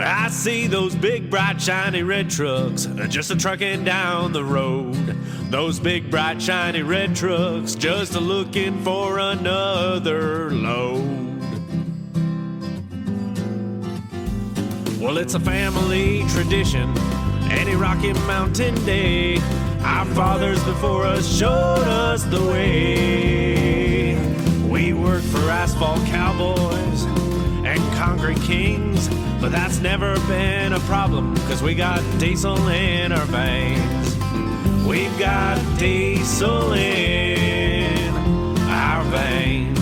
I see those big, bright, shiny red trucks just a-trucking down the road. Those big, bright, shiny red trucks just a-looking for another load. Well, it's a family tradition, any Rocky Mountain day. Our fathers before us showed us the way. We work for asphalt cowboys and concrete kings, but that's never been a problem, cause we got diesel in our veins. We've got diesel in our veins.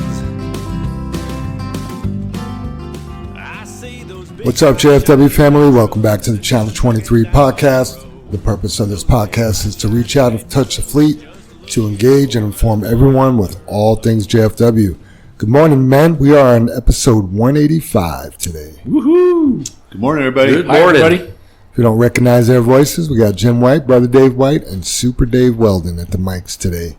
I see those big... What's up, JFW family? Welcome back to the Channel 23 podcast. The purpose of this podcast is to reach out and touch the fleet, to engage and inform everyone with all things JFW. Good morning, men. We are on episode 185 today. Woohoo! Good morning, everybody. Good morning. Hi, everybody. If you don't recognize their voices, we got Jim White, Brother Dave White, and Super Dave Weldon at the mics today.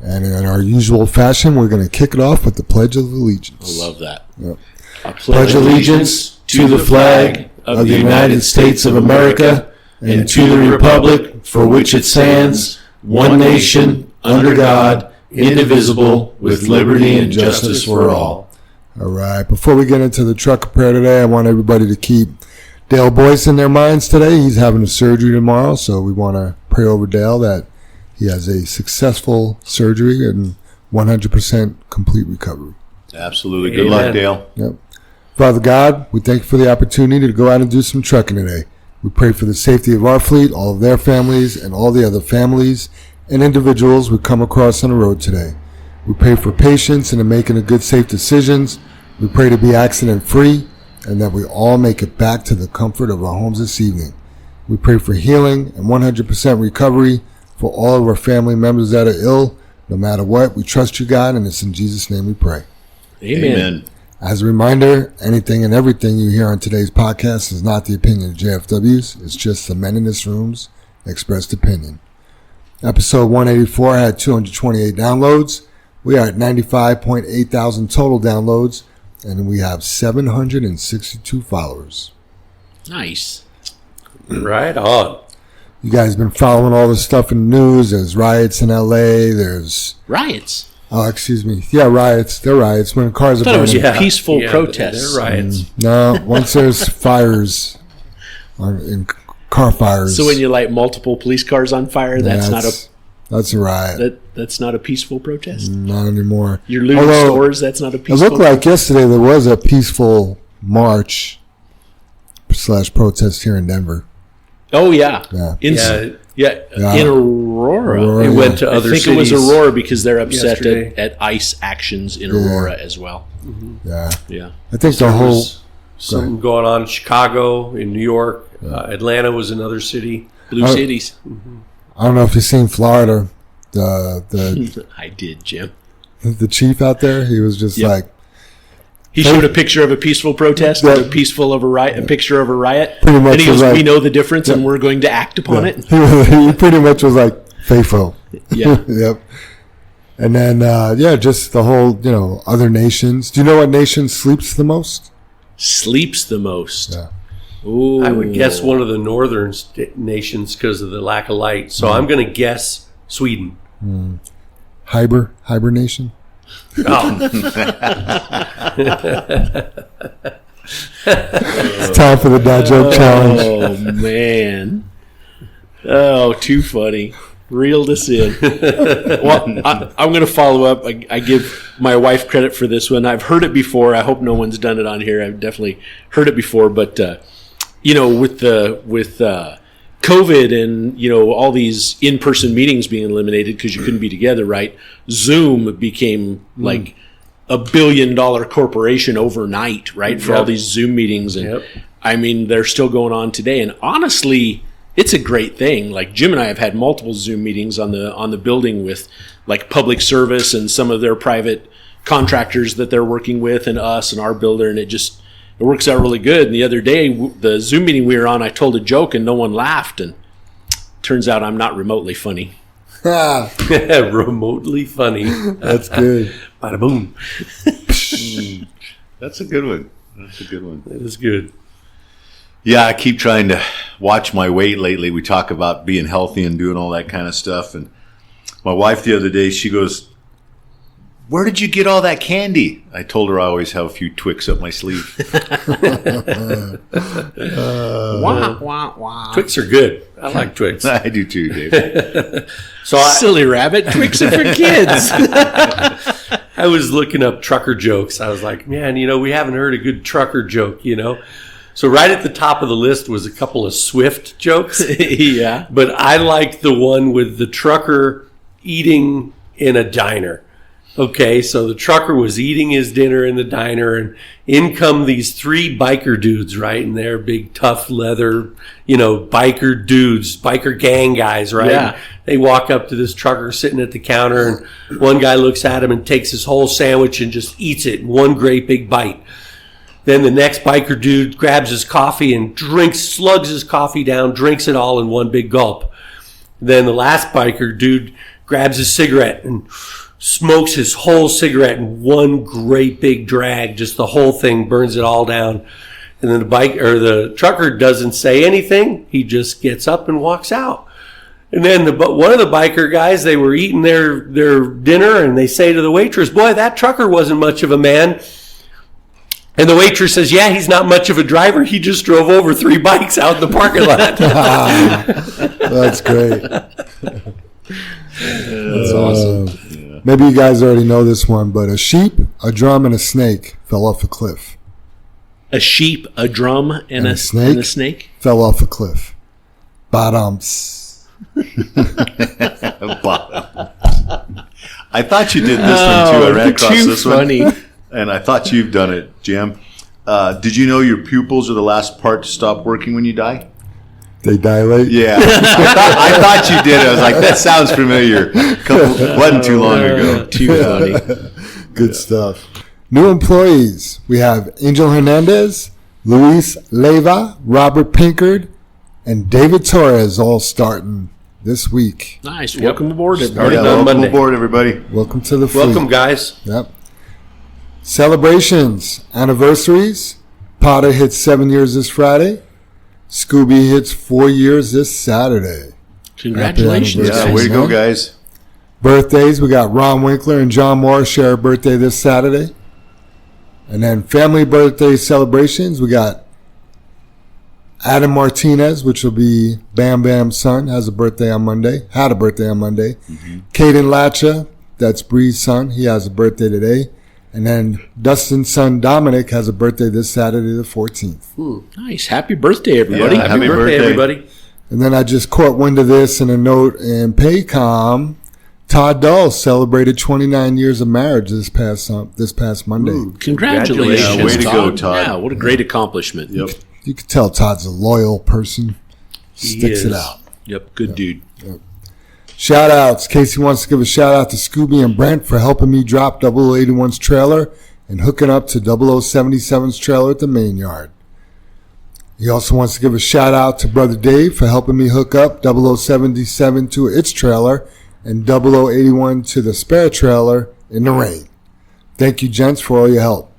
And in our usual fashion, we're going to kick it off with the Pledge of Allegiance. I love that. Yep. I pledge allegiance to the flag of the United States of America and to the republic for which it stands, one nation, under God, indivisible, with liberty and justice for all. All right. Before we get into the truck of prayer today, I want everybody to keep Dale Boyce in their minds today. He's having a surgery tomorrow, so we want to pray over Dale that he has a successful surgery and 100% complete recovery. Absolutely. Good luck, Dale. Yep. Father God, we thank you for the opportunity to go out and do some trucking today. We pray for the safety of our fleet, all of their families, and all the other families and individuals we come across on the road today. We pray for patience and in making the good, safe decisions. We pray to be accident-free and that we all make it back to the comfort of our homes this evening. We pray for healing and 100% recovery for all of our family members that are ill. No matter what, we trust you, God, and it's in Jesus' name we pray. Amen. As a reminder, anything and everything you hear on today's podcast is not the opinion of JFW's. It's just the men in this room's expressed opinion. Episode 184 had 228 downloads. We are at 95.8 thousand total downloads, and we have 762 followers. Nice. Right on. You guys been following all this stuff in the news. There's riots in LA. There's... Riots? Oh, excuse me. Yeah, riots. They're riots when cars are I thought it was burning. a peaceful protest. They're riots. No, once there's fires, in car fires. So when you light multiple police cars on fire, that's a riot. That's not a peaceful protest? Not anymore. You're looting stores, that's not a peaceful... It looked like yesterday there was a peaceful march / protest here in Denver. Oh, yeah. Yeah. In Aurora. It went to other cities. I think it was Aurora because they're upset yesterday. at ICE actions in Aurora as well. Mm-hmm. Yeah. I think the whole... Something going on in Chicago, in New York. Atlanta was another city. Blue cities. Mm-hmm. I don't know if you've seen Florida. The I did, Jim. The chief out there, he was just like... He showed a picture of a peaceful protest and a picture of a riot. Pretty much and he goes, like, we know the difference and we're going to act upon it. He pretty much was like, FAFO. Yeah. Yep. And then, just the whole, other nations. Do you know what nation sleeps the most? Sleeps the most. Yeah. Ooh. I would guess one of the northern nations because of the lack of light. So I'm going to guess Sweden. Hibernation? Oh. It's time for the dad joke challenge. Oh, man. Oh, too funny. Reeled us in. Well, I'm going to follow up. I give my wife credit for this one. I've heard it before. I hope no one's done it on here. I've definitely heard it before. But, with COVID and, all these in-person meetings being eliminated because you couldn't be together, right? Zoom became like $1 billion corporation overnight, right? For all these Zoom meetings. And I mean, they're still going on today. And honestly, it's a great thing. Like Jim and I have had multiple Zoom meetings on the building with like public service and some of their private contractors that they're working with and us and our builder. And it works out really good. And the other day, the Zoom meeting we were on, I told a joke and no one laughed. And turns out I'm not remotely funny. Remotely funny. That's good. Bada boom. That's a good one. That's a good one. That is good. Yeah, I keep trying to watch my weight lately. We talk about being healthy and doing all that kind of stuff. And my wife the other day, she goes, "Where did you get all that candy?" I told her I always have a few Twix up my sleeve. Wah, wah, wah. Twix are good. I like Twix. I do too, Dave. So Silly rabbit. Twix are for kids. I was looking up trucker jokes. I was like, man, we haven't heard a good trucker joke, So right at the top of the list was a couple of Swift jokes. Yeah. But I like the one with the trucker eating in a diner. Okay, so the trucker was eating his dinner in the diner, and in come these three biker dudes, right? And they're big, tough, leather, biker dudes, biker gang guys, right? Yeah. They walk up to this trucker sitting at the counter, and one guy looks at him and takes his whole sandwich and just eats it in one great big bite. Then the next biker dude grabs his coffee and slugs his coffee down, drinks it all in one big gulp. Then the last biker dude grabs his cigarette and smokes his whole cigarette in one great big drag. Just the whole thing, burns it all down. And then the trucker doesn't say anything. He just gets up and walks out. And then one of the biker guys, they were eating their dinner, and they say to the waitress, "Boy, that trucker wasn't much of a man." And the waitress says, "Yeah, he's not much of a driver. He just drove over 3 bikes out in the parking lot." That's great. That's awesome. Maybe you guys already know this one, but a sheep, a drum, and a snake fell off a cliff. A sheep, a drum, and a snake? And a snake? Fell off a cliff. Bottoms. I thought you did this one too. I ran across too this funny. one. And I thought you've done it, Jim. Did you know your pupils are the last part to stop working when you die? They dilate? Yeah. I thought you did. I was like, that sounds familiar. Wasn't too long ago. Too funny. Good stuff. New employees. We have Angel Hernandez, Luis Leyva, Robert Pinkard, and David Torres all starting this week. Nice. Welcome aboard, Started everybody. on Welcome Monday. aboard, everybody. Welcome to the fleet. Welcome, guys. Yep. Celebrations, anniversaries. Potter hits 7 years this Friday. Scooby hits 4 years this Saturday. Congratulations, Happy Yeah, guys. way to go, guys. Birthdays, we got Ron Winkler and John Morris share a birthday this Saturday. And then family birthday celebrations, we got Adam Martinez, which will be Bam Bam's son, has a birthday on Monday. Had a birthday on Monday. Caden Latcha, that's Bree's son. He has a birthday today. And then Dustin's son, Dominic, has a birthday this Saturday, the 14th. Nice. Happy birthday, everybody. Yeah, Happy birthday, everybody. And then I just caught wind of this in a note in Paycom. Todd Dahl celebrated 29 years of marriage this past Monday. Congratulations. Yeah, way to go, Todd. Yeah, what a great accomplishment. Yep. You can tell Todd's a loyal person. Sticks it is. out. Yep, good dude. Shout outs. Casey wants to give a shout out to Scooby and Brent for helping me drop 0081's trailer and hooking up to 0077's trailer at the main yard. He also wants to give a shout out to Brother Dave for helping me hook up 0077 to its trailer and 0081 to the spare trailer in the rain. Thank you, gents, for all your help.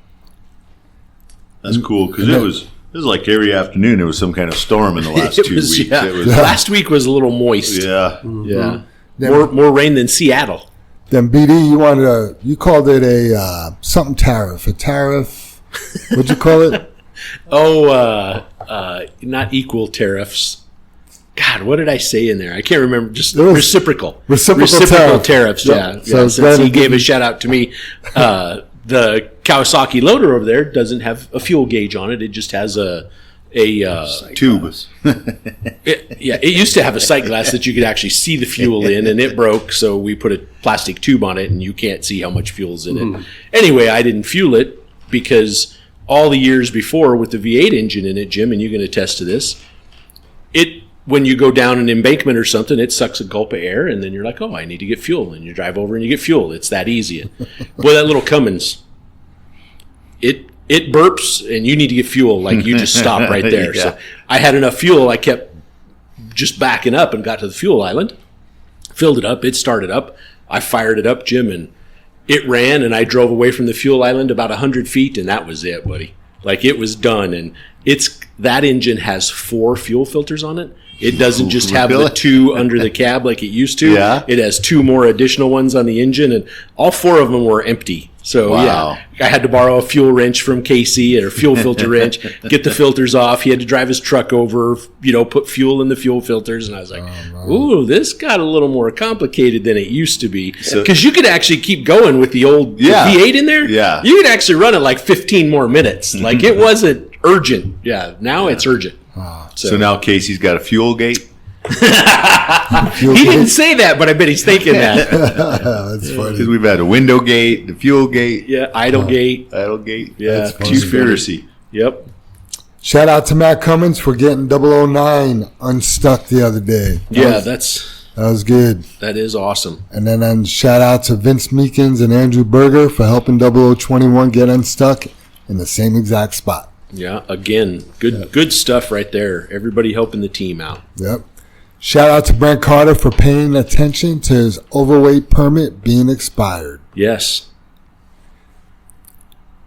That's cool because it was like every afternoon there was some kind of storm in the last 2 weeks. Yeah. It was, Last week was a little moist. yeah. Yeah. Then- More rain than Seattle. Then BD, you called it a something tariff. A tariff. What'd you call it? Oh, not equal tariffs. God, what did I say in there? I can't remember. Just It was reciprocal. reciprocal tariffs. Yep. Yeah. So Yeah. it's Since better he to gave give a shout out to me, the Kawasaki loader over there doesn't have a fuel gauge on it. It just has a Tube. it used to have a sight glass that you could actually see the fuel in, and it broke, so we put a plastic tube on it, and you can't see how much fuel's in it. Anyway, I didn't fuel it because all the years before with the V8 engine in it, Jim, and you can attest to this, when you go down an embankment or something, it sucks a gulp of air, and then you're like, oh, I need to get fuel, and you drive over and you get fuel. It's that easy. Boy, that little Cummins, it burps and you need to get fuel. Like you just stop right there. Yeah. So I had enough fuel. I kept just backing up and got to the fuel island, filled it up. It started up. I fired it up, Jim, and it ran. And I drove away from the fuel island about 100 feet, and that was it, buddy. Like it was done, and that engine has 4 fuel filters on it. It doesn't just have the 2 under the cab like it used to. Yeah. It has 2 more additional ones on the engine, and all 4 of them were empty. So Wow. yeah, I had to borrow a fuel wrench from Casey, or a fuel filter wrench, get the filters off. He had to drive his truck over, put fuel in the fuel filters, and I was like, "Ooh, this got a little more complicated than it used to be." Because you could actually keep going with the old V8 in there. Yeah. You could actually run it like 15 more minutes. Like it wasn't urgent. Yeah, now it's urgent. So now Casey's got a fuel gate. He didn't say that, but I bet he's thinking that. That's funny. Because we've had a window gate, the fuel gate, Yeah, idle gate. idle gate. Yeah, That's funny. Conspiracy. Yep. Shout out to Matt Cummins for getting 009 unstuck the other day. Yeah, that was good. that is awesome. And then shout out to Vince Meekins and Andrew Berger for helping 0021 get unstuck in the same exact spot. Yeah, again, good stuff right there. Everybody helping the team out. Yep. Shout out to Brent Carter for paying attention to his overweight permit being expired. Yes.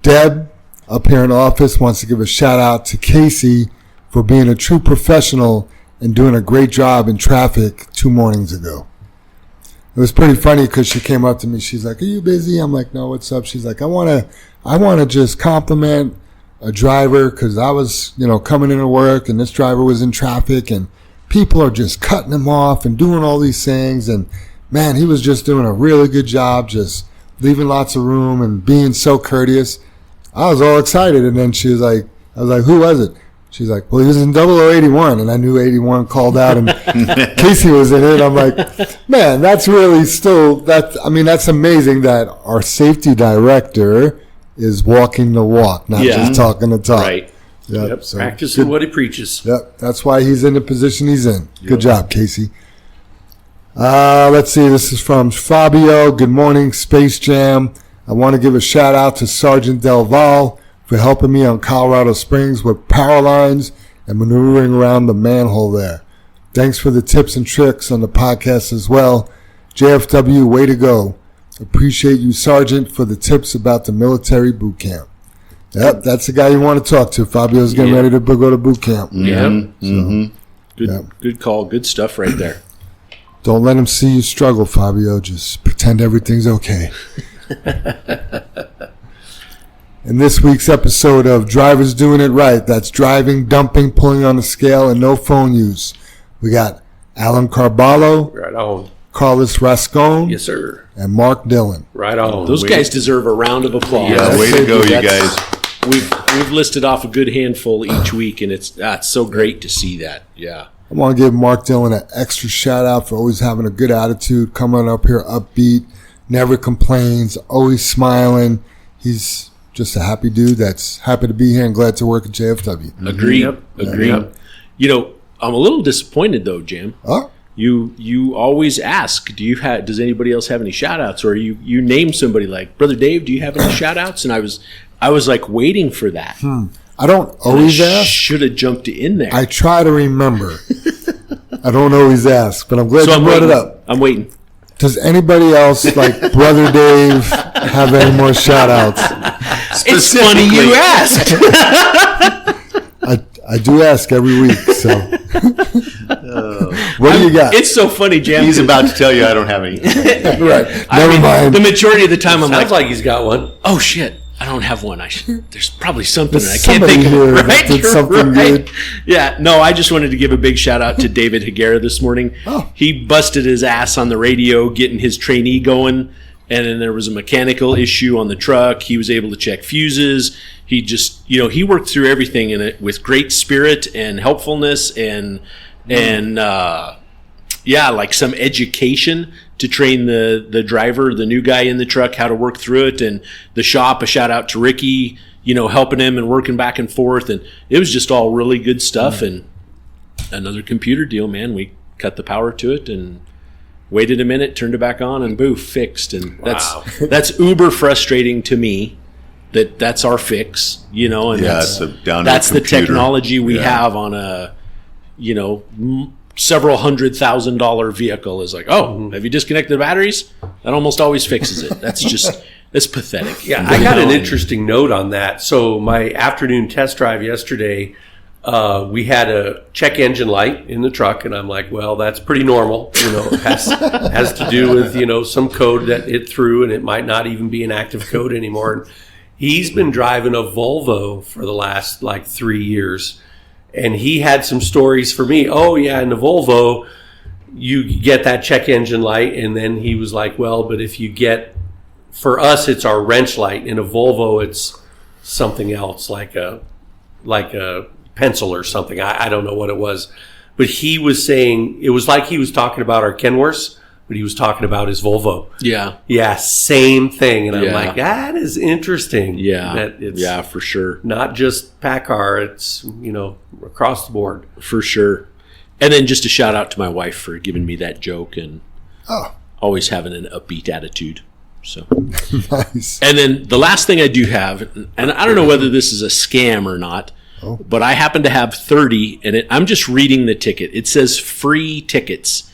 Deb, up here in the office, wants to give a shout out to Casey for being a true professional and doing a great job in traffic 2 mornings ago. It was pretty funny because she came up to me. She's like, "Are you busy?" I'm like, "No, what's up?" She's like, I want to just compliment a driver because I was, coming into work and this driver was in traffic and people are just cutting him off and doing all these things. And man, he was just doing a really good job, just leaving lots of room and being so courteous. I was all excited. And then I was like, "Who was it?" She's like, "Well, he was in 0081, and I knew 81 called out, and Casey was in it. I'm like, man, that's really that's amazing that our safety director is walking the walk, not just talking the talk. Right. Yep. So Practicing what he preaches. Yep. That's why he's in the position he's in. Good job, Casey. Let's see. This is from Fabio. Good morning, Space Jam. I want to give a shout out to Sergeant Del Val for helping me on Colorado Springs with power lines and maneuvering around the manhole there. Thanks for the tips and tricks on the podcast as well. JFW, way to go. Appreciate you, Sergeant, for the tips about the military boot camp. Yep, that's the guy you want to talk to. Fabio's getting ready to go to boot camp. Good call. Good stuff right there. Don't let him see you struggle, Fabio. Just pretend everything's okay. In this week's episode of Drivers Doing It Right, that's driving, dumping, pulling on the scale, and no phone use, we got Alan Carballo, Right on. Carlos Rascon, Yes, sir. and Mark Dillon. Right on. Those guys deserve a round of applause. Yeah, way to go, you guys. We've listed off a good handful each week, and it's so great to see that. Yeah. I want to give Mark Dillon an extra shout out for always having a good attitude, coming up here upbeat, never complains, always smiling. He's just a happy dude that's happy to be here and glad to work at JFW. Agreed. Yep. Agreed. Yep. I'm a little disappointed though, Jim. Oh, You always ask, does anybody else have any shout outs? Or you name somebody like, Brother Dave, do you have any shout outs? And I was like waiting for that. I don't always ask. Should have jumped in there. I try to remember. I don't always ask, but I'm glad you brought it up. I'm waiting. Does anybody else, like Brother Dave, have any more shout outs? It's funny you asked. I do ask every week, so. What do you got? It's so funny, Jam. He's about to tell you I don't have any. Right. Never mind. The majority of the time, I'm Sounds like, like he's got one. oh shit, I don't have one. There's probably something There's I can't somebody think of. here Right? that did You're something good. Yeah, no, I just wanted to give a big shout out to David Higuera this morning. Oh. He busted his ass on the radio getting his trainee going, and then there was a mechanical issue on the truck. He was able to check fuses. He just, he worked through everything in it with great spirit and helpfulness and like some education to train the driver, the new guy in the truck, how to work through it. And the shop, a shout out to Ricky, helping him and working back and forth. And it was just all really good stuff. And another computer deal, man. We cut the power to it and waited a minute, turned it back on, and boo, fixed. And that's uber frustrating to me. That's our fix, and that's the technology we have on a, several $100,000 vehicle is like, have you disconnected the batteries? That almost always fixes it. That's just It's pathetic. Yeah, I got an interesting note on that. So my afternoon test drive yesterday, we had a check engine light in the truck, and I'm like, well, that's pretty normal. It has to do with, some code that it threw, and it might not even be an active code anymore. And he's been driving a Volvo for the last 3 years, and he had some stories for me. Oh, yeah, in the Volvo, you get that check engine light, and then he was like, well, but if you get, for us, it's our wrench light. In a Volvo, it's something else, like a pencil or something. I don't know what it was. But he was saying, it was like he was talking about our Kenworths, but he was talking about his Volvo. Yeah. Yeah, same thing. And I'm like, that is interesting. Yeah. That it's for sure. not just PACCAR, it's, across the board. For sure. And then just a shout out to my wife for giving me that joke and always having an upbeat attitude. So Nice. And then the last thing I do have, and I don't know whether this is a scam or not, but I happen to have 30, and I'm just reading the ticket. It says free tickets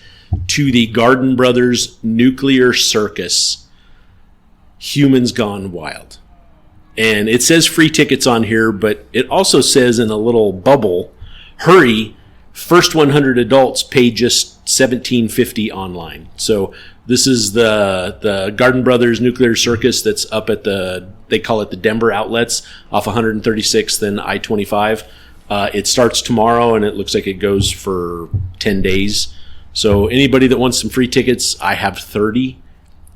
to the Garden Brothers Nuclear Circus, Humans Gone Wild. And it says free tickets on here, but it also says in a little bubble, hurry, first 100 adults pay just $17.50 online. So this is the Garden Brothers Nuclear Circus that's up at they call it the Denver Outlets off 136th and I-25. It starts tomorrow, and it looks like it goes for 10 days. So anybody that wants some free tickets, I have 30.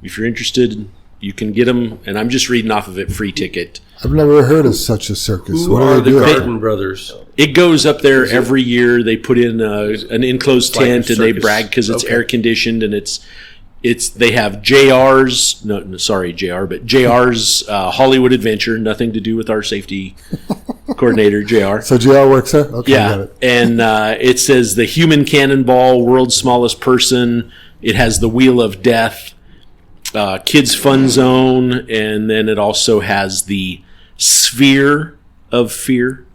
If you're interested, you can get them. And I'm just reading off of it, free ticket. I've never heard of such a circus. Who What are do the they do? Garden Brothers? It goes up there every year. They put in an enclosed like a tent, and they circus. brag because it's Okay. air conditioned, and it's they have JR's no sorry JR, but JR's Hollywood Adventure, nothing to do with our safety coordinator JR. So JR works there? Okay, got Yeah, it. and it says the Human Cannonball, World's Smallest Person. It has the Wheel of Death, Kids Fun Zone, and then it also has the Sphere of Fear.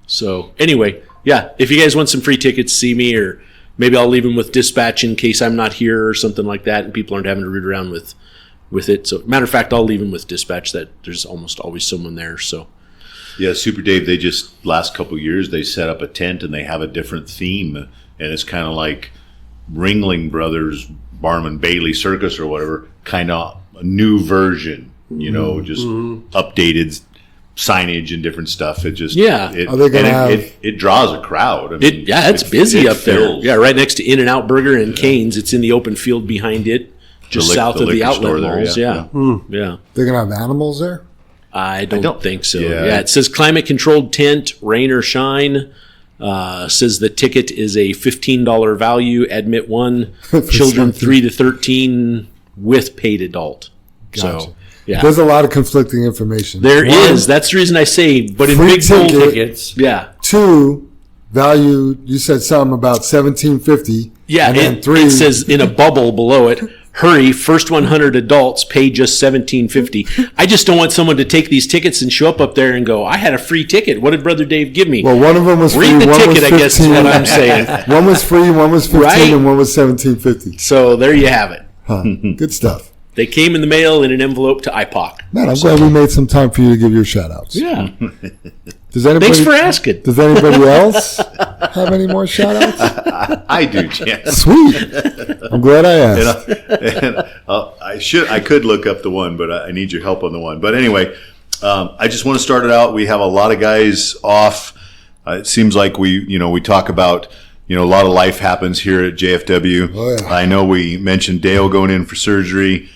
So anyway, yeah, if you guys want some free tickets, see me, or maybe I'll leave them with dispatch in case I'm not here or something like that, and people aren't having to root around with it. So matter of fact, I'll leave them with dispatch. That there's almost always someone there. So Yeah, Super Dave, they just, last couple of years, they set up a tent and they have a different theme. And it's kind of like Ringling Brothers, Barnum and Bailey Circus or whatever, kind of a new version, just updated signage and different stuff. It just, Yeah. it, Are they gonna and have- it draws a crowd. I mean, it's busy it up there. fills. Yeah, right next to In-N-Out Burger and Cane's. It's in the open field behind it, just The south of the liquor store outlet there, malls. yeah. Yeah. They're going to have animals there? I don't think so. yeah. Yeah, it says climate controlled tent, rain or shine. Says the ticket is a $15 value. Admit one. Children 3 to 13 with paid adult. Gotcha. So yeah, There's a lot of conflicting information. there One, is. That's the reason I say. But in free big bold, ticket. Tickets. yeah, 2, value, you said something about $17.50. yeah. And then It 3, says in a bubble below it. Hurry! First 100 adults pay just $17.50. I just don't want someone to take these tickets and show up there and go, "I had a free ticket. What did Brother Dave give me?" well, one of them was free, Read the one ticket, was I guess is 15. what I'm saying. One was free, one was 15, Right? and one was $17.50. So there you have it. Huh. Good stuff. They came in the mail in an envelope to IPOC. Man, I'm glad we made some time for you to give your shout-outs. Yeah. Does anybody, Thanks for asking. Does anybody else have any more shout-outs? I do, Jan. Sweet. I'm glad I asked. I could look up the one, but I need your help on the one. But anyway, I just want to start it out. We have a lot of guys off. It seems like we talk about, a lot of life happens here at JFW. Oh, yeah. I know we mentioned Dale going in for surgery.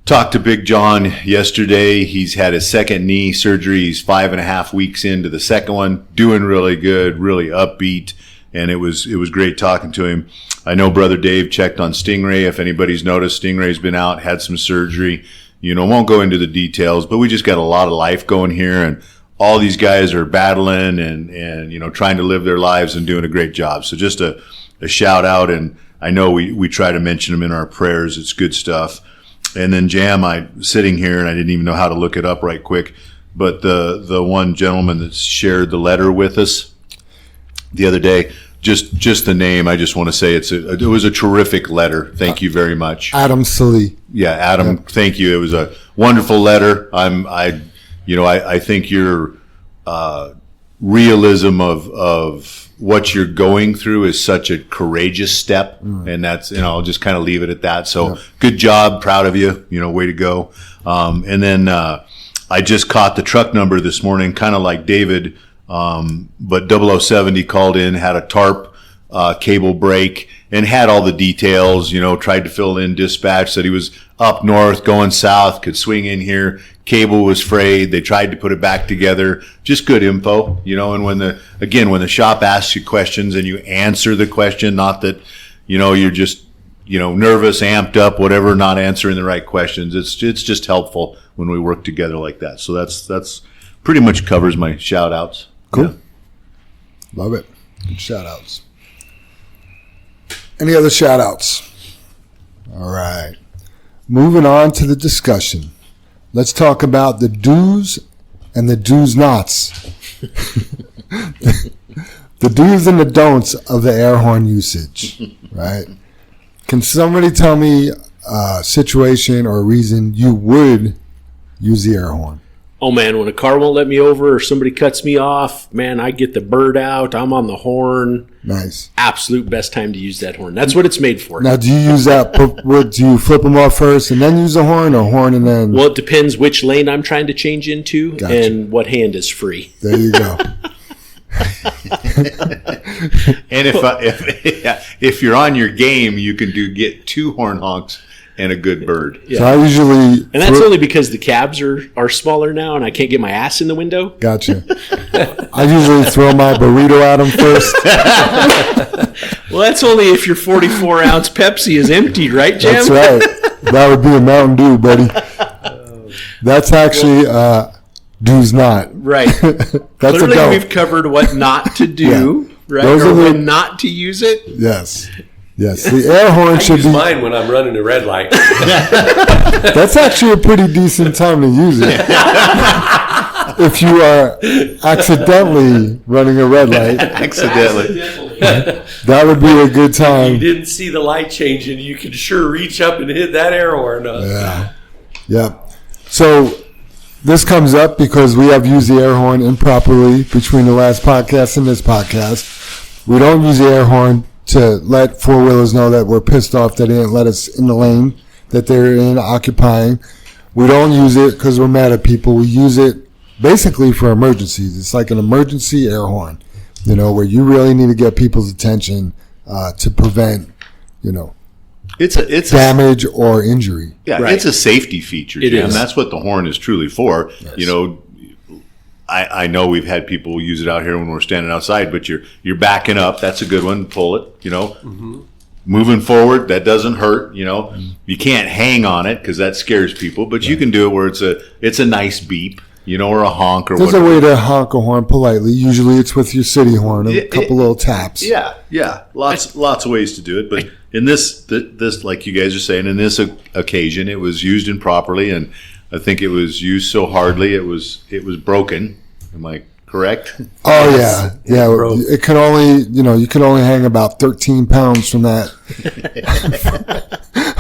Talked to Big John yesterday. He's had his second knee surgery. He's 5.5 weeks into the second one. Doing really good, really upbeat. And it was great talking to him. I know Brother Dave checked on Stingray. If anybody's noticed, Stingray's been out, had some surgery. Won't go into the details, but we just got a lot of life going here, and all these guys are battling and trying to live their lives and doing a great job. So just a shout out, and I know we try to mention them in our prayers. It's good stuff. And then Jam, I'm sitting here and I didn't even know how to look it up right quick, but the one gentleman that shared the letter with us the other day, just the name, I just want to say it was a terrific letter. Thank you very much. Adam Salee. Yeah, Adam, thank you. It was a wonderful letter. I think your realism of what you're going through is such a courageous step, and that's, I'll just kind of leave it at that. So good job, proud of you. Way to go. And then I just caught the truck number this morning, kind of like David, but 0070 called in, had a tarp cable break, and had all the details, tried to fill in dispatch, said he was up north going south, could swing in here, cable was frayed, they tried to put it back together, just good info, and when the shop asks you questions and you answer the question, not that, you're just, nervous, amped up, whatever, not answering the right questions, it's just helpful when we work together like that. So that's pretty much covers my shout outs. Cool. Yeah. Love it. Good shout outs. Any other shout outs? All right. Moving on to the discussion. Let's talk about the do's and the do's nots. The do's and the don'ts of the air horn usage, right? Can somebody tell me a situation or a reason you would use the air horn? Oh, man, when a car won't let me over or somebody cuts me off, man, I get the bird out. I'm on the horn. Nice. Absolute best time to use that horn. That's what it's made for. Now, do you use that? Do you flip them off first and then use the horn, or horn and then? Well, it depends which lane I'm trying to change into Gotcha. And what hand is free. There you go. And if you're on your game, you can get 2 horn honks and a good bird. Yeah. So I usually, and that's only because the cabs are smaller now, and I can't get my ass in the window. Gotcha. I usually throw my burrito at them first. Well, that's only if your 44-ounce Pepsi is emptied, right, Jim? That's right. That would be a Mountain Dew, buddy. That's actually do's not. Right. That's Clearly, a go. we've covered what not to do, right? Those Or are the- when not to use it. Yes. Yes. The air horn I should use be. mine when I'm running a red light. That's actually a pretty decent time to use it. If you are accidentally running a red light, Accidentally. that would be a good You time. didn't see the light changing. You could sure reach up and hit that air horn. Yeah. Yeah. So this comes up because we have used the air horn improperly between the last podcast and this podcast. We don't use the air horn to let four-wheelers know that we're pissed off that they didn't let us in the lane that they're in occupying. We don't use it because we're mad at people. We use it basically for emergencies. It's like an emergency air horn, where you really need to get people's attention to prevent, It's damage or injury. Yeah, Right. it's a safety feature, It Jim. is. That's what the horn is truly for. Yes. I know we've had people use it out here when we're standing outside, but you're backing up. That's a good one. Pull it. Moving forward, that doesn't hurt. You can't hang on it because that scares people, but you can do it where it's a nice beep, or a honk or There's whatever. a way to honk a horn politely. Usually it's with your city horn, a couple little taps. Yeah, lots of ways to do it. But in this, like you guys are saying, in this occasion, it was used improperly, and I think it was used so hardly it was broken. Am I correct? Oh yeah. It can only, you can only hang about 13 pounds from that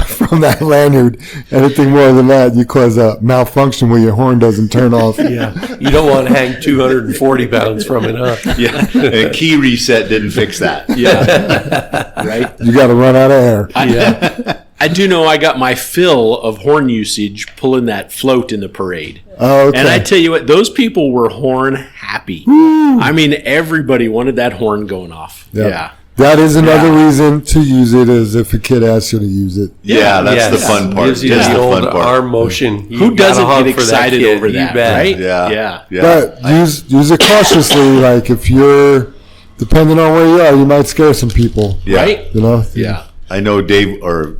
from that lanyard. Anything more than that, you cause a malfunction where your horn doesn't turn off. Yeah. You don't want to hang 240 pounds from it, huh? Yeah, and key reset didn't fix that. Yeah. Right? You got to run out of air. I do know I got my fill of horn usage pulling that float in the parade. Oh, okay. And I tell you what, those people were horn happy. I mean, everybody wanted that horn going off. Yep. Yeah. That is another reason to use it, is if a kid asks you to use it. Yeah, that's Yes. the fun part. Gives you That's the the old fun part. arm motion. Who doesn't get excited over You that, bet. right? Yeah. But use it cautiously. Like if you're, depending on where you are, you might scare some people. Yeah. Right? Yeah. I know Dave, or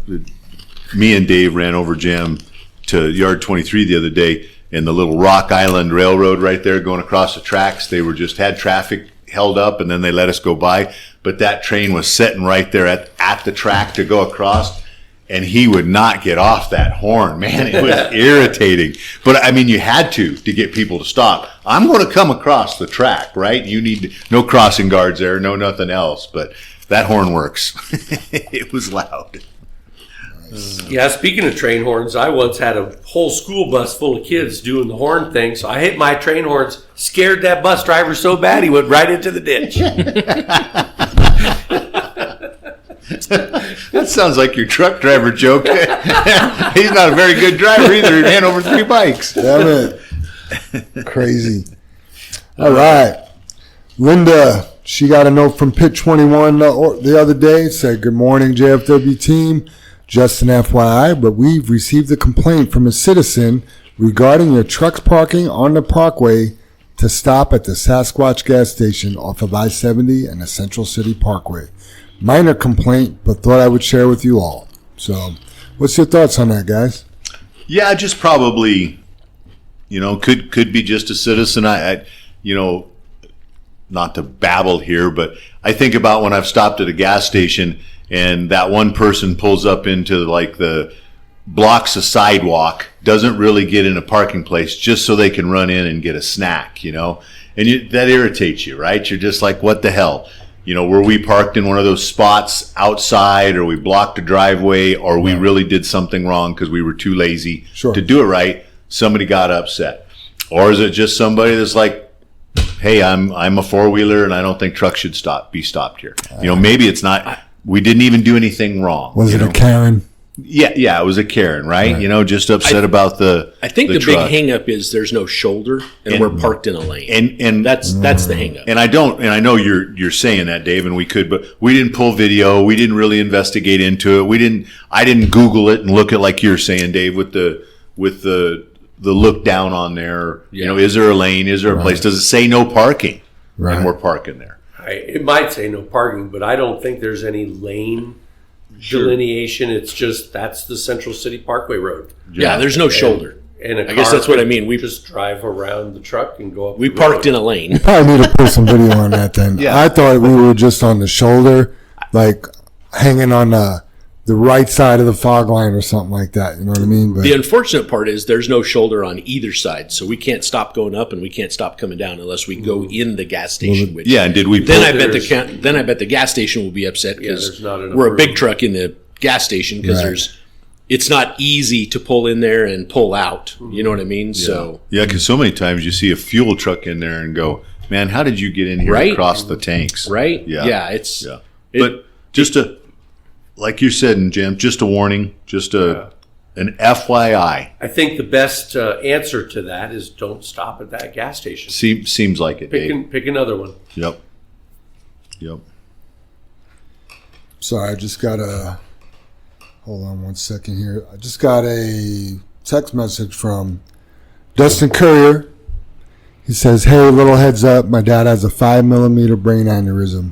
me and Dave ran over Jam to Yard 23 the other day, and the little Rock Island Railroad right there going across the tracks, they were just had traffic held up, and then they let us go by. But that train was sitting right there at the track to go across, and he would not get off that horn. Man, it was irritating. But I mean, you had to get people to stop. I'm going to come across the track, right? You need no crossing guards there, no nothing else. But that horn works. It was loud. Yeah, speaking of train horns, I once had a whole school bus full of kids doing the horn thing, so I hit my train horns, scared that bus driver so bad he went right into the ditch. That sounds like your truck driver joke. He's not a very good driver either. He ran over 3 bikes. Damn it. Crazy. All right. Linda, she got a note from Pit 21 the other day. Said, good morning, JFW team. Just an FYI, but we've received a complaint from a citizen regarding your trucks parking on the parkway to stop at the Sasquatch gas station off of I-70 and the Central City Parkway. Minor complaint, but thought I would share with you all. So, what's your thoughts on that, guys? Yeah, just probably, could be just a citizen. I not to babble here, but I think about when I've stopped at a gas station and that one person pulls up into like the blocks of sidewalk, doesn't really get in a parking place just so they can run in and get a snack, and that irritates you, right? You're just like, what the hell? Were we parked in one of those spots outside, or we blocked a driveway, or we really did something wrong because we were too lazy to do it right? Somebody got upset. Or is it just somebody that's like, hey, I'm a four-wheeler and I don't think trucks should be stopped here. Maybe it's not, we didn't even do anything wrong. Was it a Karen? Yeah, it was a Karen, right? Just upset about the I think the truck. big hang up is there's no shoulder and we're parked in a lane. And that's the hang up. And I know you're saying that, Dave, and we could, but we didn't pull video, we didn't really investigate into it. I didn't Google it and look at, like you're saying, Dave, with the look down on there. Is there a lane? Is there a place? Does it say no parking? Right. And we're parking there. It might say no parking, but I don't think there's any lane delineation. It's just that's the Central City Parkway Road. Yeah, there's no shoulder. And I guess that's what I mean. We just drive around the truck and go up. We parked in a lane. You probably need to put some video on that then. Yeah. I thought we were just on the shoulder, like hanging on the right side of the fog line or something like that. You know what I mean? But The unfortunate part is there's no shoulder on either side, so we can't stop going up and we can't stop coming down unless we go in the gas station. Which Yeah, and did we then pull- I bet the gas station will be upset there's because not enough we're a room. big truck in the gas station because it's not easy to pull in there and pull out. You know what I mean? So Yeah, because so many times you see a fuel truck in there and go, man, how did you get in here Right. across the tanks? right? Yeah. It's Yeah. But like you said, Jim, just a warning, just an FYI. I think the best answer to that is don't stop at that gas station. Seems like it, Dave. Pick another one. Yep. sorry, I just got hold on one second here. I just got a text message from Dustin Courier. He says, hey, little heads up. My dad has a 5mm brain aneurysm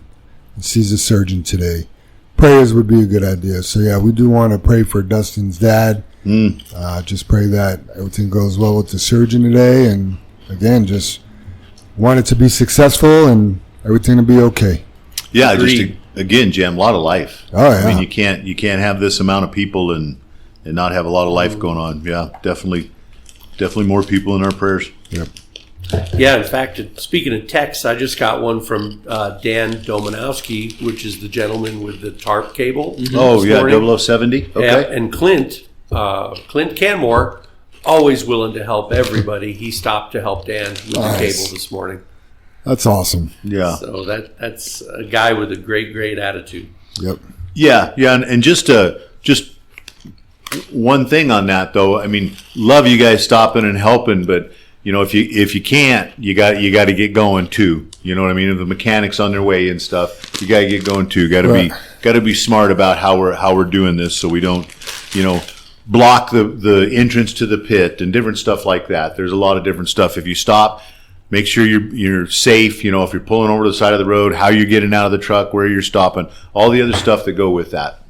and sees a surgeon today. Prayers would be a good idea. So, yeah, we do want to pray for Dustin's dad. Just pray that everything goes well with the surgeon today. And, again, just want it to be successful and everything to be okay. Yeah, Agreed. Again, Jim, a lot of life. Oh, yeah. I mean, you can't have this amount of people and not have a lot of life going on. Yeah, definitely more people in our prayers. Yep. Yeah, in fact, speaking of texts, I just got one from Dan Domanowski, which is the gentleman with the tarp cable. Oh, this yeah, morning. 0070. Okay. Yeah, and Clint Canmore, always willing to help everybody. He stopped to help Dan with the Nice. cable this morning. That's awesome. Yeah. So that's a guy with a great attitude. Yep. Yeah, and just one thing on that though. I mean, love you guys stopping and helping, but if you can't, you got to get going too. You know what I mean? If the mechanics on their way and stuff, you got to get going too. Got to be smart about how we're doing this, so we don't, block the entrance to the pit and different stuff like that. There's a lot of different stuff. If you stop, make sure you're safe. If you're pulling over to the side of the road, how you're getting out of the truck, where you're stopping, all the other stuff that go with that.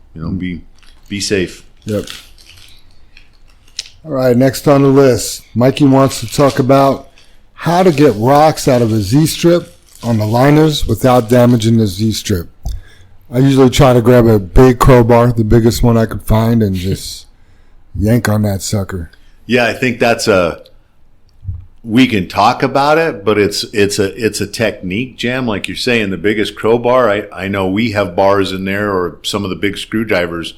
Be safe. Yep. All right, next on the list, Mikey wants to talk about how to get rocks out of a Z-strip on the liners without damaging the Z-strip. I usually try to grab a big crowbar, the biggest one I could find, and just yank on that sucker. Yeah, I think we can talk about it, but it's a technique, Jam. Like you're saying, the biggest crowbar. I know we have bars in there, or some of the big screwdrivers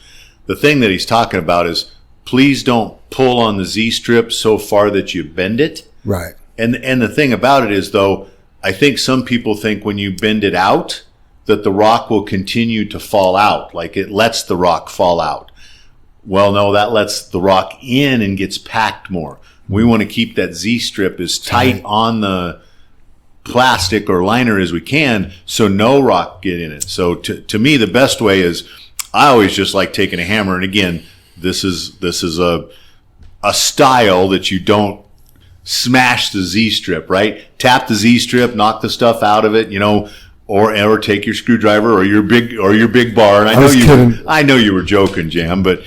the thing that he's talking about is please don't pull on the Z-strip so far that you bend it. Right. And the thing about it is, though, I think some people think when you bend it out that the rock will continue to fall out, like it lets the rock fall out. Well, no, that lets the rock in and gets packed more. We want to keep that Z-strip as tight on the plastic or liner as we can so no rock get in it. So to me, the best way is I always just like taking a hammer. And again, this is a style that you don't smash the Z-strip, right? Tap the Z-strip, knock the stuff out of it, or take your screwdriver or your big bar. And I know you were joking, Jam, but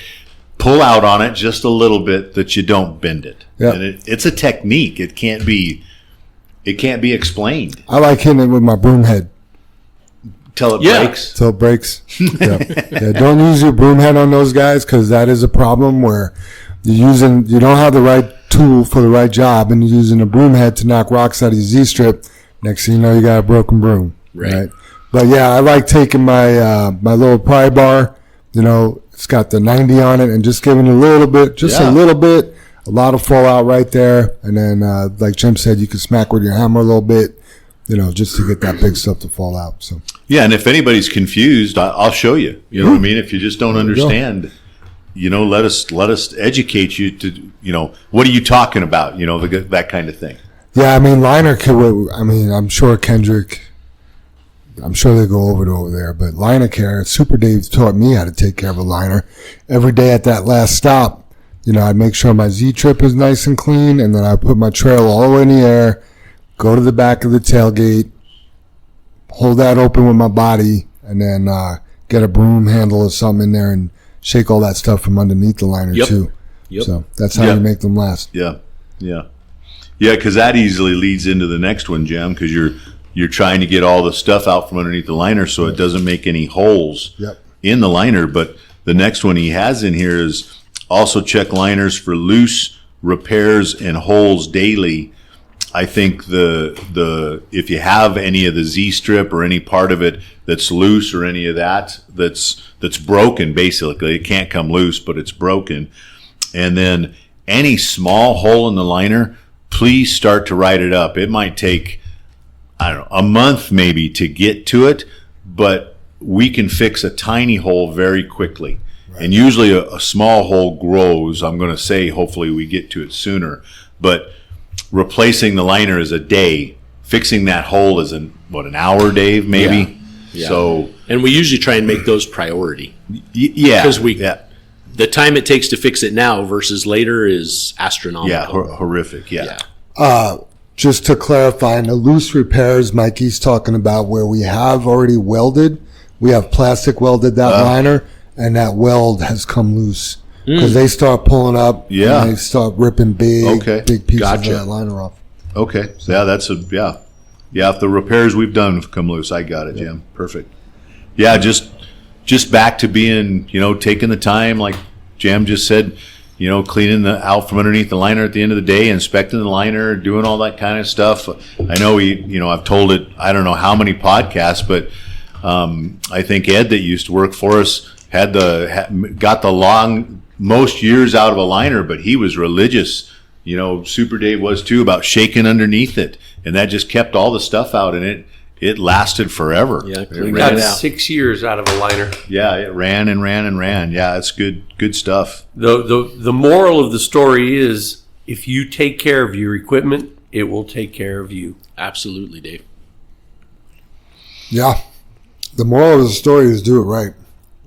pull out on it just a little bit that you don't bend it. Yeah. And it's a technique. It can't be explained. I like hitting it with my broom head. Till it breaks. Till it breaks. Yeah. Don't use your broom head on those guys, because that is a problem where you don't have the right tool for the right job, and you're using a broom head to knock rocks out of your Z-strip. Next thing you know, you got a broken broom. Right. But yeah, I like taking my my little pry bar. It's got the 90 on it, and just giving it a little bit, a little bit. A lot of fallout right there, and then like Jim said, you can smack with your hammer a little bit, just to get that big stuff to fall out. So yeah, and if anybody's confused, I'll show you. You know what I mean? If you just don't understand, let us educate you to what are you talking about? That kind of thing. Yeah, I mean liner. I'm sure Kendrick. I'm sure they go over it over there, but liner care. Super Dave taught me how to take care of a liner every day at that last stop. I'd make sure my Z-trip is nice and clean, and then I'd put my trailer all the way in the air, go to the back of the tailgate, hold that open with my body, and then get a broom handle or something in there and shake all that stuff from underneath the liner too. Yep. So that's how you make them last. Yeah, because that easily leads into the next one, Jim, because you're trying to get all the stuff out from underneath the liner so it doesn't make any holes in the liner. But the next one he has in here is also check liners for loose repairs and holes daily. I think the if you have any of the Z-strip or any part of it that's loose or any of that's broken, basically it can't come loose, but it's broken. And then any small hole in the liner, please start to write it up. It might take a month maybe to get to it, but we can fix a tiny hole very quickly. Right. And usually a small hole grows. I'm going to say hopefully we get to it sooner, but replacing the liner is a day. Fixing that hole is an hour, Dave, maybe. Yeah. So, and we usually try and make those priority. Yeah. Because the time it takes to fix it now versus later is astronomical. Yeah, horrific. Yeah. Just to clarify, in the loose repairs Mikey's talking about, where we have already welded, we have plastic welded that liner, and that weld has come loose. Because they start pulling up, and they start ripping big pieces of that liner off. Okay, so if the repairs we've done have come loose, I got it, Jim. Perfect. Yeah, just back to being, taking the time, like Jam just said, cleaning out from underneath the liner at the end of the day, inspecting the liner, doing all that kind of stuff. I know I've told it, I don't know how many podcasts, but I think Ed that used to work for us got the most years out of a liner, but he was religious. Super Dave was too, about shaking underneath it, and that just kept all the stuff out, and it lasted forever. Yeah, we got 6 years out of a liner. Yeah, it ran and ran and ran. Yeah, it's good stuff. The moral of the story is, if you take care of your equipment, it will take care of you. Absolutely, Dave. Yeah. The moral of the story is do it right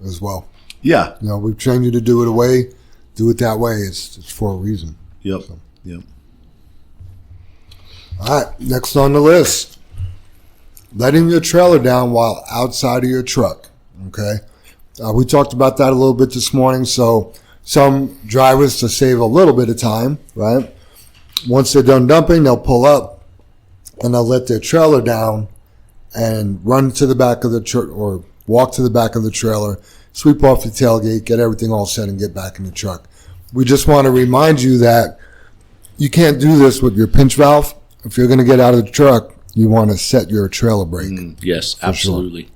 as well. Yeah. We've trained you to do it that way. It's for a reason. Yep. So. Yep. All right, next on the list. Letting your trailer down while outside of your truck. Okay. We talked about that a little bit this morning. So some drivers, to save a little bit of time, right? Once they're done dumping, they'll pull up and they'll let their trailer down and run to the back of the truck or walk to the back of the trailer, sweep off the tailgate, get everything all set and get back in the truck. We just want to remind you that you can't do this with your pinch valve. If you're going to get out of the truck, you want to set your trailer brake. Yes, absolutely.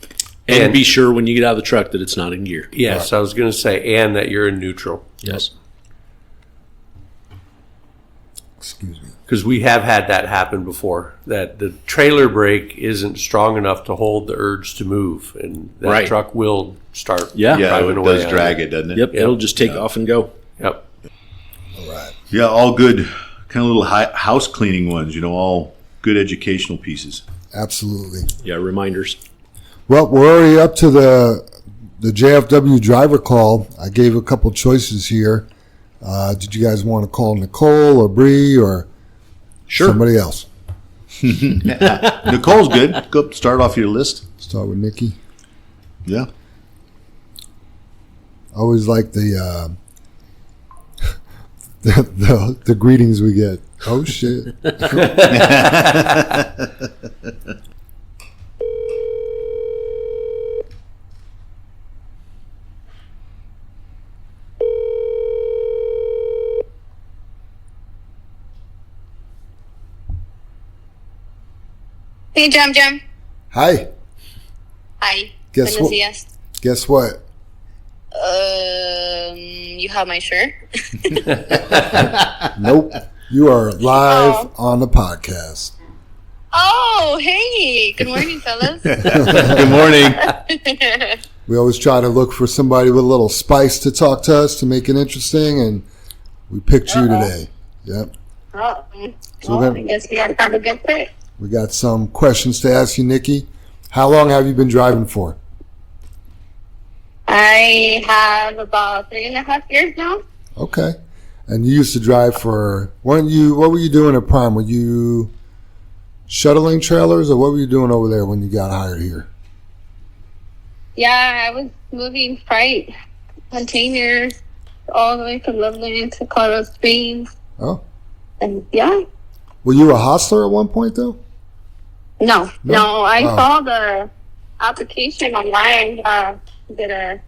Sure. And be sure when you get out of the truck that it's not in gear. Yes, I was going to say, and that you're in neutral. Yes. Excuse me. Because we have had that happen before, that the trailer brake isn't strong enough to hold the urge to move, and that truck will start Yeah. driving it away. does drag it, doesn't it? Yep. It'll just take off and go. Yep. All right. Yeah, all good, kind of little house cleaning ones, all good educational pieces. Absolutely. Yeah. Reminders. Well, we're already up to the JFW driver call. I gave a couple choices here. Did you guys want to call Nicole or Bree or somebody else? Nicole's good. Go start off your list. Start with Nikki. Yeah. I always like the the greetings we get. Oh shit. Hey, Jam Jam. Hi. Hi. Guess Buenos what? dias. Guess what? You have my shirt. Nope. You are live on the podcast. Oh, hey. Good morning, fellas. Good morning. We always try to look for somebody with a little spice to talk to us to make it interesting, and we picked you today. Yep. Oh, So well, then- I guess we got to have a good fit. We got some questions to ask you, Nikki. How long have you been driving for? I have about 3.5 years now. Okay. And you used to drive for, what were you doing at Prime? Were you shuttling trailers, or what were you doing over there when you got hired here? Yeah, I was moving freight containers all the way from Loveland to Colorado Springs. Oh. And yeah. Were you a hostler at one point, though? No. I Oh. saw the application online. Gonna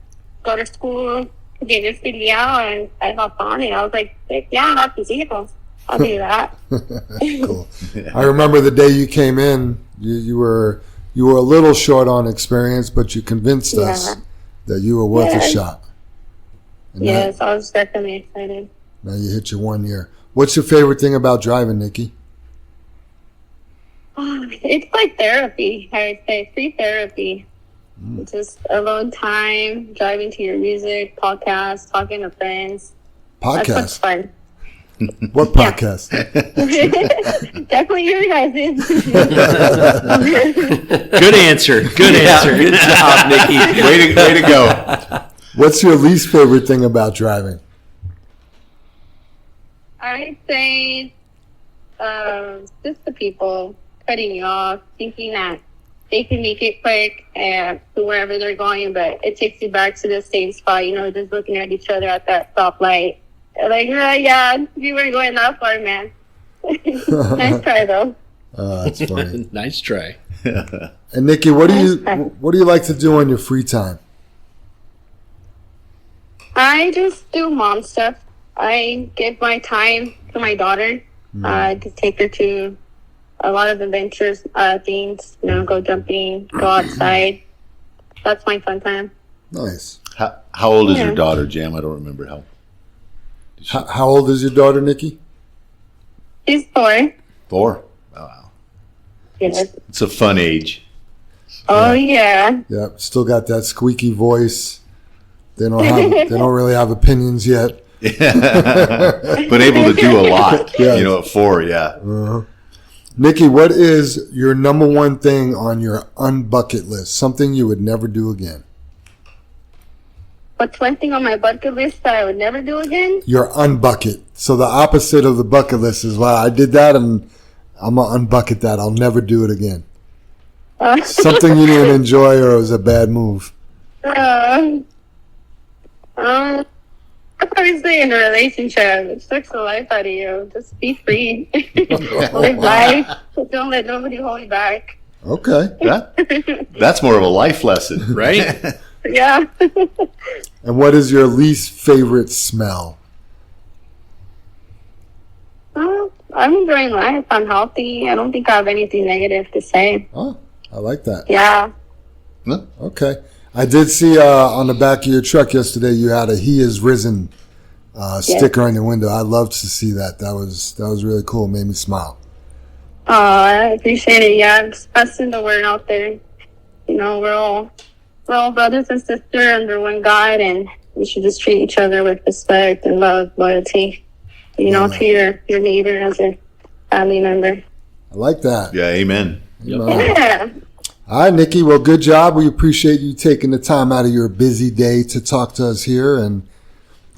go to school to get your CDL, and I hopped on it. I was like, yeah, I have the vehicle. I'll do that. Cool. I remember the day you came in, you were a little short on experience, but you convinced us Yeah. that you were worth a Yes. shot. And Yes, I was definitely excited. now you hit your 1 year. What's your favorite thing about driving, Nikki? It's like therapy, I would say. Free therapy. Just alone time, driving to your music, podcast, talking to friends. That's what's Podcast? fun. What podcast? Definitely your guys'. Good answer. Good answer. Good job, Nikki. Way to go. What's your least favorite thing about driving? I'd say just the people cutting you off, thinking that they can make it quick and to wherever they're going, but it takes you back to the same spot, just looking at each other at that stoplight. Like, yeah, you were going that far, man. Nice try, though. That's funny. Nice try. And Nikki, what do you like to do on your free time? I just do mom stuff. I give my time to my daughter. To take her to a lot of adventures, things, go jumping, go outside. That's my fun time. Nice. How old is Yeah. your daughter, Jam? I don't remember how. How old is your daughter, Nikki? She's 4. 4. Wow. Yes. It's a fun age. Oh, yeah. Yep. Still got that squeaky voice. They don't really have opinions yet. But able to do a lot. Yes. At 4, yeah. Nikki, what is your number one thing on your unbucket list? Something you would never do again. What's one thing on my bucket list that I would never do again? Your unbucket. So the opposite of the bucket list is, well, I did that and I'm going to unbucket that. I'll never do it again. Something you didn't enjoy or it was a bad move. I'd probably say in a relationship, it sucks the life out of you. Just be free. Live life. Don't let nobody hold you back. Okay. That's more of a life lesson. Right? Yeah. And what is your least favorite smell? I'm enjoying life. I'm healthy. I don't think I have anything negative to say. Oh, I like that. Yeah. Huh? Okay. I did see on the back of your truck yesterday you had a "He is risen" sticker on your window. I loved to see that. That was really cool. It made me smile. Oh, I appreciate it. Yeah, I'm spreading the word out there. You know, we're all brothers and sisters under one God, and we should just treat each other with respect and love, loyalty. You know, treat your neighbor as a family member. I like that. Yeah, amen. Yeah. All right, Nikki. Well, good job. We appreciate you taking the time out of your busy day to talk to us here, and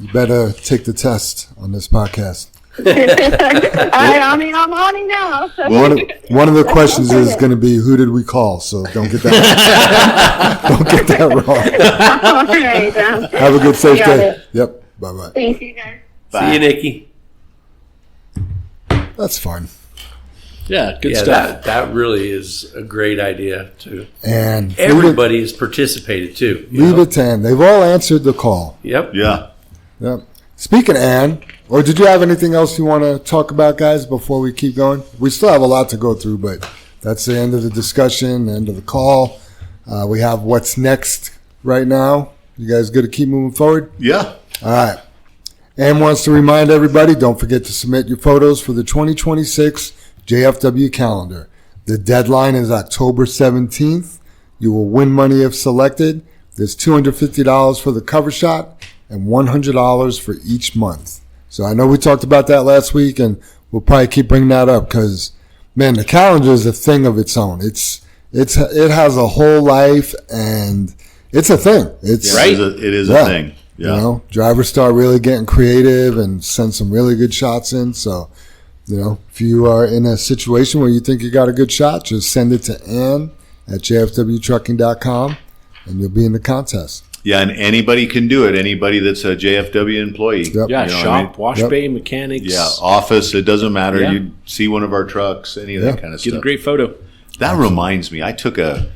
you better take the test on this podcast. I mean, I'm on it now. So. One of the questions is going to be, who did we call? So don't get that don't get that wrong. All right, Have a good, safe Got day. it. Yep. Bye-bye. Thank you, guys. See you, Nikki. That's fun. Yeah, good Yeah, stuff. that really is a great idea too. And Everybody has participated too. leave it to Ann. They've all answered the call. Yep. Yeah. Yep. Speaking of Ann, or did you have anything else you want to talk about, guys, before we keep going? We still have a lot to go through, but that's the end of the discussion, the end of the call. We have what's next right now. You guys good to keep moving forward? Yeah. All right. Ann wants to remind everybody, don't forget to submit your photos for the 2026 JFW calendar. The deadline is October 17th. You will win money if selected. There's $250 for the cover shot and $100 for each month. So I know we talked about that last week, and we'll probably keep bringing that up because, man, the calendar is a thing of its own. It has a whole life, and it's a thing. It's Right. It is a thing. Yeah. You know, drivers start really getting creative and send some really good shots in. So, you know, if you are in a situation where you think you got a good shot, just send it to Ann at jfwtrucking.com and you'll be in the contest. Yeah, and anybody can do it. Anybody that's a JFW employee. Yep. Yeah, You know what shop, I mean? wash Yep. bay, mechanics. Yeah, office, it doesn't matter. Yeah. You see one of our trucks, any of that Yeah. kind of Get stuff. a great photo. That reminds me, I took a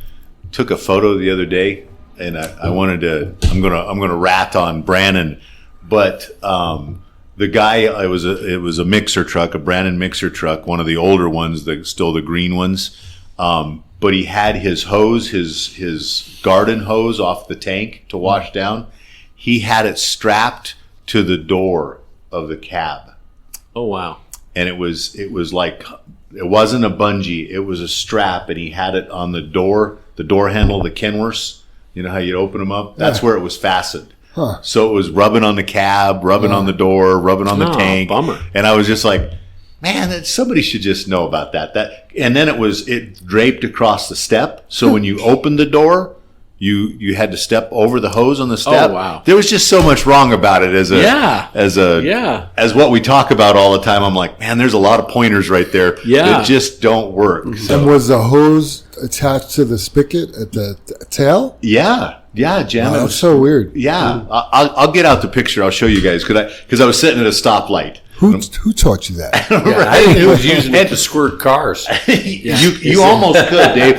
photo the other day, and I wanted to. I'm gonna rat on Brannon, but the guy, it was a mixer truck, a Brannon mixer truck, one of the older ones, still the green ones. But he had his hose, his garden hose off the tank to wash down. He had it strapped to the door of the cab, Oh, wow. and it was like, it wasn't a bungee, it was a strap, and he had it on the door handle, the Kenworths. You know how you open them up? That's where it was fastened. Huh. So it was rubbing on the cab, rubbing on the door, rubbing on the Oh, tank. bummer. And I was just like, man, somebody should just know about that. And then it draped across the step. So when you opened the door, you had to step over the hose on the step. Oh, wow. There was just so much wrong about it as what we talk about all the time. I'm like, man, there's a lot of pointers right there that just don't work. So, And was the hose attached to the spigot at the tail? yeah, Jam. Oh, it that's was so weird. Yeah, I'll get out the picture. I'll show you guys because I was sitting at a stoplight. Who taught you that? Yeah, I think he was using it to squirt cars. You almost could, Dave.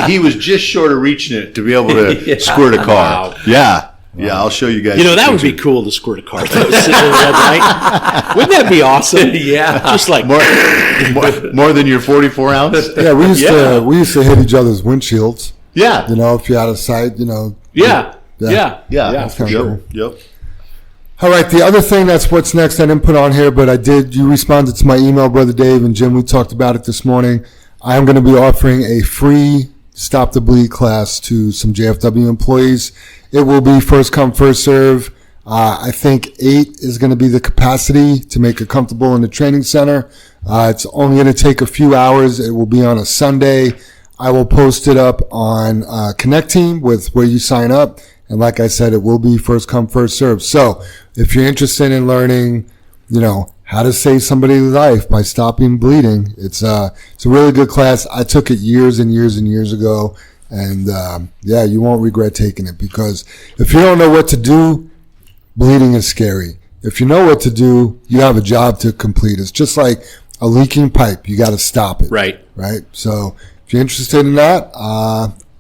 He was just short of reaching it to be able to squirt a car. Wow. Yeah, I'll show you guys. You know, the that would be picture. cool to squirt a car. That was sitting in the red light. Wouldn't that be awesome? Yeah. Just like, more than your 44 ounce. Yeah, we used to hit each other's windshields. Yeah, You know, if you're out of sight, you know. yeah. yeah, That's kinda Yep, cool. yep. All right, the other thing that's what's next I didn't put on here, but I did. You responded to my email, Brother Dave and Jim. We talked about it this morning. I am going to be offering a free Stop the Bleed class to some JFW employees. It will be first come, first serve. I think 8 is going to be the capacity to make it comfortable in the training center. It's only going to take a few hours. It will be on a Sunday. I will post it up on Connect Team with where you sign up. And like I said, it will be first come, first serve. So if you're interested in learning, you know, how to save somebody's life by stopping bleeding, it's a really good class. I took it years and years and years ago. And, you won't regret taking it, because if you don't know what to do, bleeding is scary. If you know what to do, you have a job to complete. It's just like a leaking pipe. You got to stop it. Right. Right. So if you're interested in that,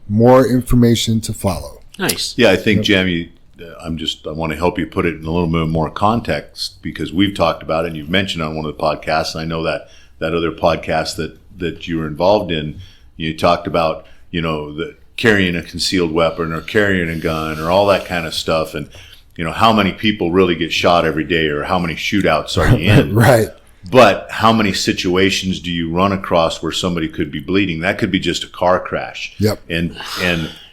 more information to follow. Nice. Yeah, I think, Jam, I want to help you put it in a little bit more context, because we've talked about it and you've mentioned on one of the podcasts. And I know that other podcast that you were involved in, you talked about, you know, the carrying a concealed weapon or carrying a gun or all that kind of stuff. And, how many people really get shot every day, or how many shootouts are you in? Right. But how many situations do you run across where somebody could be bleeding? That could be just a car crash. Yep. And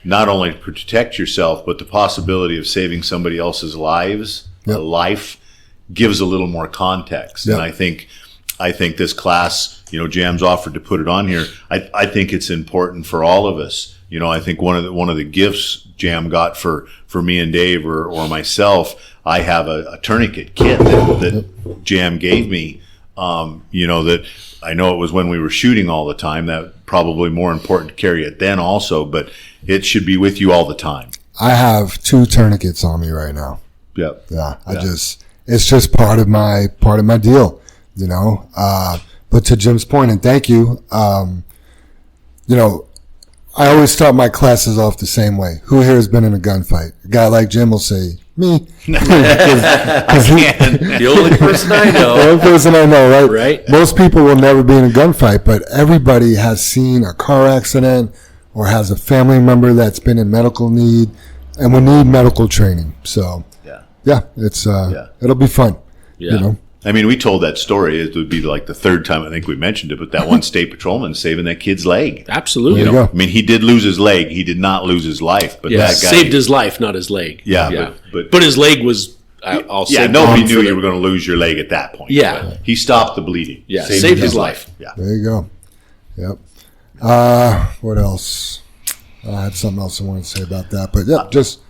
not only to protect yourself, but the possibility of saving somebody else's life gives a little more context. Yep. And I think this class, Jam's offered to put it on here. I think it's important for all of us. I think one of the gifts Jam got for me and Dave or myself, I have a tourniquet kit that Jam gave me. That I know it was when we were shooting all the time. That probably more important to carry it then also, but it should be with you all the time. I have 2 tourniquets on me right now. Yep. Yeah. It's just part of my deal, but to Jim's point, and thank you, I always start my classes off the same way. Who here has been in a gunfight? A guy like Jim will say, me. The only person I know. The only person I know, right? Right. Most people will never be in a gunfight, but everybody has seen a car accident or has a family member that's been in medical need and will need medical training. So, it's it'll be fun. Yeah. I mean, we told that story. It would be like the 3rd time I think we mentioned it, but that one state patrolman saving that kid's leg. Absolutely. There you go. I mean, he did lose his leg. He did not lose his life, but Yeah, that guy saved his life, not his leg. Yeah. But his leg was, I'll say. Nobody knew you were going to lose your leg at that point. Yeah. But he stopped the bleeding. Yeah, saved his life. Yeah. There you go. Yep. What else? I had something else I wanted to say about that, but just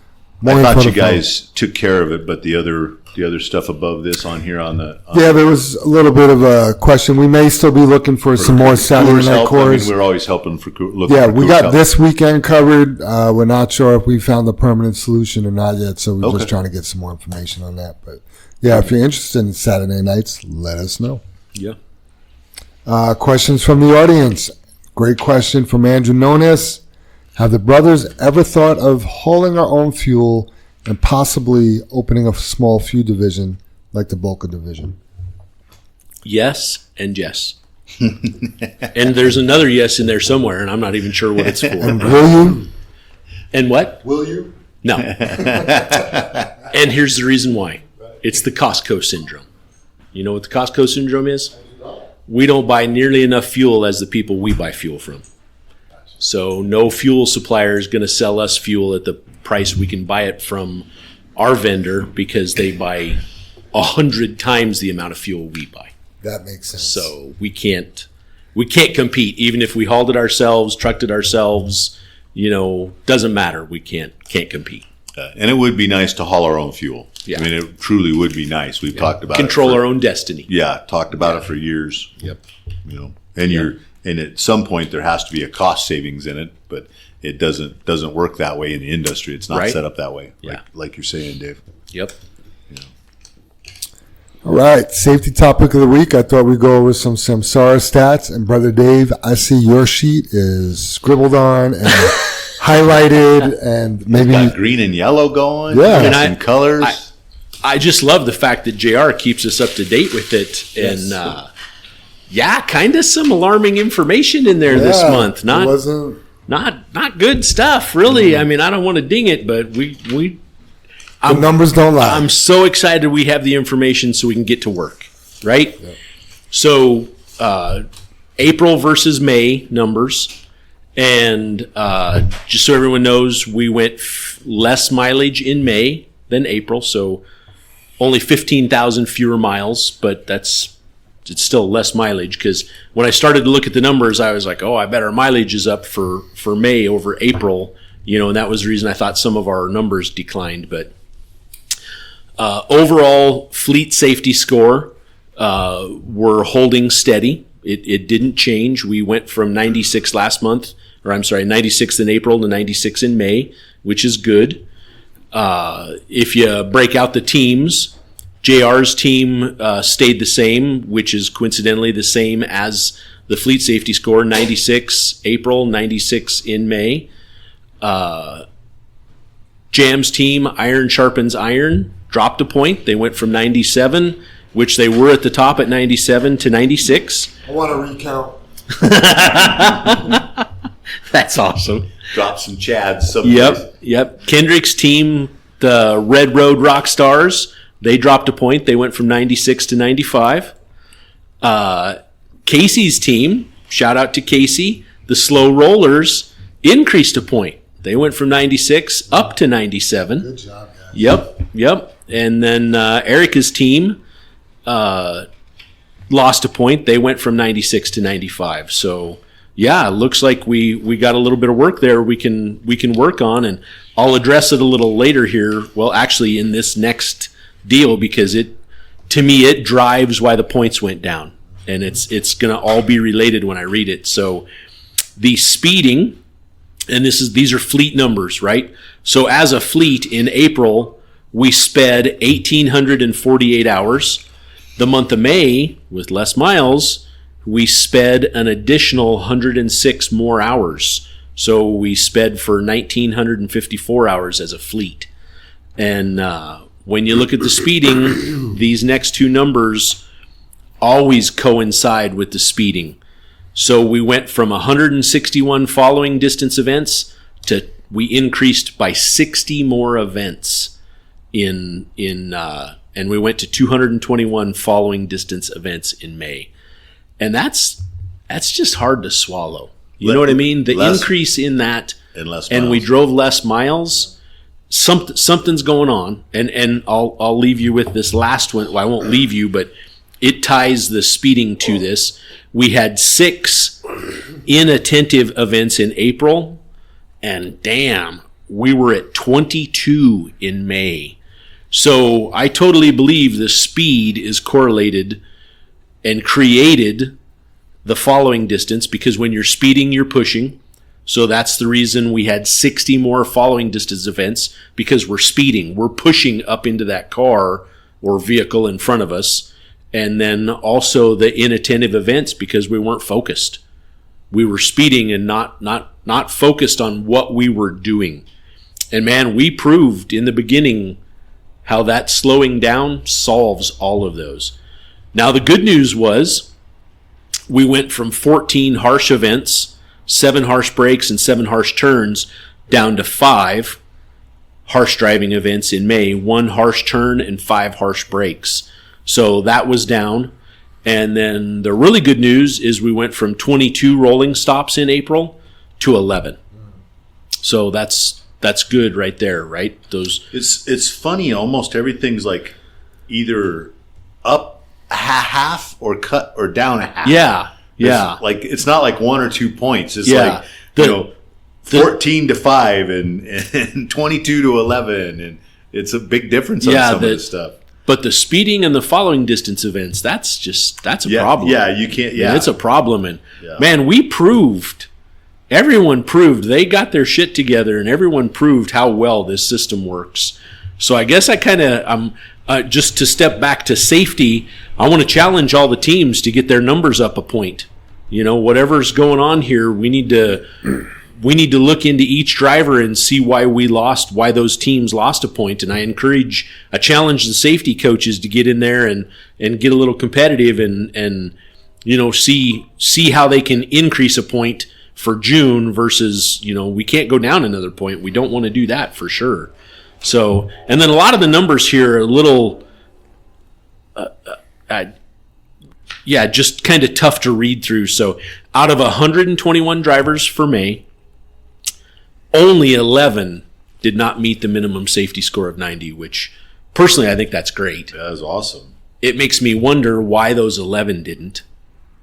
more I thought info you to follow. guys took care of it, but the other stuff above this on here on the Yeah, there was a little bit of a question. We may still be looking for some more Saturday Coors night help. I cores. mean, we're always helping for looking. Yeah, for we Coors got help. this weekend covered. We're not sure if we found the permanent solution or not yet, so we're Okay. just trying to get some more information on that. But yeah, if you're interested in Saturday nights, let us know. Yeah. Questions from the audience. Great question from Andrew Nones. Have the brothers ever thought of hauling our own fuel and possibly opening a small fuel division like the Boca division? Yes and yes. And there's another yes in there somewhere, and I'm not even sure what it's And for. will you? And what? Will you? No. And here's the reason why. It's the Costco syndrome. You know what the Costco syndrome is? We don't buy nearly enough fuel as the people we buy fuel from. So no fuel supplier is going to sell us fuel at the price we can buy it from our vendor because they buy 100 times the amount of fuel we buy. That makes sense. So we can't compete. Even if we hauled it ourselves, trucked it ourselves, doesn't matter. We can't compete. And it would be nice to haul our own fuel. Yeah. I mean, it truly would be nice. We've talked about Control it our own destiny. Yeah, talked about it for years. Yep. And at some point there has to be a cost savings in it, but it doesn't work that way in the industry. It's not Right. set up that way. Yeah. Like you're saying, Dave. Yep. All right, safety topic of the week. I thought we'd go over some Samsara stats. And Brother Dave, I see your sheet is scribbled on and highlighted and maybe Got green and yellow going. Yeah. Got And some colors. I just love the fact that JR keeps us up to date with it. And kind of some alarming information in there this month. It wasn't. Not good stuff, really. I mean, I don't want to ding it, but The numbers don't lie. I'm so excited we have the information so we can get to work, right? Yeah. So April versus May numbers. And just so everyone knows, we went less mileage in May than April. So only 15,000 fewer miles, but it's still less mileage because when I started to look at the numbers, I was like, oh, I bet our mileage is up for May over April, and that was the reason I thought some of our numbers declined. But overall fleet safety score, we're holding steady. It didn't change. We went from 96 96 in April to 96 in May, which is good. If you break out the teams, JR's team stayed the same, which is coincidentally the same as the fleet safety score, 96 April, 96 in May. Jam's team, iron sharpens iron, dropped a point. They went from 97, which they were at the top at 97, to 96. I want to recount. That's awesome. Drop some chads someplace. Yep. Kendrick's team, the Red Road Rock Stars, they dropped a point. They went from 96 to 95. Casey's team, shout out to Casey, the Slow Rollers, increased a point. They went from 96 up to 97. Good job, guys. Yep. And then Erica's team lost a point. They went from 96 to 95. So, yeah, it looks like we got a little bit of work there we can work on, and I'll address it a little later here. Well, actually, in this next deal, because to me it drives why the points went down, and it's going to all be related when I read it. So, the speeding, and these are fleet numbers, right? So, as a fleet in April, we sped 1,848 hours. The month of May, with less miles, we sped an additional 106 more hours. So we sped for 1,954 hours as a fleet. And when you look at the speeding, these next two numbers always coincide with the speeding. So we went from 161 following distance events to we increased by 60 more events and we went to 221 following distance events in May. And that's just hard to swallow. You know what I mean? The increase in that, and we drove less miles. Something's going on, and I'll leave you with this last one. Well, I won't leave you, but it ties the speeding to this. We had 6 inattentive events in April, and damn, we were at 22 in May. So I totally believe the speed is correlated and created the following distance, because when you're speeding, you're pushing. So that's the reason we had 60 more following distance events, because we're speeding. We're pushing up into that car or vehicle in front of us. And then also the inattentive events, because we weren't focused. We were speeding and not focused on what we were doing. And man, we proved in the beginning how that slowing down solves all of those. Now, the good news was we went from 14 harsh events, 7 harsh brakes and 7 harsh turns, down to 5 harsh driving events in May, 1 harsh turn and 5 harsh brakes. So that was down. And then the really good news is we went from 22 rolling stops in April to 11. So that's good right there, right? It's funny. Almost everything's like either up half or cut or down a half. Yeah. Like it's not like 1 or 2 points. It's like 14 to 5 and 22 to 11, and it's a big difference on some of this stuff. But the speeding and the following distance events, that's a problem. Yeah, you can't. Yeah, it's a problem. And man, everyone proved they got their shit together, and everyone proved how well this system works. So I guess I'm just to step back to safety. I want to challenge all the teams to get their numbers up a point. You know, whatever's going on here, we need to look into each driver and see why those teams lost a point. And I challenge the safety coaches to get in there and get a little competitive and see how they can increase a point for June versus, we can't go down another point. We don't want to do that for sure. So, and then a lot of the numbers here are a little, just kind of tough to read through. So out of 121 drivers for May, only 11 did not meet the minimum safety score of 90, which personally I think that's great. That was awesome. It makes me wonder why those 11 didn't.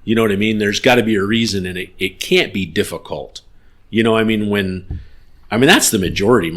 You know what I mean? There's got to be a reason, and it can't be difficult. That's the majority.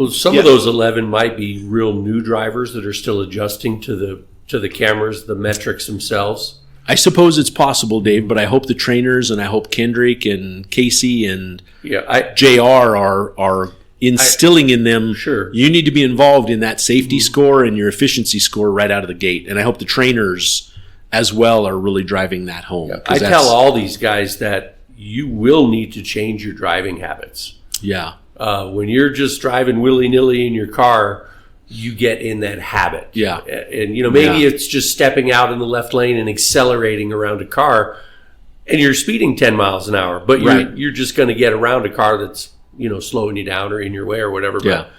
Some of those 11 might be real new drivers that are still adjusting to the cameras, the metrics themselves. I suppose it's possible, Dave, but I hope the trainers and I hope Kendrick and Casey and JR are instilling in them. Sure. You need to be involved in that safety score and your efficiency score right out of the gate. And I hope the trainers as well are really driving that home. Yeah. I tell all these guys that you will need to change your driving habits. Yeah. When you're just driving willy-nilly in your car, you get in that habit. Yeah. And, maybe it's just stepping out in the left lane and accelerating around a car. and you're speeding 10 miles an hour, but Right. you're just going to get around a car that's, slowing you down or in your way or whatever. Yeah. But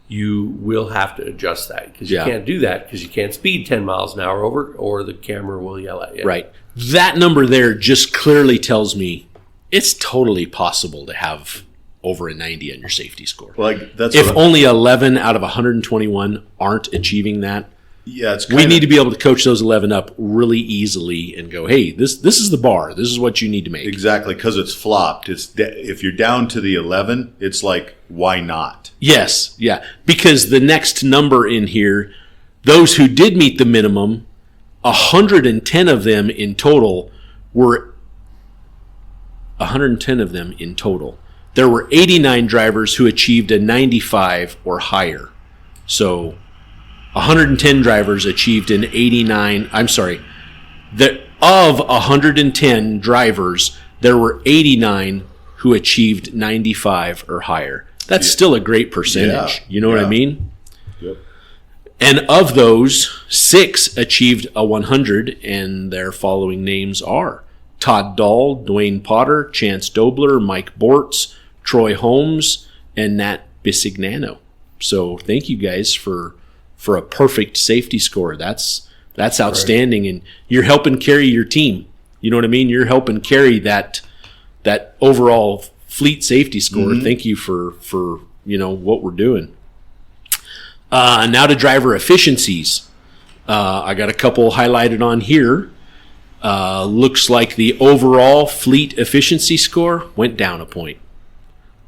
you will have to adjust that because you Yeah. can't do that because you can't speed 10 miles an hour over or the camera will yell at you. Right. That number there just clearly tells me it's totally possible to have over a 90 on your safety score. Like that's If what only 11 out of 121 aren't achieving that, it's we need to be able to coach those 11 up really easily and go, hey, this is the bar. This is what you need to make. exactly because it's flopped. If you're down to the 11, it's like why not? Yes, yeah. Because the next number in here, those who did meet the minimum, 110 of them in total were 110 of them in total. There were 89 drivers who achieved a 95 or higher. So 110 drivers achieved an 89. I'm sorry. Of 110 drivers, there were 89 who achieved 95 or higher. That's still a great percentage. Yeah. You know what I Yeah. mean? Yep. And of those, 6 achieved a 100, and their following names are Todd Dahl, Dwayne Potter, Chance Dobler, Mike Bortz, Troy Holmes, and Nat Bisignano. So thank you guys for a perfect safety score. That's outstanding, and you're helping carry your team. You know what I mean? You're helping carry that overall fleet safety score. Mm-hmm. Thank you for what we're doing. Now to driver efficiencies. I got a couple highlighted on here. Looks like the overall fleet efficiency score went down a point.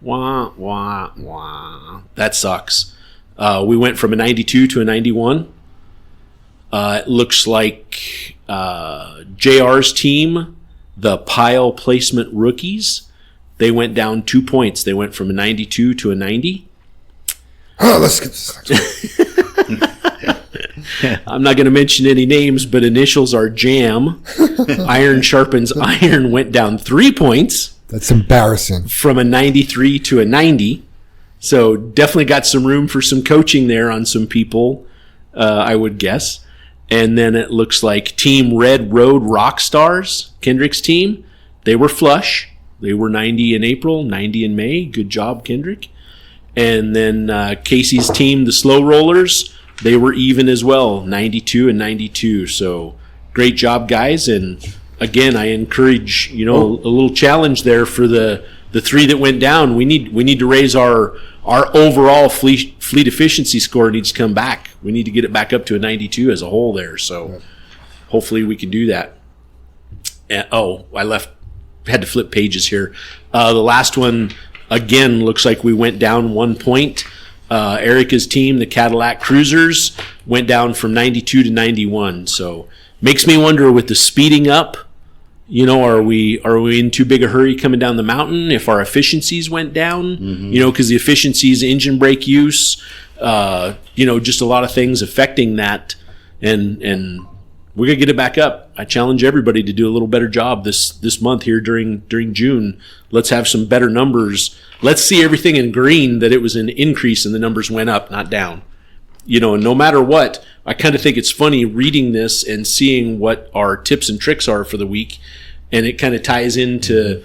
Wah, wah, wah. That sucks. We went from a 92 to a 91. It looks like JR's team, the pile placement rookies, they went down 2 points. They went from a 92 to a 90. Let's get this next one. I'm not going to mention any names, but initials are JAM. Iron sharpens iron went down 3 points That's embarrassing. from a 93 to a 90. So definitely got some room for some coaching there on some people, I would guess. And then it looks like Team Red Road Rockstars, Kendrick's team, they were flush. They were 90 in April, 90 in May. Good job, Kendrick. And then Casey's team, the Slow Rollers, they were even as well, 92 and 92. So great job, guys. And again, I encourage, a little challenge there for the 3 that went down. We need to raise our overall fleet efficiency score needs to come back. We need to get it back up to a 92 as a whole there. So hopefully we can do that. And, had to flip pages here. The last one, again, looks like we went down 1 point. Erica's team, the Cadillac Cruisers, went down from 92 to 91. So makes me wonder with the speeding up, are we in too big a hurry coming down the mountain if our efficiencies went down? Mm-hmm. Because the efficiencies, engine brake use, just a lot of things affecting that. And we're going to get it back up. I challenge everybody to do a little better job this month here during June. Let's have some better numbers. Let's see everything in green, that it was an increase and the numbers went up, not down. No matter what, I kind of think it's funny reading this and seeing what our tips and tricks are for the week. And it kind of ties into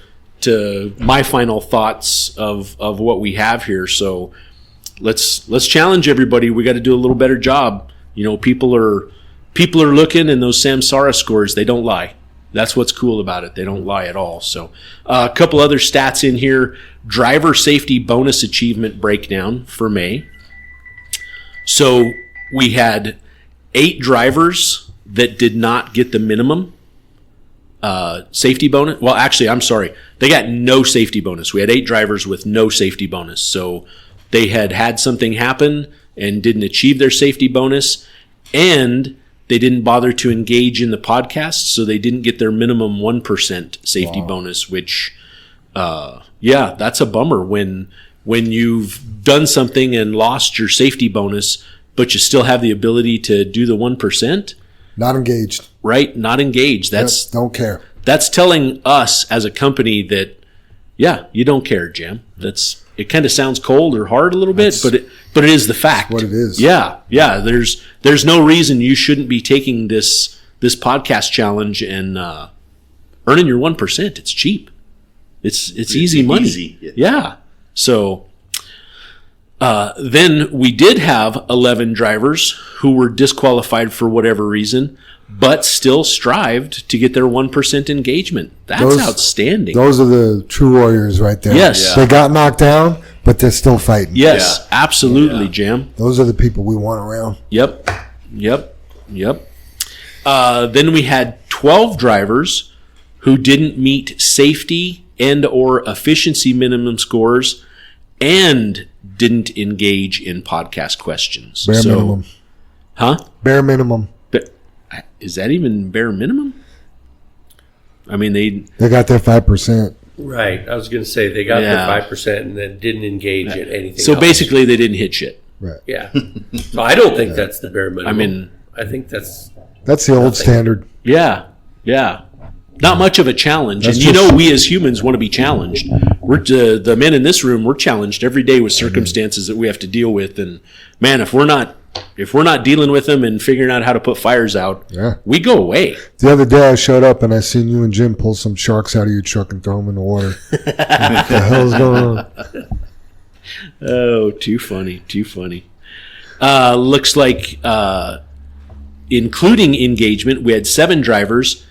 my final thoughts of what we have here. So let's challenge everybody. We got to do a little better job. People are looking, and those Samsara scores, they don't lie. That's what's cool about it. They don't lie at all. So a couple other stats in here. Driver safety bonus achievement breakdown for May. So we had 8 drivers that did not get the minimum safety bonus. Well, actually, I'm sorry. They got no safety bonus. We had 8 drivers with no safety bonus. So they had something happen and didn't achieve their safety bonus, and they didn't bother to engage in the podcast, so they didn't get their minimum 1% safety bonus, which, that's a bummer when you've done something and lost your safety bonus, but you still have the ability to do the 1%. Not engaged. Right? Not engaged. Don't care. That's telling us as a company that, you don't care, Jim. It kind of sounds cold or hard a little bit, but it is the fact. What it is. Yeah. There's no reason you shouldn't be taking this podcast challenge and earning your 1%, it's cheap. It's easy money. Easy. Yeah. So then we did have 11 drivers who were disqualified for whatever reason, but still strived to get their 1% engagement. That's outstanding. Those are the true warriors right there. Yes. They got knocked down, but they're still fighting. Yes, absolutely, Jam. Those are the people we want around. Yep. Then we had 12 drivers who didn't meet safety and or efficiency minimum scores and didn't engage in podcast questions. Bare minimum. Huh? Bare minimum. Is that even bare minimum? I mean, they got their 5%. Right. I was going to say they got their 5% and then didn't engage in anything So else. Basically, they didn't hit shit. Right. Yeah. So I don't think that's the bare minimum. I mean, I think that's the old standard. Yeah. Not much of a challenge. That's and you know, we as humans want to be challenged. We're the men in this room, we're challenged every day with circumstances that we have to deal with. And man, if we're not dealing with them and figuring out how to put fires out, we go away. The other day I showed up and I seen you and Jim pull some sharks out of your truck and throw them in the water. What the hell's going on? Oh, too funny. Looks like, including engagement, we had 7 drivers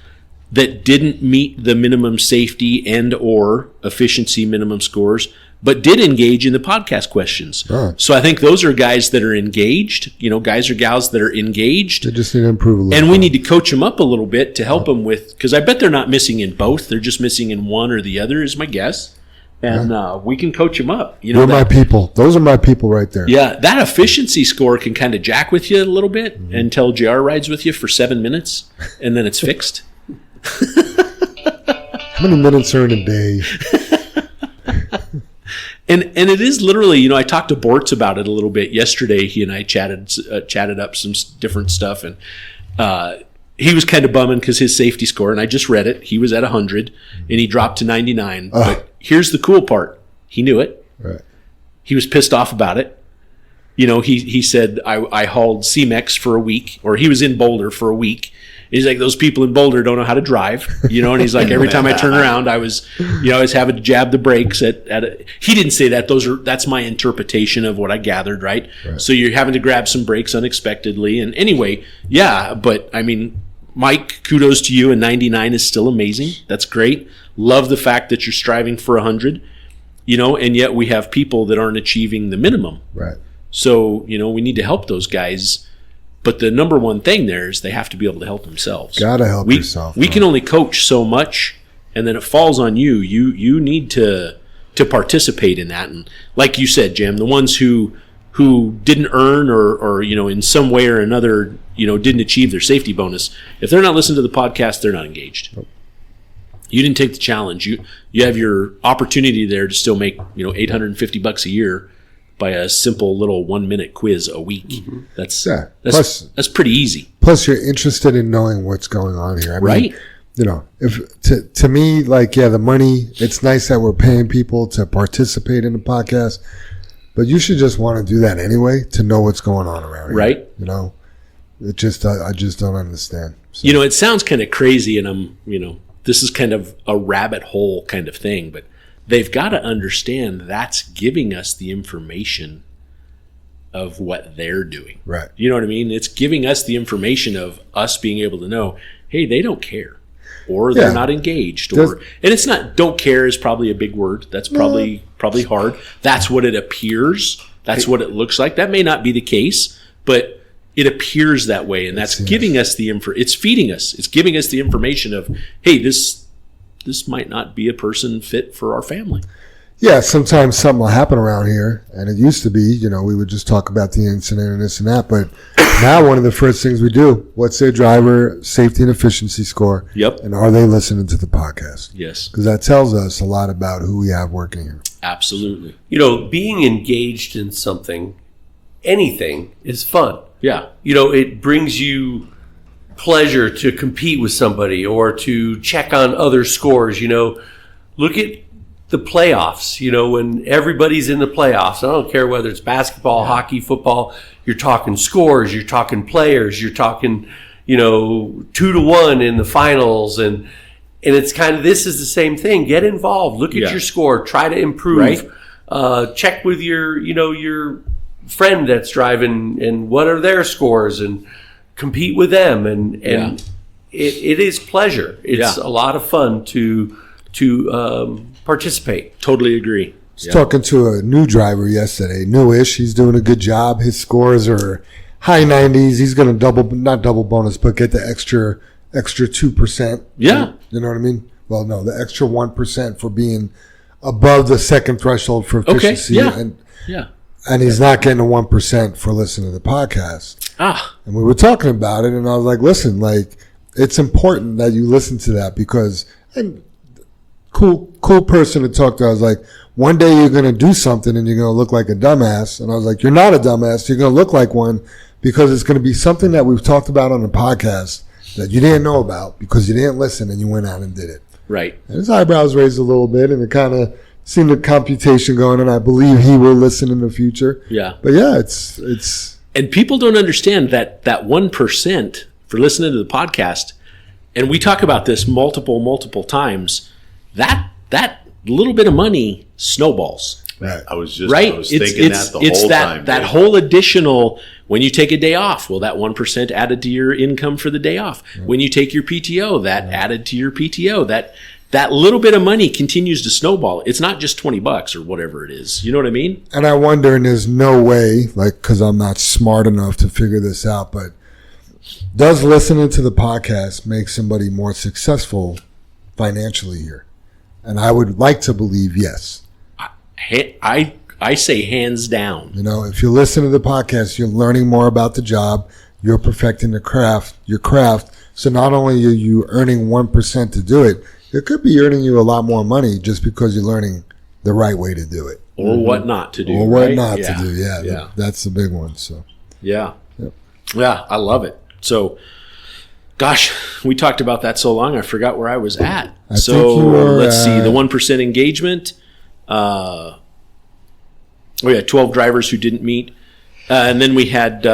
that didn't meet the minimum safety and or efficiency minimum scores, but did engage in the podcast questions. Oh. So I think those are guys that are engaged, guys or gals that are engaged. They just need to improve a little. And we need to coach them up a little bit to help them with, because I bet they're not missing in both. They're just missing in one or the other is my guess. And we can coach them up. They're my people. Those are my people right there. Yeah, that efficiency score can kind of jack with you a little bit until JR rides with you for 7 minutes, and then it's fixed. How many minutes are in a day? And it is literally, I talked to Bortz about it a little bit yesterday. He and I chatted up some different stuff, and he was kind of bumming because his safety score, and I just read it, he was at 100, and he dropped to 99. But here's the cool part. He knew it. Right. He was pissed off about it. He said, I hauled CMEX for a week, or he was in Boulder for a week. He's like, those people in Boulder don't know how to drive, and he's like, every time I turn around, I was having to jab the brakes he didn't say that. That's my interpretation of what I gathered, right? So you're having to grab some brakes unexpectedly. And anyway, but I mean, Mike, kudos to you. And 99 is still amazing. That's great. Love the fact that you're striving for 100, and yet we have people that aren't achieving the minimum. Right. So, we need to help those guys. But the number one thing there is they have to be able to help themselves. Gotta help yourself. We can only coach so much, and then it falls on you. You need to participate in that. And like you said, Jim, the ones who didn't earn or in some way or another, didn't achieve their safety bonus, if they're not listening to the podcast, they're not engaged. Nope. You didn't take the challenge. You have your opportunity there to still make $850 a year by a simple little 1-minute quiz a week. Mm-hmm. That's pretty easy. Plus, you're interested in knowing what's going on here. I right. mean, if to me, the money, it's nice that we're paying people to participate in the podcast, but you should just want to do that anyway to know what's going on around here. Right. I just don't understand. So. It sounds kind of crazy, and I'm, this is kind of a rabbit hole kind of thing, but they've got to understand that's giving us the information of what they're doing. Right. You know what I mean? It's giving us the information of us being able to know, hey, they don't care, or they're not engaged, and it's not, don't care is probably a big word. That's probably hard. That's what it appears. That's what it looks like. That may not be the case, but it appears that way, and that's giving us the it's feeding us. It's giving us the information of, hey, this might not be a person fit for our family. Yeah, sometimes something will happen around here, and it used to be, we would just talk about the incident and this and that, but now one of the first things we do, what's their driver safety and efficiency score? Yep. And are they listening to the podcast? Yes. Because that tells us a lot about who we have working here. Absolutely. Being engaged in something, anything, is fun. Yeah. It brings you pleasure to compete with somebody or to check on other scores. Look at the playoffs, when everybody's in the playoffs. I don't care whether it's basketball, hockey, football. You're talking scores, you're talking players, you're talking, 2-1 in the finals. And And it's kind of, this is the same thing. Get involved. Look at your score. Try to improve. Right. Check with your friend that's driving and what are their scores, and compete with them. And it is pleasure. It's a lot of fun to participate. Totally agree. I was talking to a new driver yesterday, newish. He's doing a good job. His scores are high 90s. He's going to not double bonus, but get the extra 2%. Yeah. You know what I mean? Well, no, the extra 1% for being above the second threshold for efficiency. Okay. And he's not getting a 1% for listening to the podcast. And we were talking about it, and I was like, listen, like, it's important that you listen to that because, and cool person to talk to. I was like, one day you're going to do something and you're going to look like a dumbass. And I was like, you're not a dumbass. You're going to look like one because it's going to be something that we've talked about on the podcast that you didn't know about because you didn't listen and you went out and did it. Right. And his eyebrows raised a little bit, and it kind of seen the computation going, and I believe he will listen in the future. Yeah. But yeah, it's and people don't understand that 1% for listening to the podcast, and we talk about this multiple times, that little bit of money snowballs. right. I was thinking that the whole time. That whole additional, when you take a day off, well, that 1% added to your income for the day off. Right. When you take your PTO, that added to your PTO. That little bit of money continues to snowball. It's not just $20 or whatever it is. You know what I mean? And I wonder, and there's no way, like, because I'm not smart enough to figure this out, but does listening to the podcast make somebody more successful financially here? And I would like to believe yes. I say hands down. You know, if you listen to the podcast, you're learning more about the job. You're perfecting your craft. So not only are you earning 1% to do it, it could be earning you a lot more money just because you're learning the right way to do it. Or what not to do. Or what right? not to do, yeah. That's the big one. So Yeah. Yep. Yeah, I love it. So, gosh, we talked about that so long, I forgot where I was at. Let's see, the 1% engagement. 12 drivers who didn't meet. And then we had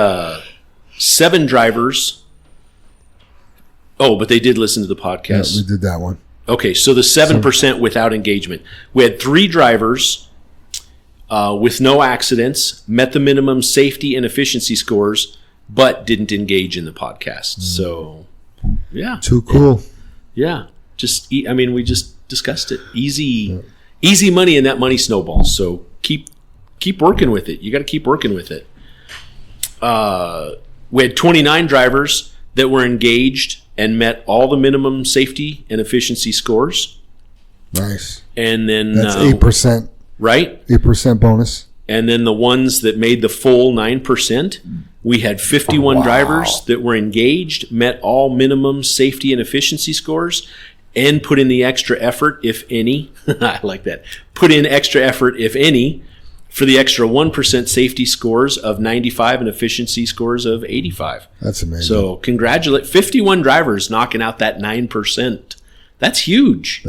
7 drivers. Oh, but they did listen to the podcast. Yeah, we did that one. Okay, so the 7% without engagement. We had 3 drivers with no accidents, met the minimum safety and efficiency scores, but didn't engage in the podcast. So, yeah. Too cool. Yeah. We just discussed it. Easy money, and that money snowballs. So keep working with it. You got to keep working with it. We had 29 drivers that were engaged and met all the minimum safety and efficiency scores. Nice. And then that's 8%. Right? 8% bonus. And then the ones that made the full 9%, we had 51 drivers that were engaged, met all minimum safety and efficiency scores, and put in the extra effort, if any. I like that. Put in extra effort, if any, for the extra 1% safety scores of 95 and efficiency scores of 85. That's amazing. So congratulate 51 drivers knocking out that 9%. That's huge.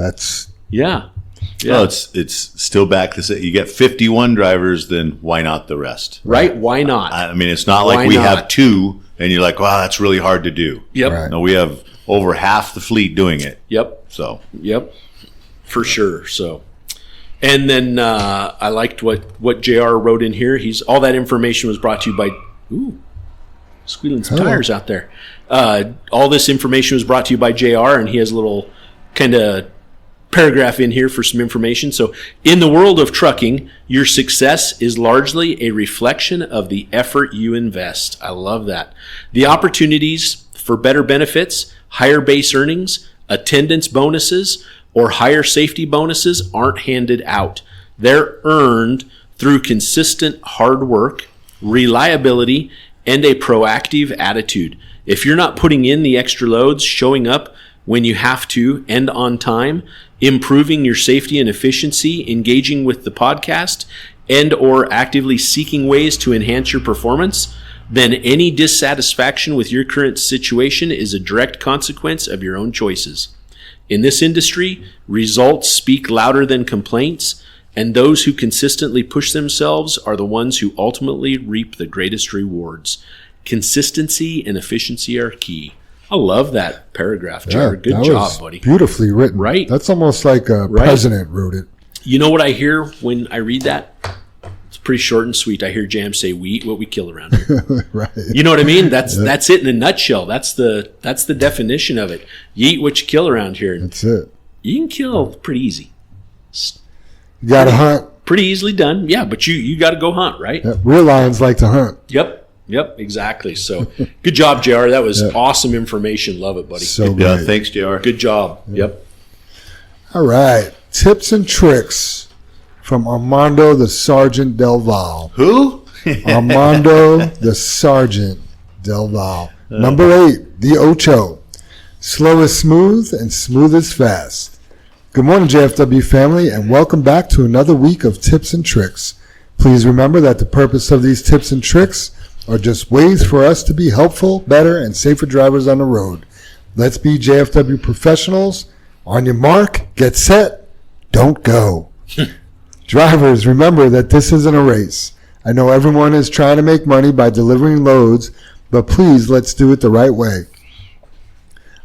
Yeah. Well, it's still back to say you get 51 drivers, then why not the rest? Right? Why not? I mean, it's not like we have 2 and you're like, wow, that's really hard to do. Yep. Right. No, we have over half the fleet doing it. Yep. So. Yep. For sure. So. And then I liked what JR wrote in here. All that information was brought to you by squealing some tires out there. All this information was brought to you by JR, and he has a little kind of paragraph in here for some information. So, in the world of trucking, your success is largely a reflection of the effort you invest. I love that. The opportunities for better benefits, higher base earnings, attendance bonuses, or higher safety bonuses aren't handed out. They're earned through consistent hard work, reliability, and a proactive attitude. If you're not putting in the extra loads, showing up when you have to and on time, improving your safety and efficiency, engaging with the podcast, and or actively seeking ways to enhance your performance, then any dissatisfaction with your current situation is a direct consequence of your own choices. In this industry, results speak louder than complaints, and those who consistently push themselves are the ones who ultimately reap the greatest rewards. Consistency and efficiency are key. I love that paragraph, Jared. Good that job, was buddy. Beautifully written. Right. That's almost like a president wrote it. You know what I hear when I read that? It's pretty short and sweet. I hear Jam say, "We eat what we kill around here." Right. You know what I mean? That's it in a nutshell. That's the definition of it. You eat what you kill around here. That's it. You can kill pretty easy. You got to hunt. Pretty easily done. Yeah, but you got to go hunt, right? Yeah, real lions like to hunt. Yep, exactly. So good job, JR. That was awesome information. Love it, buddy. So great. Thanks, JR. Good job. Yep. All right. Tips and tricks from Armando the Sergeant Del Val. Who? Armando the Sergeant Del Val. Number 8, the Ocho. Slow is smooth and smooth is fast. Good morning, JFW family, and welcome back to another week of tips and tricks. Please remember that the purpose of these tips and tricks are just ways for us to be helpful, better, and safer drivers on the road. Let's be JFW professionals. On your mark, get set, don't go. Drivers, remember that this isn't a race. I know everyone is trying to make money by delivering loads, but please let's do it the right way.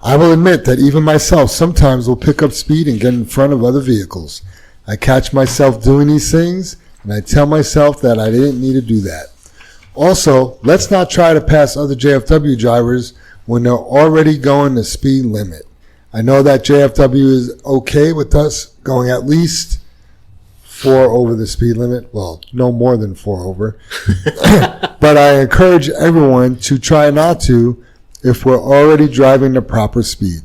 I will admit that even myself sometimes will pick up speed and get in front of other vehicles. I catch myself doing these things, and I tell myself that I didn't need to do that. Also, let's not try to pass other JFW drivers when they're already going the speed limit. I know that JFW is okay with us going at least 4 over the speed limit. Well, no more than 4 over. But I encourage everyone to try not to if we're already driving the proper speed.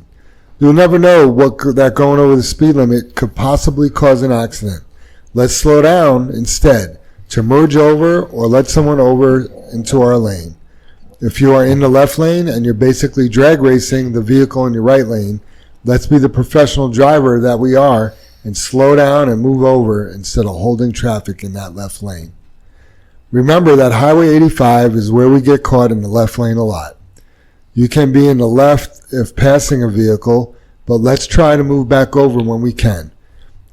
You'll never know that going over the speed limit could possibly cause an accident. Let's slow down instead to merge over or let someone over into our lane. If you are in the left lane and you're basically drag racing the vehicle in your right lane, let's be the professional driver that we are and slow down and move over instead of holding traffic in that left lane. Remember that Highway 85 is where we get caught in the left lane a lot. You can be in the left if passing a vehicle, but let's try to move back over when we can.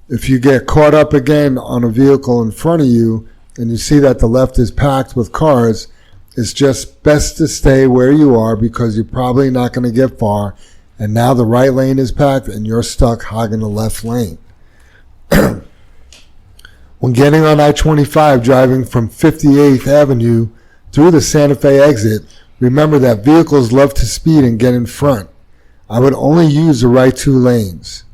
If you get caught up again on a vehicle in front of you and you see that the left is packed with cars, it's just best to stay where you are because you're probably not going to get far, and now the right lane is packed and you're stuck hogging the left lane. When getting on I-25 driving from 58th Avenue through the Santa Fe exit, remember that vehicles love to speed and get in front. I would only use the right 2 lanes.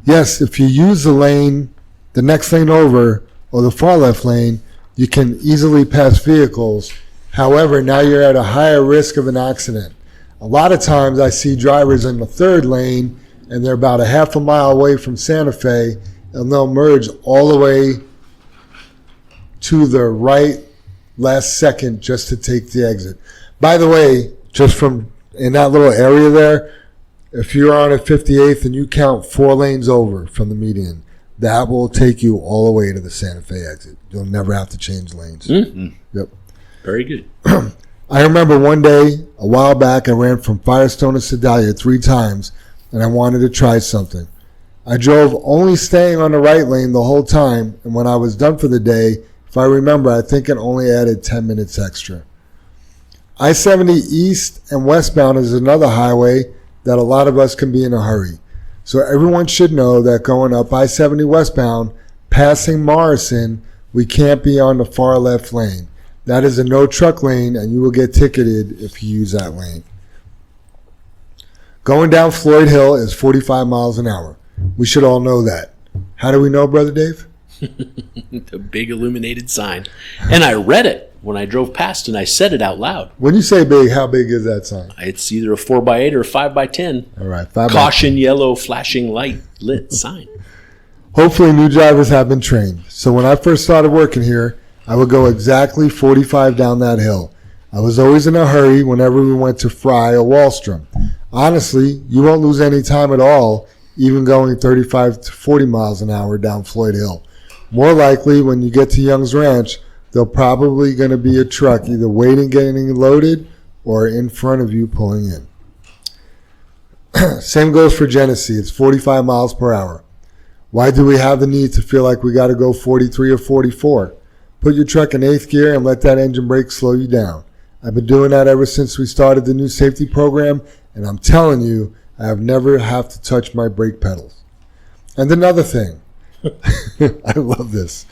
Yes, if you use the next lane over, or the far left lane, you can easily pass vehicles. However, now you're at a higher risk of an accident. A lot of times I see drivers in the 3rd lane and they're about a half a mile away from Santa Fe and they'll merge all the way to the right last second just to take the exit. By the way, just from in that little area there, if you're on a 58th and you count 4 lanes over from the median, that will take you all the way to the Santa Fe exit. You'll never have to change lanes. Mm-hmm. Yep. Very good. I remember one day, a while back, I ran from Firestone to Sedalia 3 times, and I wanted to try something. I drove only staying on the right lane the whole time, and when I was done for the day, if I remember, I think it only added 10 minutes extra. I-70 east and westbound is another highway that a lot of us can be in a hurry. So everyone should know that going up I-70 westbound, passing Morrison, we can't be on the far left lane. That is a no truck lane, and you will get ticketed if you use that lane. Going down Floyd Hill is 45 miles an hour. We should all know that. How do we know, Brother Dave? The big illuminated sign. And I read it when I drove past, and I said it out loud. When you say big, how big is that sign? It's either a 4x8 or a 5x10. All right, 5x10. Caution yellow flashing light lit sign. Hopefully new drivers have been trained. So when I first started working here, I would go exactly 45 down that hill. I was always in a hurry whenever we went to Fry or Wallstrom. Honestly, you won't lose any time at all, even going 35 to 40 miles an hour down Floyd Hill. More likely, when you get to Young's Ranch, there'll probably going to be a truck either waiting, getting loaded, or in front of you pulling in. Same goes for Genesee. It's 45 miles per hour. Why do we have the need to feel like we got to go 43 or 44? Put your truck in 8th gear and let that engine brake slow you down. I've been doing that ever since we started the new safety program, And I'm telling you, I have never have to touch my brake pedals. And another thing, I love this.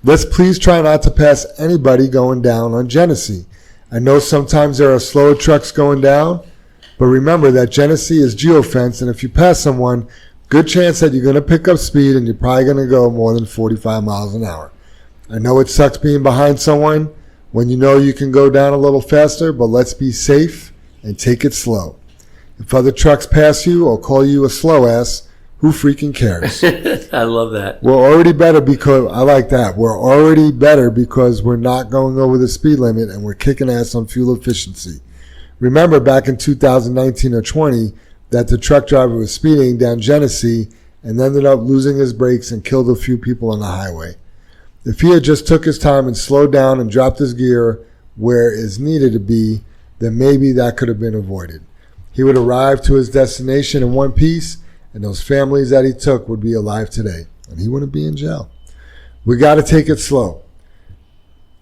Let's please try not to pass anybody going down on Genesee. I know sometimes there are slower trucks going down, but remember that Genesee is geofenced, and if you pass someone, good chance that you're going to pick up speed and you're probably going to go more than 45 miles an hour. I know it sucks being behind someone when you know you can go down a little faster, but let's be safe and take it slow. If other trucks pass you or call you a slow ass, who freaking cares? I love that. We're already better because, I like that. We're already better because we're not going over the speed limit and we're kicking ass on fuel efficiency. Remember back in 2019 or 20 that the truck driver was speeding down Genesee and ended up losing his brakes and killed a few people on the highway. If he had just took his time and slowed down and dropped his gear where it is needed to be, then maybe that could have been avoided. He would arrive to his destination in one piece, and those families that he took would be alive today, and he wouldn't be in jail. We got to take it slow.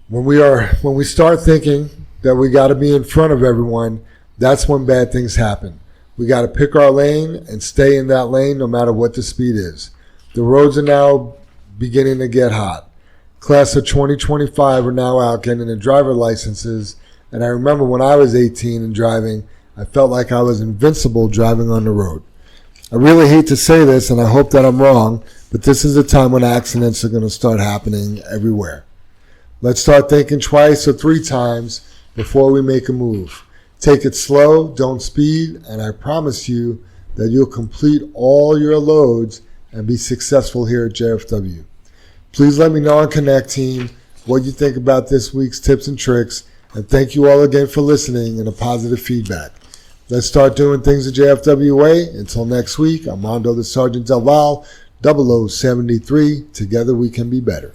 When we start thinking that we got to be in front of everyone, that's when bad things happen. We got to pick our lane and stay in that lane no matter what the speed is. The roads are now beginning to get hot. Class of 2025 are now out getting their driver licenses, and I remember when I was 18 and driving, I felt like I was invincible driving on the road. I really hate to say this, and I hope that I'm wrong, but this is a time when accidents are going to start happening everywhere. Let's start thinking twice or three times before we make a move. Take it slow, don't speed, and I promise you that you'll complete all your loads and be successful here at JFW. Please let me know on Connect Team what you think about this week's tips and tricks, and thank you all again for listening and the positive feedback. Let's start doing things the JFW way. Until next week, I'm Mondo the Sergeant Del Val, 0073. Together we can be better.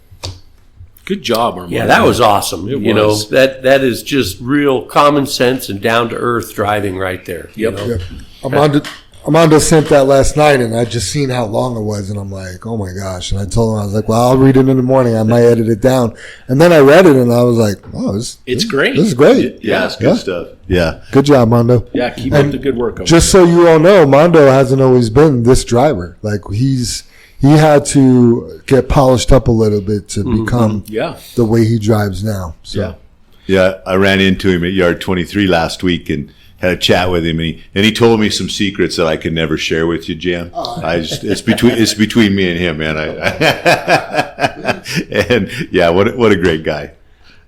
Good job, Armando. Yeah, that was awesome. It you was. know, that is just real common sense and down to earth driving right there. Yep. You know? Yep. Armando sent that last night, and I just seen how long it was, and I'm like, oh my gosh. And I told him, I was like, well, I'll read it in the morning. I might edit it down. And then I read it, and I was like, oh, It's great. This is great. Yeah, it's good stuff. Yeah. Good job, Mondo. Yeah, keep And up the good work. Just so you all know, Mondo hasn't always been this driver. Like, he had to get polished up a little bit to become the way he drives now. So. Yeah, I ran into him at Yard 23 last week and had a chat with him, and he told me some secrets that I could never share with you, Jim. It's between me and him, man. And yeah, what a great guy.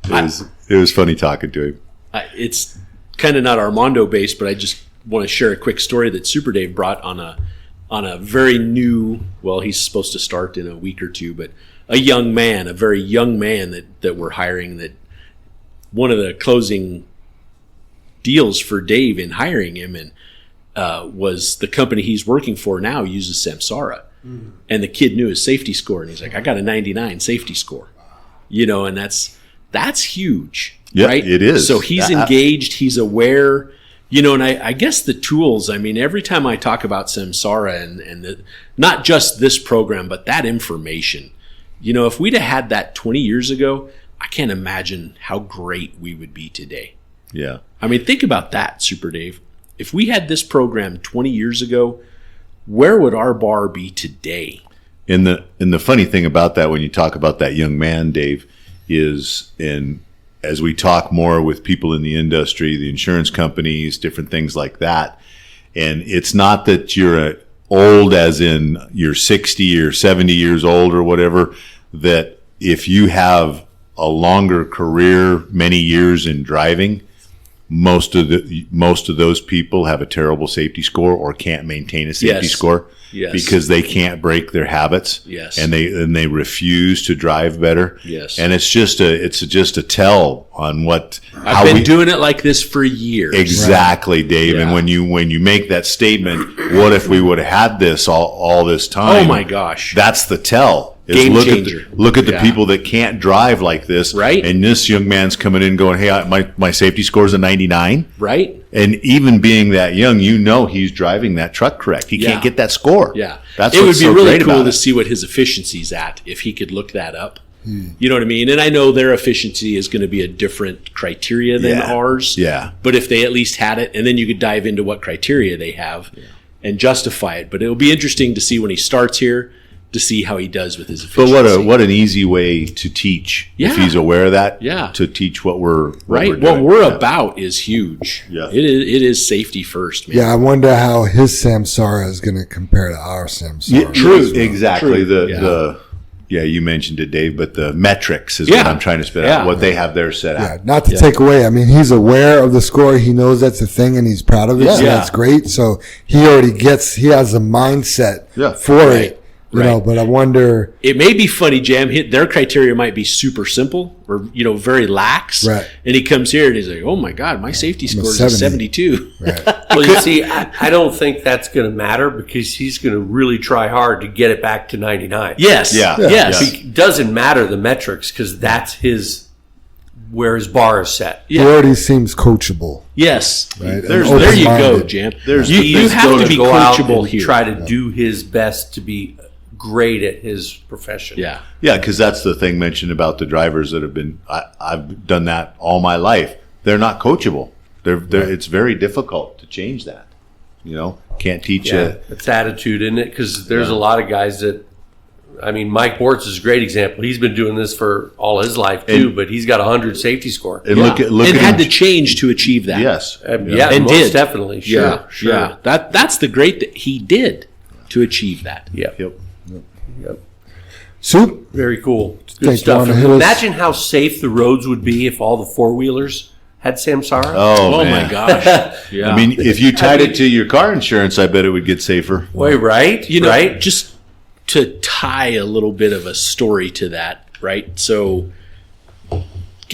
It was funny talking to him. It's kind of not Armando based, but I just want to share a quick story that Super Dave brought on a very new. Well, he's supposed to start in a week or two, but a very young man that we're hiring. That one of the closing deals for Dave in hiring him and was the company he's working for now uses Samsara. And the kid knew his safety score, and he's like, I got a 99 safety score. You know, and that's huge. Yep, right? it is. So he's engaged, he's aware, you know, and I guess the tools, I mean, every time I talk about Samsara and not just this program, but that information, you know, if we'd have had that 20 years ago, I can't imagine how great we would be today. Yeah. I mean, think about that, Super Dave. If we had this program 20 years ago, where would our bar be today? And the funny thing about that, when you talk about that young man, Dave, is as we talk more with people in the industry, the insurance companies, different things like that, and it's not that you're old as in you're 60 or 70 years old or whatever, that if you have a longer career, many years in driving, most of those people have a terrible safety score or can't maintain a safety score because they can't break their habits. Yes. And they refuse to drive better. Yes. And it's just a tell on what I've been doing it like this for years. Exactly, Dave. Yeah. And when you make that statement, what if we would have had this all this time? Oh my gosh. That's the tell. Game changer. Look at the people that can't drive like this. Right. And this young man's coming in going, hey, my safety score is a 99. Right. And even being that young, you know he's driving that truck correct. He can't get that score. Yeah. That's it would what's be so really great cool about to it. see what his efficiency's at if he could look that up. You know what I mean? And I know their efficiency is going to be a different criteria than Yeah. ours. Yeah. But if they at least had it, and then you could dive into what criteria they have and justify it. But it'll be interesting to see when he starts here to see how he does with his But efficiency. what an easy way to teach if Yeah. he's aware of that. Yeah. To teach what we're right? What What doing. we're Yeah. about is huge. Yeah. It is safety first, man. Yeah, I wonder how his Samsara is going to compare to our Samsara. Yeah, True. Exactly. True. Yeah, you mentioned it, Dave, but the metrics is what Yeah. I'm trying to spit Yeah. out. What they have there set Yeah, out. not to take away. I mean, he's aware of the score. He knows that's a thing, and he's proud of it. So Yeah. that's great. So he has a mindset Yeah. for Right. it. You know, but I wonder. It may be funny, Jam. Their criteria might be super simple or very lax. Right. And he comes here and he's like, "Oh my God, my safety score is 70. 72." Right. Well, you see, I don't think that's going to matter because he's going to really try hard to get it back to 99. Yes. Yeah. Yes. Yeah. It doesn't matter the metrics because that's where his bar is set. He already seems coachable. Yes. Right. There And you go, open-minded. Jam. There's- you He's have going to be go out coachable and here. try to do his best to be great at his profession. Yeah. Yeah, because that's the thing mentioned about the drivers that have been. I've done that all my life. They're not coachable. It's very difficult to change that. Can't teach Yeah, it. it's attitude in it because there's a lot of guys that. I mean, Mike Bortz is a great example. He's been doing this for all his life too, but he's got 100 safety score. And look at and had him. to change to achieve that. Yes. Yeah, And most did. definitely. Sure, Yeah. sure. Yeah. That's the great that he did to achieve that. Yep. Yep. Yep. Soup. Very cool. It's good Thank you. stuff. Wanna hit us? Imagine how safe the roads would be if all the four-wheelers had Samsara. Oh, Oh man. my gosh. Yeah. I mean, if you tied it to your car insurance, I bet it would get safer. Wait, right? Right? just to tie a little bit of a story to that, right? So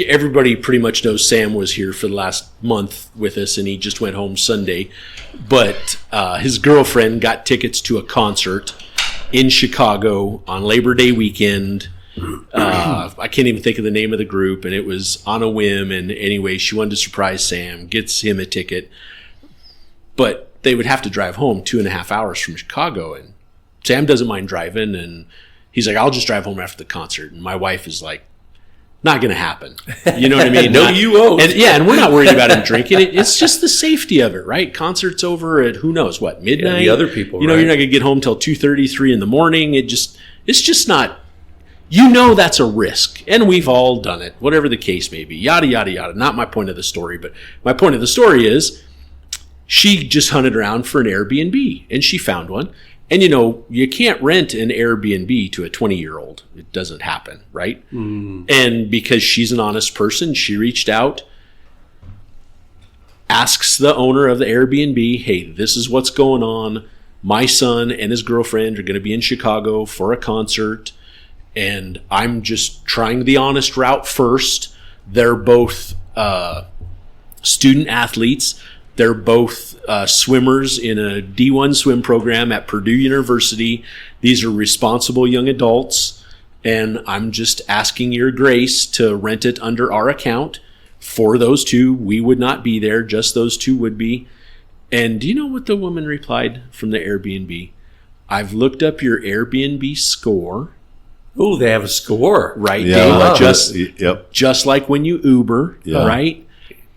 everybody pretty much knows Sam was here for the last month with us, and he just went home Sunday. But his girlfriend got tickets to a concert in Chicago on Labor Day weekend. I can't even think of the name of the group, and it was on a whim. And anyway, she wanted to surprise Sam, gets him a ticket, but they would have to drive home 2.5 hours from Chicago. And Sam doesn't mind driving, and he's like, "I'll just drive home after the concert." And my wife is like, "Not going to happen." You know what I mean? No, you won't. And we're not worried about him drinking. It's just the safety of it, right? Concert's over at who knows what, midnight. the other people, you're right? not going to get home till 2:30, 3 in the morning. It's just not. That's a risk, and we've all done it. Whatever the case may be, yada yada yada. Not my point of the story, but my point of the story is she just hunted around for an Airbnb, and she found one. And you can't rent an Airbnb to a 20-year-old. It doesn't happen, right? And because she's an honest person, she reached out, asks the owner of the Airbnb, "Hey, this is what's going on. My son and his girlfriend are going to be in Chicago for a concert, and I'm just trying the honest route first. They're both student athletes. They're both swimmers in a D1 swim program at Purdue University. These are responsible young adults, and I'm just asking your grace to rent it under our account for those two. We would not be there, just those two would be." And do you know what the woman replied from the Airbnb? "I've looked up your Airbnb score." Oh, they have a score. Right, Yeah. Dave? Yep. Just like when you Uber, Yeah. right?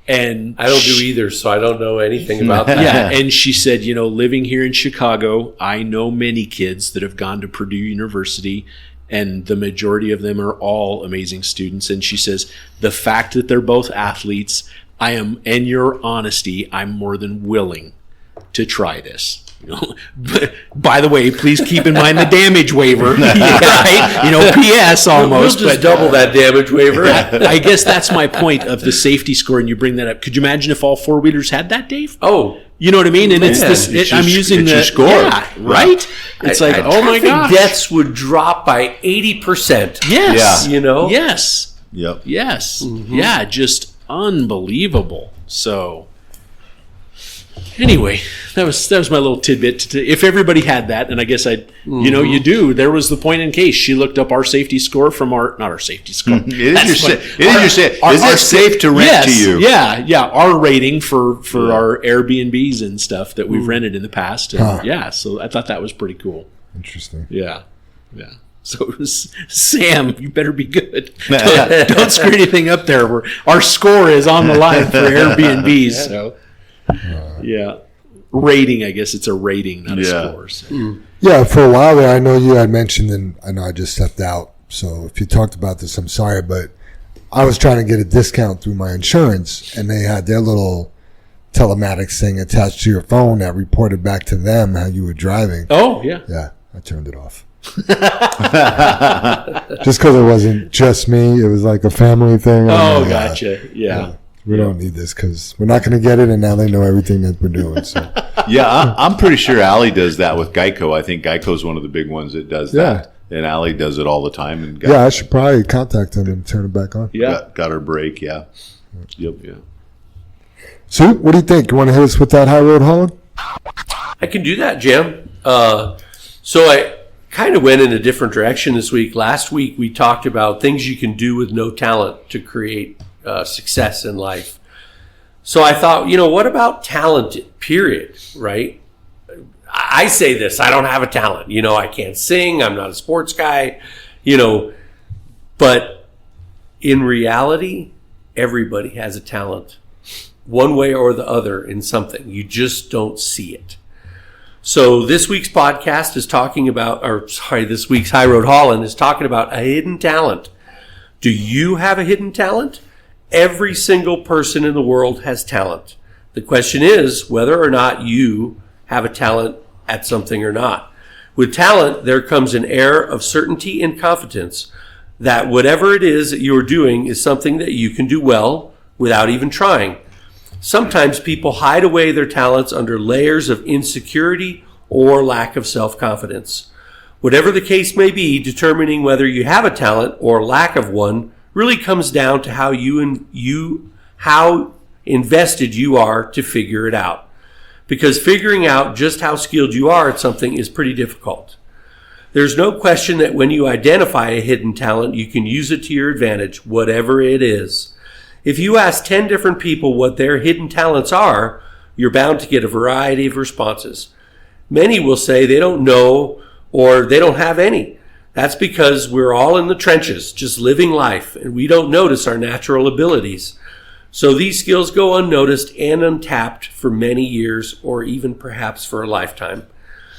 And I don't do either, so I don't know anything about that. yeah, and she said, living here in Chicago, I know many kids that have gone to Purdue University, and the majority of them are all amazing students. And she says, the fact that they're both athletes, and your honesty, I'm more than willing to try this. But, by the way, please keep in mind the damage waiver, right? P.S. almost. We'll just double that damage waiver. I guess that's my point of the safety score, and you bring that up. Could you imagine if all four-wheelers had that, Dave? Oh, You know what I mean? And it's Yeah, this. I'm using your the score. Yeah, right? It's like, oh my traffic gosh. deaths would drop by 80%. Yes. You know? Yes. Yep. Yes. Yeah. Just unbelievable. So. Anyway, that was my little tidbit. If everybody had that, and I guess you do. There was the point in case she looked up our safety score from not our safety score. It is That's your funny. Is it safe to rent Yes, to you? Yeah. Our rating for our Airbnbs and stuff that we've rented in the past. And so I thought that was pretty cool. Interesting. Yeah. So it was, Sam, you better be good. Don't screw anything up there. Our score is on the line for Airbnbs. So, yeah. Rating, I guess it's a rating, not a score. So. Yeah, for a while there, I know you had mentioned, and I know I just stepped out. So if you talked about this, I'm sorry, but I was trying to get a discount through my insurance, and they had their little telematics thing attached to your phone that reported back to them how you were driving. Oh, yeah. Yeah, I turned it off. Just because it wasn't just me, it was like a family thing. Oh, gotcha. Yeah. We don't need this because we're not going to get it, and now they know everything that we're doing. So. Yeah, I'm pretty sure Allie does that with Geico. I think Geico's one of the big ones that does that. And Allie does it all the time. And I should probably contact them and turn it back on. Yeah. Got her break, yeah. Yep. Yeah. So, what do you think? You want to hit us with that high road, Holland? I can do that, Jim. So I kind of went in a different direction this week. Last week, we talked about things you can do with no talent to create success in life. So I thought, what about talent, period, right? I say this, I don't have a talent. I can't sing. I'm not a sports guy, but in reality, everybody has a talent one way or the other in something. You just don't see it. So this week's podcast is talking about, this week's High Road Holland is talking about a hidden talent. Do you have a hidden talent? Every single person in the world has talent. The question is whether or not you have a talent at something or not. With talent, there comes an air of certainty and confidence that whatever it is that you are doing is something that you can do well without even trying. Sometimes people hide away their talents under layers of insecurity or lack of self-confidence. Whatever the case may be, determining whether you have a talent or lack of one really comes down to how how invested you are to figure it out. Because figuring out just how skilled you are at something is pretty difficult. There's no question that when you identify a hidden talent, you can use it to your advantage, whatever it is. If you ask 10 different people what their hidden talents are, you're bound to get a variety of responses. Many will say they don't know or they don't have any. That's because we're all in the trenches, just living life, and we don't notice our natural abilities. So these skills go unnoticed and untapped for many years or even perhaps for a lifetime.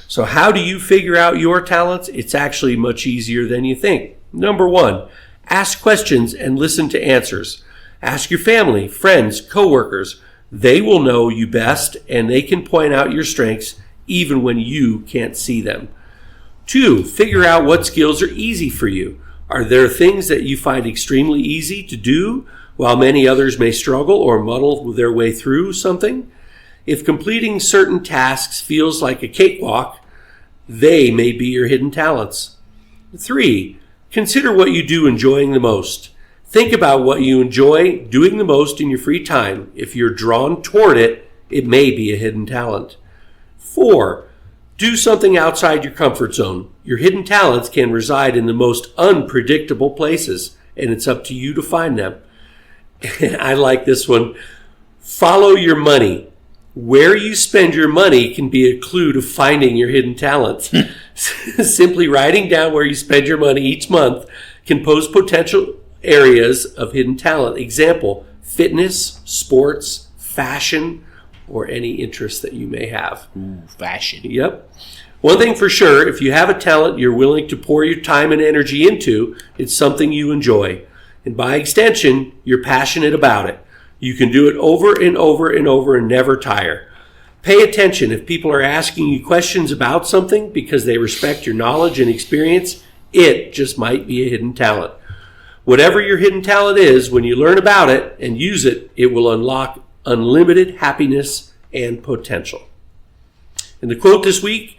So how do you figure out your talents? It's actually much easier than you think. Number 1, ask questions and listen to answers. Ask your family, friends, coworkers. They will know you best and they can point out your strengths even when you can't see them. 2, figure out what skills are easy for you. Are there things that you find extremely easy to do while many others may struggle or muddle their way through something? If completing certain tasks feels like a cakewalk, they may be your hidden talents. 3, consider what you do enjoying the most. Think about what you enjoy doing the most in your free time. If you're drawn toward it, it may be a hidden talent. 4, do something outside your comfort zone. Your hidden talents can reside in the most unpredictable places, and it's up to you to find them. I like this one. Follow your money. Where you spend your money can be a clue to finding your hidden talents. Simply writing down where you spend your money each month can pose potential areas of hidden talent. Example, fitness, sports, fashion, or any interest that you may have. Ooh, fashion. Yep. One thing for sure, if you have a talent you're willing to pour your time and energy into, it's something you enjoy. And by extension, you're passionate about it. You can do it over and over and over and never tire. Pay attention if people are asking you questions about something because they respect your knowledge and experience. It just might be a hidden talent. Whatever your hidden talent is, when you learn about it and use it, it will unlock unlimited happiness and potential. And the quote this week,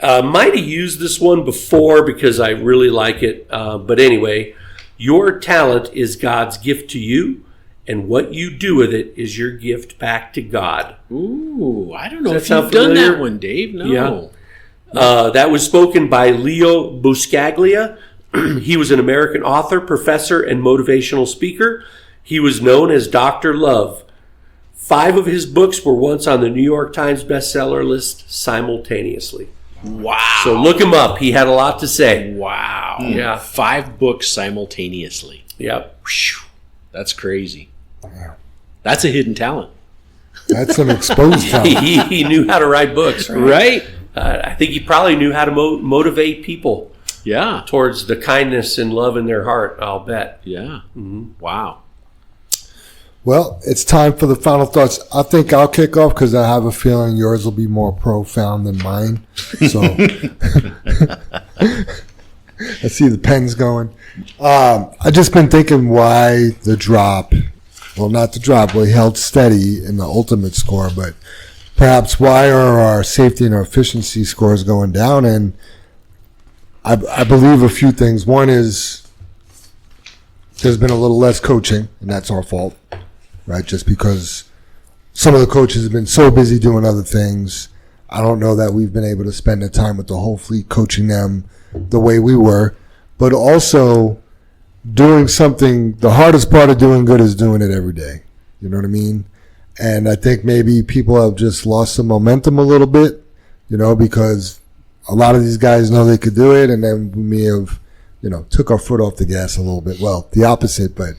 might have used this one before because I really like it. But anyway, your talent is God's gift to you, and what you do with it is your gift back to God. Ooh, I don't know Does if that you've sound done familiar? that one, Dave. No. Yeah. That was spoken by Leo Buscaglia. He was an American author, professor, and motivational speaker. He was known as Dr. Love. 5 of his books were once on the New York Times bestseller list simultaneously. Wow. So look him up. He had a lot to say. Wow. Yeah. 5 books simultaneously. Yep. Whew. That's crazy. That's a hidden talent. That's an exposed talent. He knew how to write books, right? Right? I think he probably knew how to motivate people Yeah. towards the kindness and love in their heart, I'll bet. Yeah. Wow. Well, it's time for the final thoughts. I think I'll kick off because I have a feeling yours will be more profound than mine. So I see the pens going. I've just been thinking why the drop. Well, not the drop. We held steady in the ultimate score, but perhaps why are our safety and our efficiency scores going down? And I believe a few things. One is there's been a little less coaching, and that's our fault, right? Just because some of the coaches have been so busy doing other things. I don't know that we've been able to spend the time with the whole fleet coaching them the way we were, but also doing something. The hardest part of doing good is doing it every day. You know what I mean? And I think maybe people have just lost some momentum a little bit, because a lot of these guys know they could do it, and then we may have, took our foot off the gas a little bit. Well, the opposite, but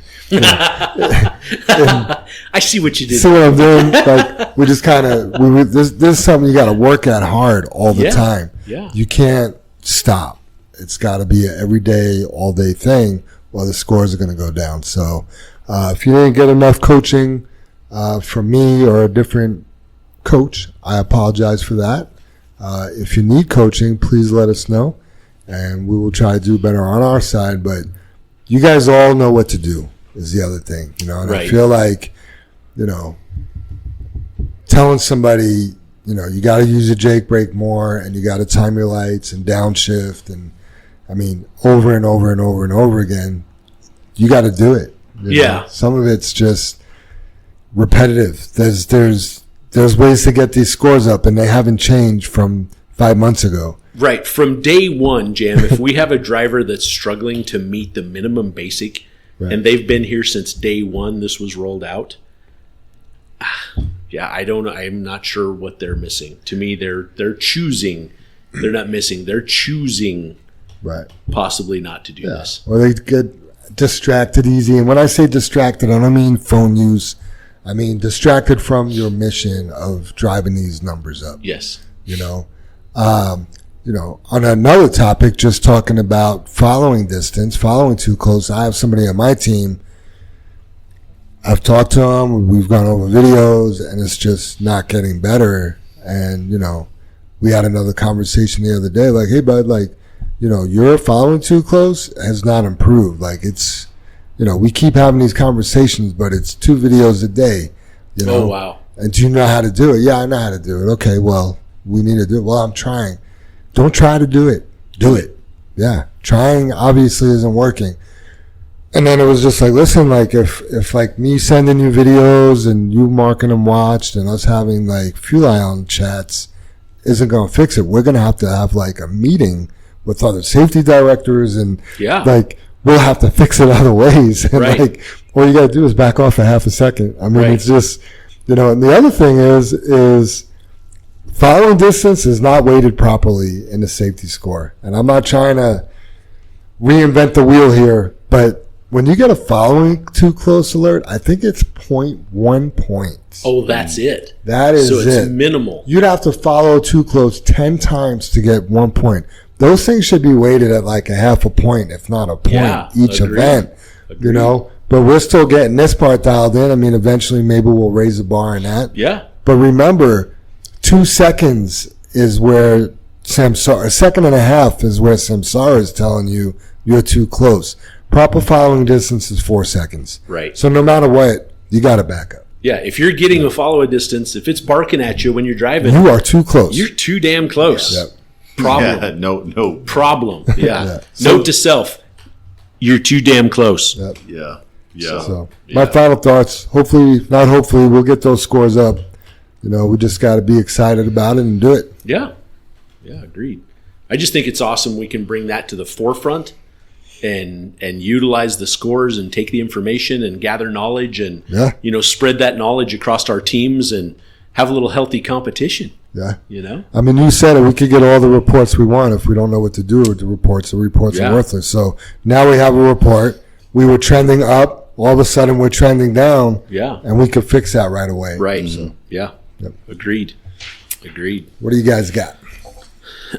I see what you did. see what I'm doing? Like we just kind of this is something you got to work at hard all the time. Yeah. You can't stop. It's got to be an everyday, all day thing, or the scores are going to go down. So if you didn't get enough coaching from me or a different coach, I apologize for that. If you need coaching, please let us know, and we will try to do better on our side. But you guys all know what to do is the other thing, and Right. I feel like, telling somebody, you got to use your Jake brake more, and you got to time your lights and downshift, and over and over and over and over again, you got to do it. Yeah. Some of it's just repetitive. There's ways to get these scores up, and they haven't changed from 5 months ago. Right. From day one, Jam, if we have a driver that's struggling to meet the minimum basic, Right. and they've been here since day one this was rolled out, I don't know. I'm not sure what they're missing. To me, they're choosing. They're not missing. They're choosing Right. possibly not to do this. Or they get distracted easy. And when I say distracted, I don't mean phone use. I mean distracted from your mission of driving these numbers up. Yes. On another topic, just talking about following distance, following too close. I have somebody on my team. I've talked to him. We've gone over videos, and it's just not getting better. And, we had another conversation the other day, like, hey, bud, like, your following too close has not improved. Like, it's, we keep having these conversations, but it's 2 videos a day, Oh, wow. And do you know how to do it? Yeah, I know how to do it. Okay, well, we need to do it. Well, I'm trying. Don't try to do it. Do it. Yeah. Trying obviously isn't working. And then it was just like, listen, like if like me sending you videos and you marking them watched and us having like fuel island chats isn't going to fix it. We're going to have like a meeting with other safety directors, and like we'll have to fix it other ways. And Right. like all you got to do is back off a half a second. I mean, Right. it's just, and the other thing is following distance is not weighted properly in the safety score. And I'm not trying to reinvent the wheel here, but when you get a following too close alert, I think it's 0.1 points. Oh, that's it. That is so it's it. minimal. You'd have to follow too close 10 times to get 1 point. Those things should be weighted at like a half a point, if not a point Yeah, each agreed. event. Agreed. But we're still getting this part dialed in. I mean, eventually maybe we'll raise the bar in that. Yeah. But remember, 2 seconds is where Samsara, a second and a half is where Samsara is telling you you're too close. Proper following distance is 4 seconds. Right. So no matter what, you got to back up. Yeah. If you're getting a follow a distance, if it's barking at you when you're driving, You are too close. you're too damn close. Yep. Problem. Yeah, no. Problem. Yeah. Yeah. Note to self, you're too damn close. Yep. Yeah. So my final thoughts, not hopefully, we'll get those scores up. We just got to be excited about it and do it. Yeah. Yeah, agreed. I just think it's awesome we can bring that to the forefront and utilize the scores and take the information and gather knowledge and Yeah. spread that knowledge across our teams and have a little healthy competition. Yeah. You know? I mean, you said it. We could get all the reports we want. If we don't know what to do with the reports Yeah. are worthless. So now we have a report. We were trending up. All of a sudden, we're trending down. Yeah. And we could fix that right away. Right. Yeah. Yep. Agreed. What do you guys got?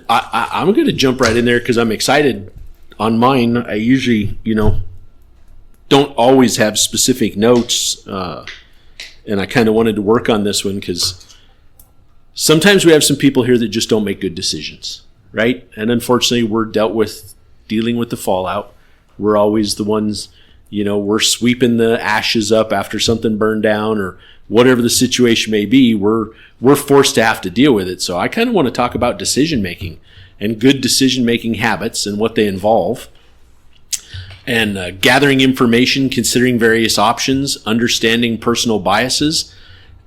I'm going to jump right in there because I'm excited on mine. I usually, don't always have specific notes. And I kind of wanted to work on this one because sometimes we have some people here that just don't make good decisions, right? And unfortunately, we're dealing with the fallout. We're always the ones, we're sweeping the ashes up after something burned down or whatever the situation may be. We're forced to have to deal with it. So I kind of want to talk about decision making and good decision making habits and what they involve. And gathering information, considering various options, understanding personal biases,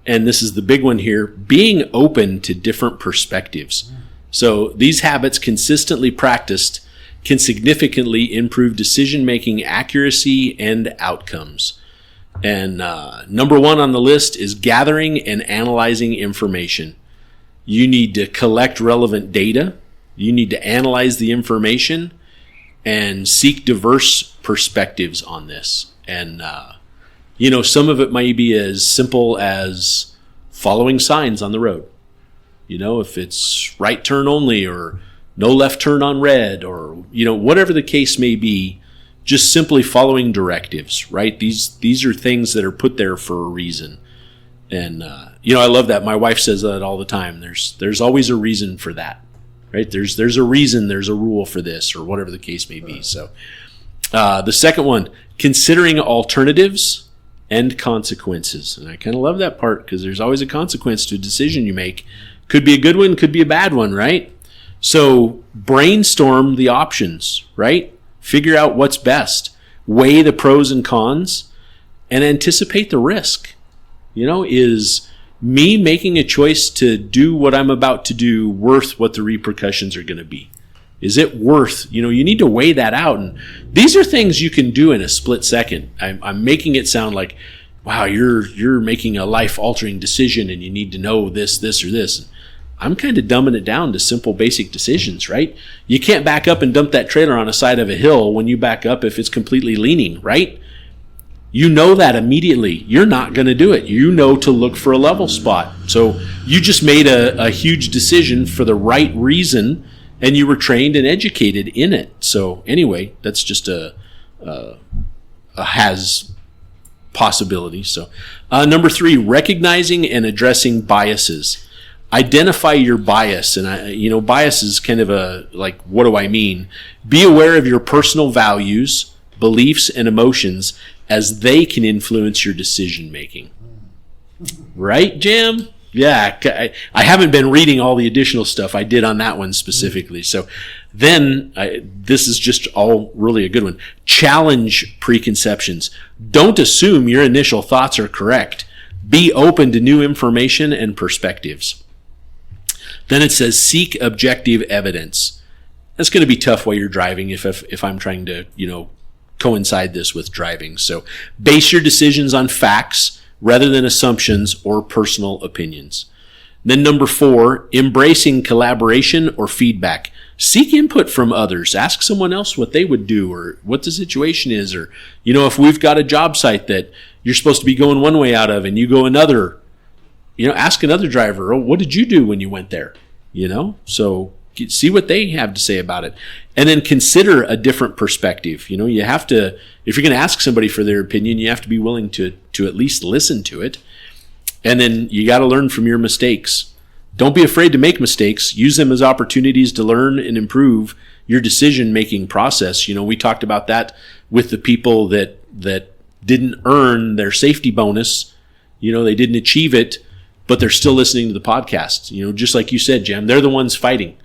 and this is the big one here, being open to different perspectives. So these habits consistently practiced can significantly improve decision-making accuracy and outcomes. And number one on the list is gathering and analyzing information. You need to collect relevant data. You need to analyze the information and seek diverse perspectives on this. And, some of it might be as simple as following signs on the road. If it's right turn only or no left turn on red or, whatever the case may be, just simply following directives, right? These are things that are put there for a reason. And, I love that. My wife says that all the time. There's always a reason for that. Right? There's a reason, there's a rule for this or whatever the case may be. So the second one, considering alternatives and consequences. And I kind of love that part because there's always a consequence to a decision you make. Could be a good one, could be a bad one, right? So brainstorm the options, right? Figure out what's best. Weigh the pros and cons and anticipate the risk. Is me making a choice to do what I'm about to do worth what the repercussions are going to be? Is it worth, you need to weigh that out. And these are things you can do in a split second. I'm making it sound like, wow, you're making a life-altering decision and you need to know this, or this. I'm kind of dumbing it down to simple, basic decisions, right? You can't back up and dump that trailer on the side of a hill when you back up if it's completely leaning, right? You know that immediately. You're not going to do it. You know to look for a level spot. So you just made a huge decision for the right reason, and you were trained and educated in it. So anyway, that's just a has possibility. So number 3, recognizing and addressing biases. Identify your bias. And bias is kind of what do I mean? Be aware of your personal values, beliefs, and emotions as they can influence your decision making. Right, Jam? Yeah, I haven't been reading all the additional stuff I did on that one specifically. So then this is just all really a good one. Challenge preconceptions. Don't assume your initial thoughts are correct. Be open to new information and perspectives. Then it says seek objective evidence. That's going to be tough while you're driving if I'm trying to, coincide this with driving. So base your decisions on facts rather than assumptions or personal opinions. Then number 4, embracing collaboration or feedback. Seek input from others. Ask someone else what they would do or what the situation is. Or, if we've got a job site that you're supposed to be going one way out of and you go another, ask another driver, what did you do when you went there? So see what they have to say about it. And then consider a different perspective. You have to, if you're going to ask somebody for their opinion, you have to be willing to at least listen to it. And then you got to learn from your mistakes. Don't be afraid to make mistakes. Use them as opportunities to learn and improve your decision-making process. We talked about that with the people that didn't earn their safety bonus. They didn't achieve it, but they're still listening to the podcast. Just like you said, Jam, they're the ones fighting.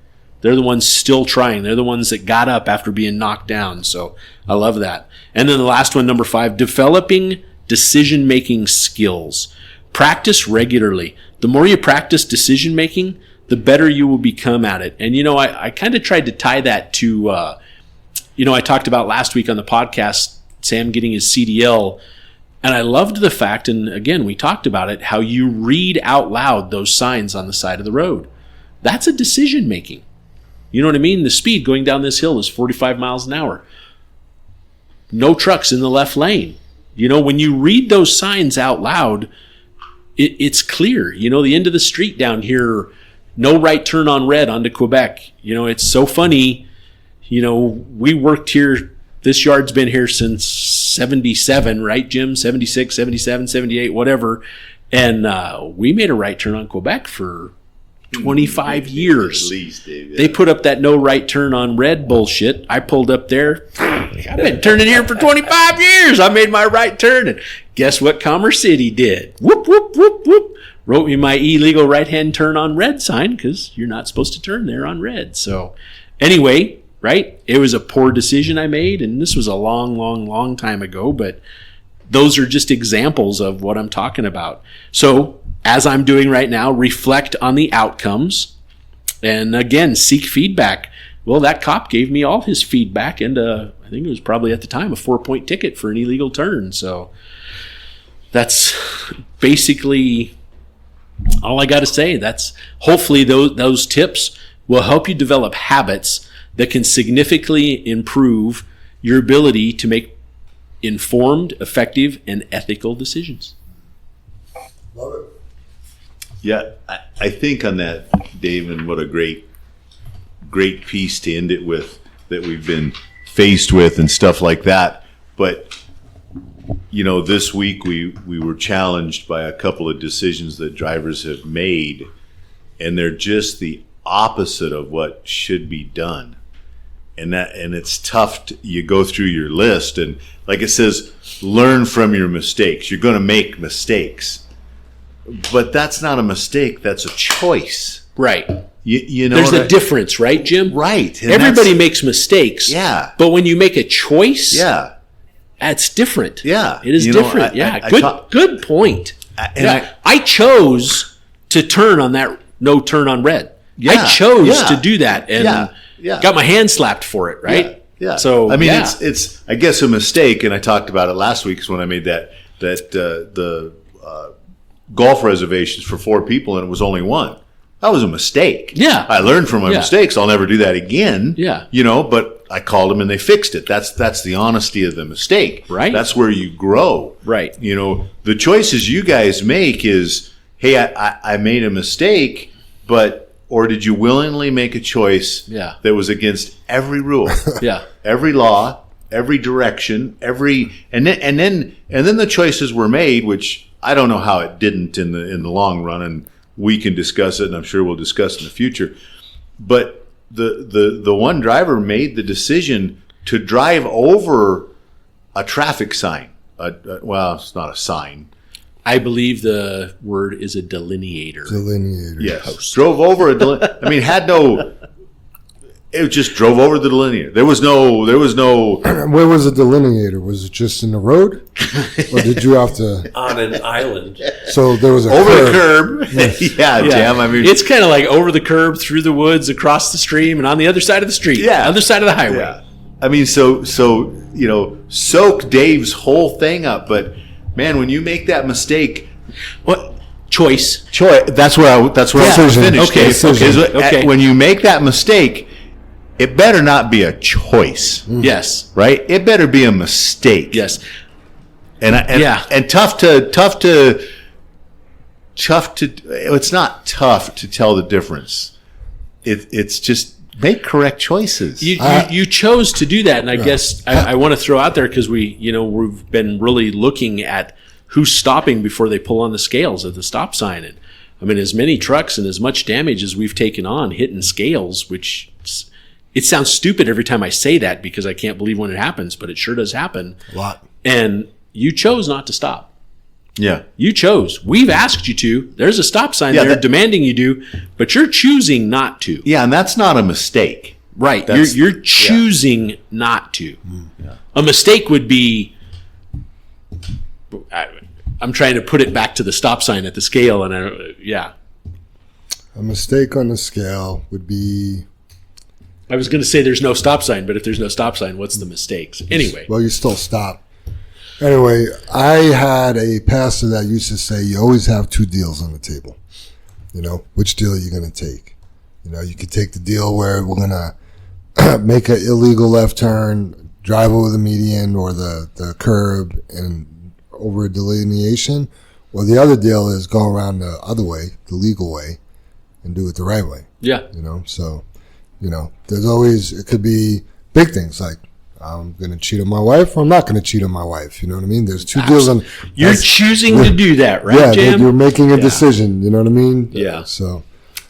They're the ones still trying. They're the ones that got up after being knocked down. So I love that. And then the last one, number 5, developing decision-making skills. Practice regularly. The more you practice decision-making, the better you will become at it. And, I kind of tried to tie that to, I talked about last week on the podcast, Sam getting his CDL. And I loved the fact, and again, we talked about it, how you read out loud those signs on the side of the road. That's a decision making. You know what I mean? The speed going down this hill is 45 miles an hour. No trucks in the left lane. You know, when you read those signs out loud, it's clear. You know, the end of the street down here, no right turn on red onto Quebec. You know, it's so funny. You know, we worked here. This yard's been here since 77, right, Jim? 76, 77, 78, whatever. And we made a right turn on Quebec for 25 years. At least, Dave, yeah. They put up that no right turn on red bullshit. I pulled up there. I've been turning here for 25 years. I made my right turn. And guess what Commerce City did? Whoop, whoop, whoop, whoop. Wrote me my illegal right-hand turn on red sign because you're not supposed to turn there on red. So anyway, right? It was a poor decision I made, and this was a long, long, long time ago, but those are just examples of what I'm talking about. So as I'm doing right now, reflect on the outcomes, and again, seek feedback. Well, that cop gave me all his feedback, and I think it was probably at the time a 4-point ticket for an illegal turn. So that's basically all I got to say. That's hopefully those tips will help you develop habits that can significantly improve your ability to make informed, effective, and ethical decisions. Love it. Yeah, I think on that, Dave, and what a great piece to end it with that we've been faced with and stuff like that. But, you know, this week we were challenged by a couple of decisions that drivers have made, and they're just the opposite of what should be done. And it's tough. You go through your list, and like it says, learn from your mistakes. You're going to make mistakes. But that's not a mistake. That's a choice. Right. You know, there's a difference, right, Jim? Right. And everybody makes mistakes. Yeah. But when you make a choice, yeah, that's different. Yeah. It is different. Good point. And I chose to turn on that no turn on red. Yeah. I chose to do that, and Yeah. got my hand slapped for it, right? Yeah. So I mean, it's I guess a mistake, and I talked about it last week when I made the golf reservations for 4 people, and it was only 1. That was a mistake. Yeah. I learned from my mistakes. I'll never do that again. Yeah. You know, but I called them and they fixed it. That's the honesty of the mistake. Right. That's where you grow. Right. You know, the choices you guys make is, hey, I made a mistake, or did you willingly make a choice that was against every rule? Every law, every direction, and then the choices were made, which I don't know how it didn't in the long run, and we can discuss it, and I'm sure we'll discuss in the future. But the one driver made the decision to drive over a traffic sign. Well, it's not a sign. I believe the word is a delineator. Delineator. Yes. Drove over I mean, had no. It just drove over the delineator. There was no. Where was the delineator? Was it just in the road, or did you have to On an island. So there was a over curb. the curb. Yeah, Jam. I mean, it's kind of like over the curb, through the woods, across the stream, and on the other side of the street. Yeah. Other side of the highway. yeah. I mean, so you know, soak Dave's whole thing up. But man, when you make that mistake, What choice? That's where I was Decision. finished. Okay, Dave. okay. When you make that mistake, it better not be a choice, Yes. right? It better be a mistake. Yes. And tough to. It's not tough to tell the difference. It's just make correct choices. You chose to do that, and I guess I want to throw out there because we've been really looking at who's stopping before they pull on the scales at the stop sign. And I mean, as many trucks and as much damage as we've taken on hitting scales, which it sounds stupid every time I say that because I can't believe when it happens, but it sure does happen. A lot. And you chose not to stop. Yeah. You chose. We've asked you to. There's a stop sign there demanding you do, but you're choosing not to. Yeah, and that's not a mistake. Right. You're choosing not to. Yeah. A mistake would be, I'm trying to put it back to the stop sign at the scale, and A mistake on the scale would be. I was going to say there's no stop sign, but if there's no stop sign, what's the mistakes? Anyway. Well, you still stop. Anyway, I had a pastor that used to say, you always have two deals on the table. You know, which deal are you going to take? You know, you could take the deal where we're going to make an illegal left turn, drive over the median or the curb and over a delineation. Or the other deal is go around the other way, the legal way, and do it the right way. Yeah. You know, so, you know, there's always, it could be big things like, I'm going to cheat on my wife or I'm not going to cheat on my wife. You know what I mean? There's two deals on. You're choosing to do that, right, Yeah, Jam? you're making a decision. You know what I mean? Yeah. So.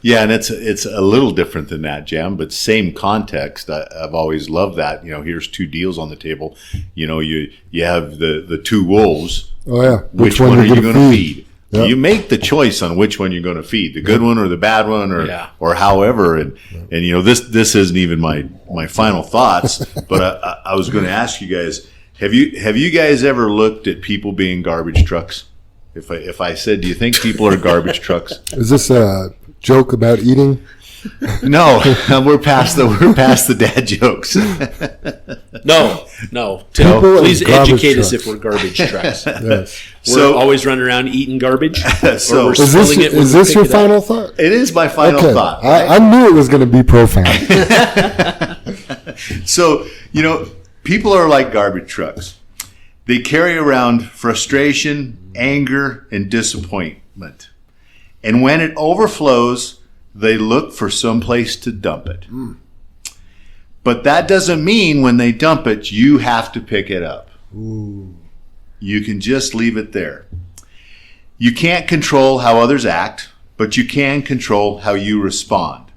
Yeah, and it's a little different than that, Jam, but same context. I've always loved that. You know, here's two deals on the table. You know, you have the two wolves. Oh yeah. Which one are you going to feed? Yep. You make the choice on which one you're going to feed, the good one or the bad one, or however. And you know, this isn't even my final thoughts, but I was going to ask you guys: have you guys ever looked at people being garbage trucks? If I said, do you think people are garbage trucks? Is this a joke about eating? No, we're past the dad jokes. No. People Please and garbage educate us trucks. if we're garbage trucks. Yes. We're always running around eating garbage. So- or we're Is spilling it when this we your pick it up. final thought? It is my final Okay. thought. I knew it was going to be profound. So, you know, people are like garbage trucks. They carry around frustration, anger, and disappointment. And when it overflows, they look for some place to dump it. But that doesn't mean when they dump it, you have to pick it up. You can just leave it there. You can't control how others act, but you can control how you respond.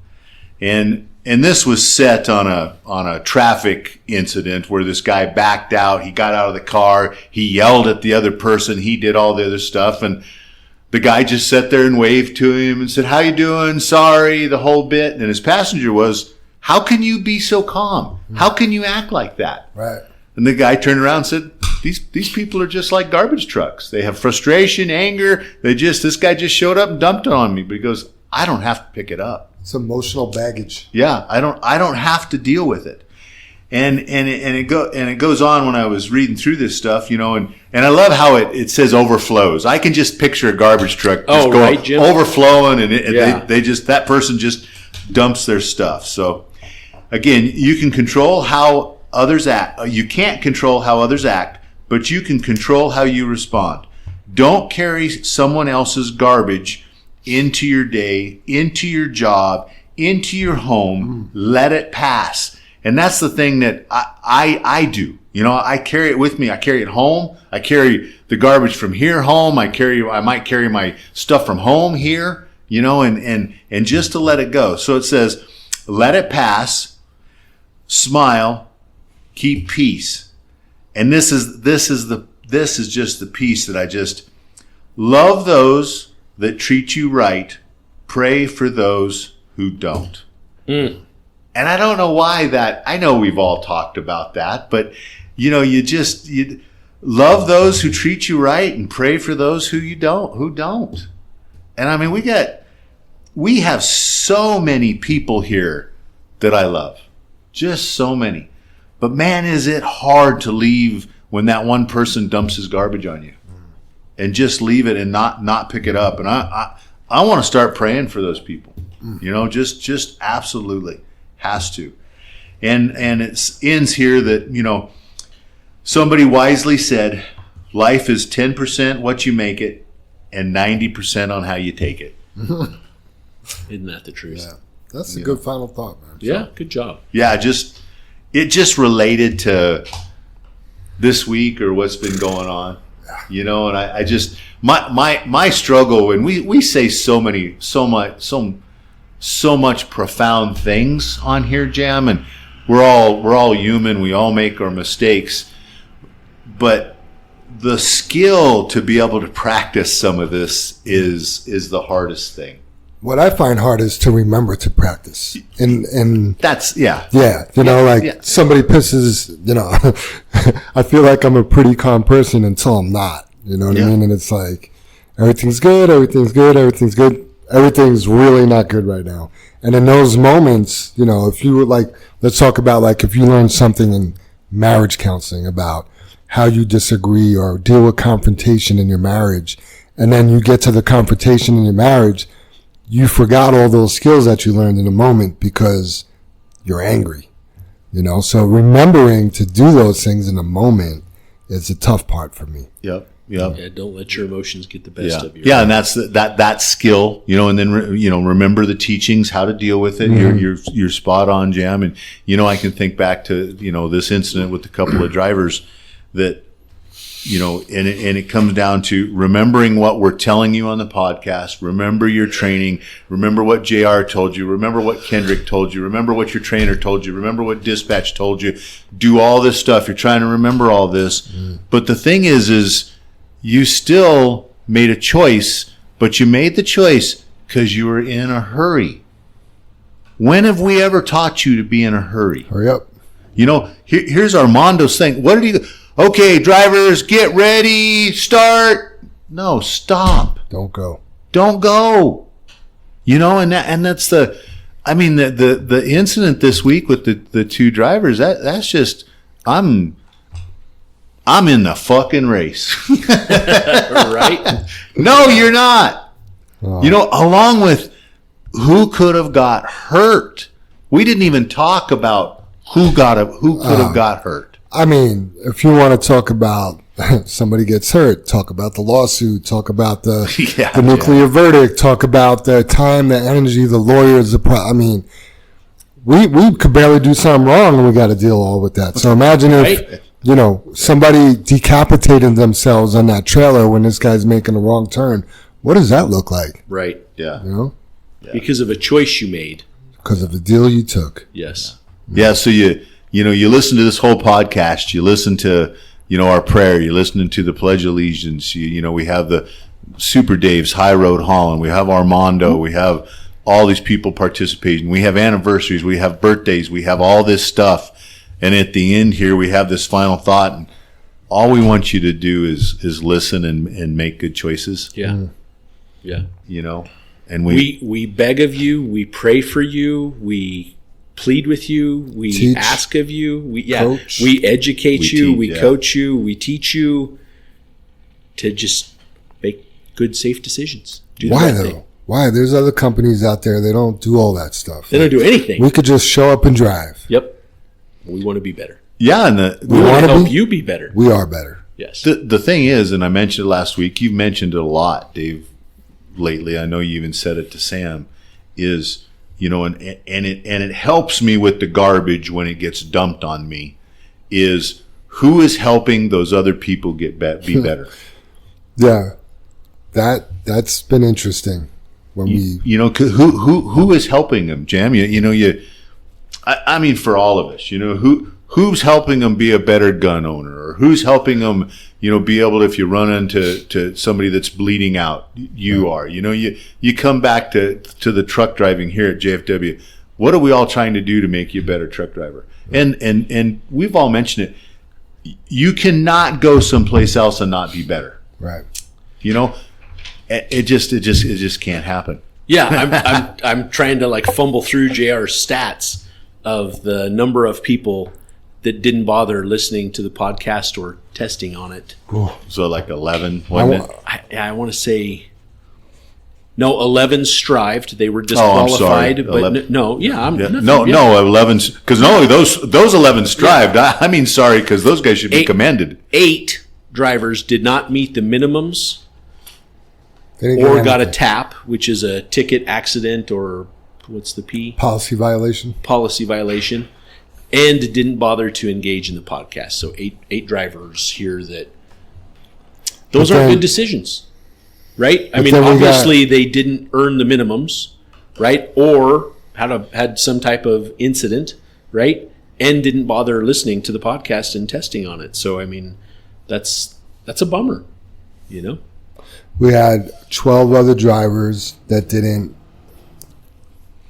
And this was set on a traffic incident where this guy backed out. He got out of the car. He yelled at the other person. He did all the other stuff. And the guy just sat there and waved to him and said, "How you doing? Sorry," the whole bit. And his passenger was, "How can you be so calm? How can you act like that?" Right. And the guy turned around and said, these people are just like garbage trucks. They have frustration, anger. This guy just showed up and dumped it on me. But he goes, I don't have to pick it up. It's emotional baggage. Yeah, I don't have to deal with it. And it goes on when I was reading through this stuff, you know, and I love how it says overflows. I can just picture a garbage truck just going Jim? overflowing, and they just, that person just dumps their stuff. So again, you can control how others act. You can't control how others act, but you can control how you respond. Don't carry someone else's garbage into your day, into your job, into your home. Let it pass. And that's the thing that I do. You know, I carry it with me. I carry it home. I carry the garbage from here home. I might carry my stuff from home here, you know, and just to let it go. So it says, let it pass, smile, keep peace. And this is just the peace that I just love those that treat you right. Pray for those who don't. And I don't know why that, I know we've all talked about that, but you know, you love those who treat you right and pray for those who don't. And I mean, we have so many people here that I love, just so many. But man, is it hard to leave when that one person dumps his garbage on you and just leave it and not pick it up. And I want to start praying for those people, you know, just absolutely. Has to. And it ends here that, you know, somebody wisely said, life is 10% what you make it and 90% on how you take it. Isn't that the truth? Yeah. That's a good final thought, man. Yeah, good job. Yeah, it just related to this week or what's been going on. You know, and I just my struggle, and we say so much profound things on here, Jam, and we're all human. We all make our mistakes, but the skill to be able to practice some of this is the hardest thing. What I find hard is to remember to practice. And That's yeah. you know, somebody pisses, you know, I feel like I'm a pretty calm person until I'm not, you know what I mean? And it's like, everything's good. Everything's really not good right now. And in those moments, you know, if you would like, let's talk about like if you learn something in marriage counseling, about how you disagree or deal with confrontation in your marriage. And then you get to the confrontation in your marriage, you forgot all those skills that you learned in the moment because you're angry, you know? So remembering to do those things in the moment is the tough part for me. Yep. Yeah, don't let your emotions get the best of you. Yeah, and that's that skill, you know. And then remember the teachings, how to deal with it. You're spot on, Jam. And I can think back to this incident with a couple of drivers that and it comes down to remembering what we're telling you on the podcast. Remember your training. Remember what JR told you. Remember what Kendrick told you. Remember what your trainer told you. Remember what dispatch told you. Do all this stuff. You're trying to remember all this, but the thing is. You still made a choice, but you made the choice because you were in a hurry. When have we ever taught you to be in a hurry? Hurry up. Here's Armando's thing. What did he go? Okay, drivers, get ready, start. No, stop. Don't go. Don't go. And that's the incident this week with the two drivers. That's just I'm in the fucking race. Right? No, you're not. Along with who could have got hurt. We didn't even talk about who could have got hurt. I mean, if you want to talk about somebody gets hurt, talk about the lawsuit, talk about the nuclear verdict, talk about the time, the energy, the lawyers. We could barely do something wrong and we got to deal all with that. So imagine if somebody decapitated themselves on that trailer when this guy's making a wrong turn. What does that look like? Right. Yeah. Because of a choice you made. Because of the deal you took. Yes. Yeah. So you listen to this whole podcast. You listen to our prayer. You're listening to the Pledge of Allegiance. We have the Super Dave's High Road Holland. We have Armando. We have all these people participating. We have anniversaries. We have birthdays. We have all this stuff. And at the end here, we have this final thought. And all we want you to do is listen and make good choices. Yeah. Yeah. And we beg of you. We pray for you. We plead with you. We teach, ask of you. coach. We educate you. We teach, coach you. We teach you to just make good, safe decisions. Why though? Why? There's other companies out there. They don't do all that stuff. They don't do anything. We could just show up and drive. Yep. We want to be better. Yeah, and we want to help you be better. We are better. Yes. The thing is, and I mentioned it last week, you've mentioned it a lot, Dave, lately. I know you even said it to Sam, is, and it helps me with the garbage when it gets dumped on me, is who is helping those other people be better? Yeah. That's been interesting. When who is helping them, Jam? I mean, for all of us, who's helping them be a better gun owner, or who's helping them, be able to, if you run into somebody that's bleeding out, you come back to the truck driving here at JFW. What are we all trying to do to make you a better truck driver? And we've all mentioned it. You cannot go someplace else and not be better. Right. It just can't happen. Yeah, I'm trying to fumble through JR's stats of the number of people that didn't bother listening to the podcast or testing on it. So 11, wasn't it? I want to say, no, 11 strived. They were disqualified. Oh, I'm sorry. But no, yeah, I'm no, 11, because no, those 11 strived. Yeah. I mean, sorry, because those guys should be commended. 8 drivers did not meet the minimums or got a TAP, which is a ticket, accident, or what's the P? Policy violation, and didn't bother to engage in the podcast. So eight drivers here that those aren't good decisions, right? I mean, obviously they didn't earn the minimums, right? Or had some type of incident, right? And didn't bother listening to the podcast and testing on it. So I mean, that's a bummer, We had 12 other drivers that didn't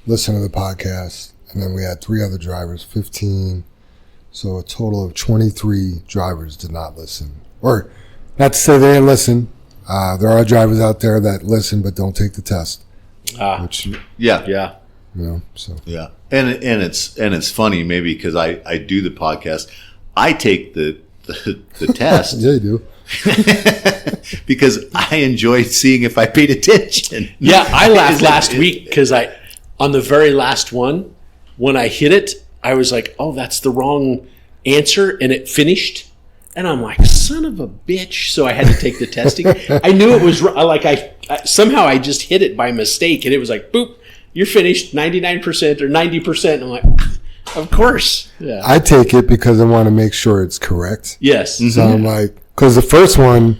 listen to the podcast, and then we had 3 other drivers, 15. So a total of 23 drivers did not listen. Or not to say they didn't listen. There are drivers out there that listen but don't take the test. Yeah. So yeah, and it's funny maybe because I do the podcast. I take the test Yeah, you do. because I enjoy seeing if I paid attention. Yeah, I laughed last week because on the very last one, when I hit it, I was like, oh, that's the wrong answer, and it finished. And I'm like, son of a bitch. So I had to take the testing. I knew it was like I somehow I just hit it by mistake, and it was like, boop, you're finished 99% or 90%. And I'm like, of course. Yeah. I take it because I want to make sure it's correct. Yes. So I'm like, because the first one,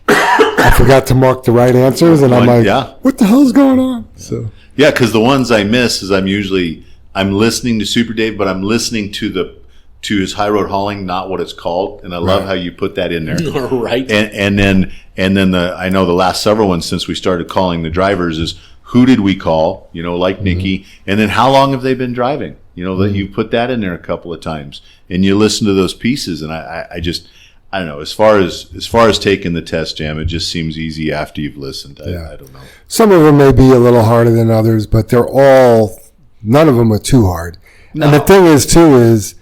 I forgot to mark the right answers, and I'm like, Yeah. what the hell's going on? So Yeah, because the ones I miss is I'm listening to Super Dave, but I'm listening to his high road hauling, not what it's called, and I love how you put that in there. Right. And then I know the last several ones since we started calling the drivers is who did we call? Like Nikki, and then how long have they been driving? That you put that in there a couple of times, and you listen to those pieces, and I don't know. As far as taking the test, Jam, it just seems easy after you've listened. I don't know. some of them may be a little harder than others, but none of them are too hard. No. And the thing is,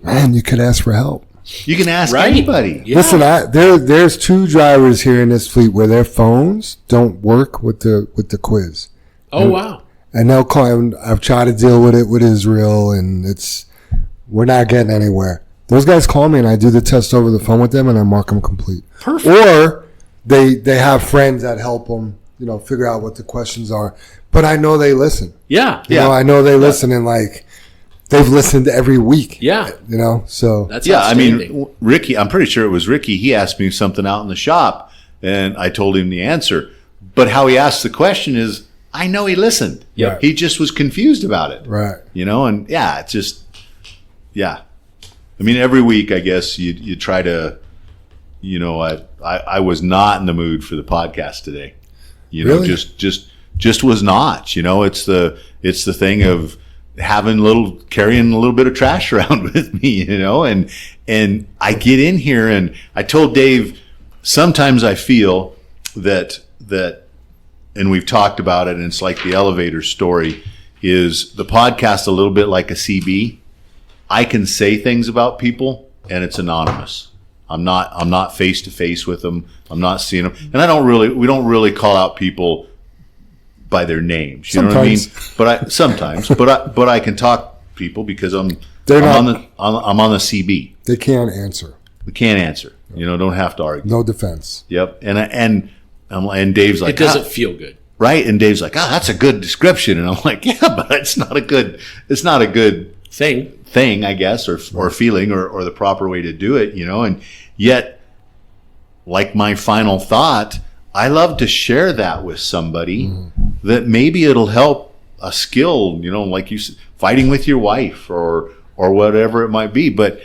man, you could ask for help. You can ask Right. anybody. Yeah. Listen, there's 2 drivers here in this fleet where their phones don't work with the quiz, Oh, wow. and they'll call. And I've tried to deal with it with Israel, and we're not getting anywhere. Those guys call me, and I do the test over the phone with them, and I mark them complete. Perfect. Or they have friends that help them, figure out what the questions are. But I know they listen. Yeah. You know, I know they listen, and they've listened every week. Yeah. So That's Yeah, I outstanding. mean, Ricky, I'm pretty sure it was Ricky. He asked me something out in the shop, and I told him the answer. But how he asked the question is, I know he listened. Yeah. He just was confused about it. right. And it's just, yeah. I mean, every week, I guess you try to, I was not in the mood for the podcast today. Really? Just was not. It's the thing of carrying a little bit of trash around with me, and I get in here, and I told Dave, sometimes I feel that, and we've talked about it, and it's like the elevator story, is the podcast a little bit like a CB. I can say things about people, and it's anonymous. I'm not face to face with them. I'm not seeing them, and we don't really call out people by their names. You know what I mean? But I can talk people because I'm on the CB. They can't answer. We can't answer. Don't have to argue. No defense. Yep. And Dave's like, It doesn't feel good. right? And Dave's like, that's a good description. And I'm like, yeah, but it's not a good thing, I guess, or feeling, or the proper way to do it, And yet, like my final thought, I love to share that with somebody that maybe it'll help a skill, like you said, fighting with your wife or whatever it might be. But,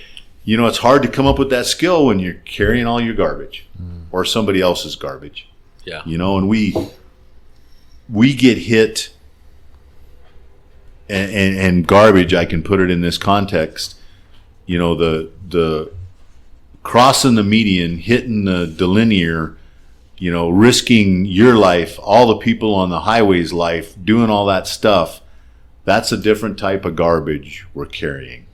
it's hard to come up with that skill when you're carrying all your garbage or somebody else's garbage. Yeah. And we get hit, and garbage, I can put it in this context, the crossing the median, hitting the delineator, risking your life, all the people on the highway's life, doing all that stuff. That's a different type of garbage we're carrying.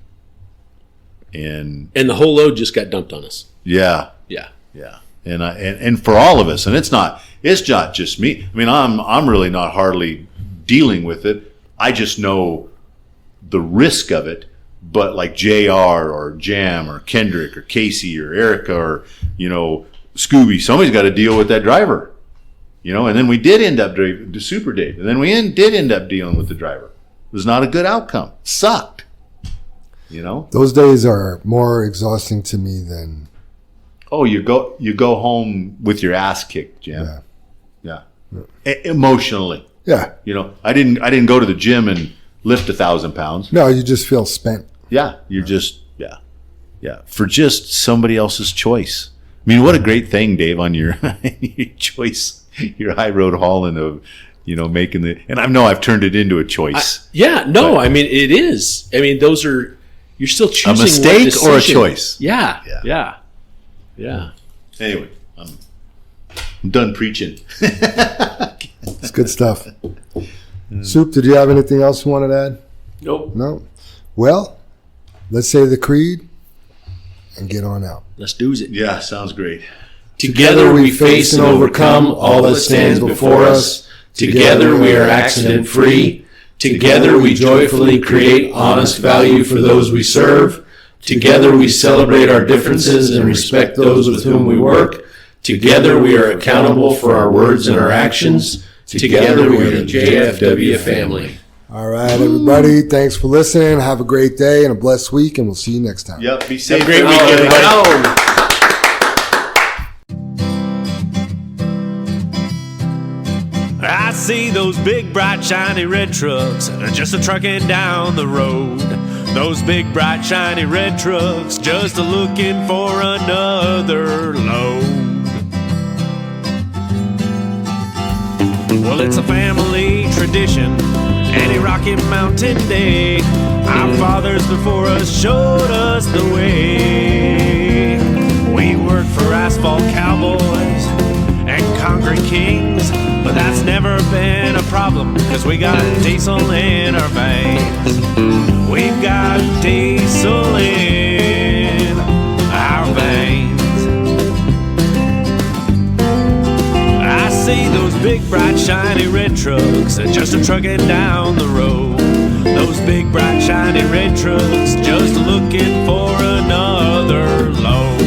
And And the whole load just got dumped on us. yeah. Yeah. Yeah. And for all of us, and it's not just me. I mean, I'm really not hardly dealing with it. I just know the risk of it. But like JR or Jam or Kendrick or Casey or Erica or, Scooby, somebody's got to deal with that driver, and then we did end up driving to Super Dave. And then we did end up dealing with the driver. It was not a good outcome. It sucked, Those days are more exhausting to me than. Oh, you go home with your ass kicked, Jam. Yeah. Emotionally. Yeah. I didn't go to the gym and lift 1,000 pounds. No, you just feel spent. Yeah, you're just for just somebody else's choice. I mean, what a great thing, Dave, on your choice, your high road hauling of making the. And I know I've turned it into a choice. I mean, it is. I mean, those are, you're still choosing A mistake what or a decision. choice. Yeah. Anyway, I'm done preaching. It's good stuff. Soup, did you have anything else you wanted to add? Nope. No? Well, let's say the creed. and get on out. Let's do it. Yeah, sounds great. Together we face and overcome all that stands before us. Together we are accident free. Together we joyfully create honest value for those we serve. Together we celebrate our differences and respect those with whom we work. Together we are accountable for our words and our actions. Together we are the JFW family. All right, everybody. Thanks for listening. Have a great day and a blessed week, and we'll see you next time. Yep, be safe. Great week, everybody. I see those big, bright, shiny red trucks just a-trucking down the road. Those big, bright, shiny red trucks just a-looking for another load. Well, it's a family tradition, any Rocky Mountain day. Our fathers before us showed us the way. We worked for asphalt cowboys and concrete kings, but that's never been a problem, cause we got diesel in our veins. We've got diesel in our veins. I see those big, bright, shiny red trucks just a-trucking down the road. Those big, bright, shiny red trucks just looking for another load.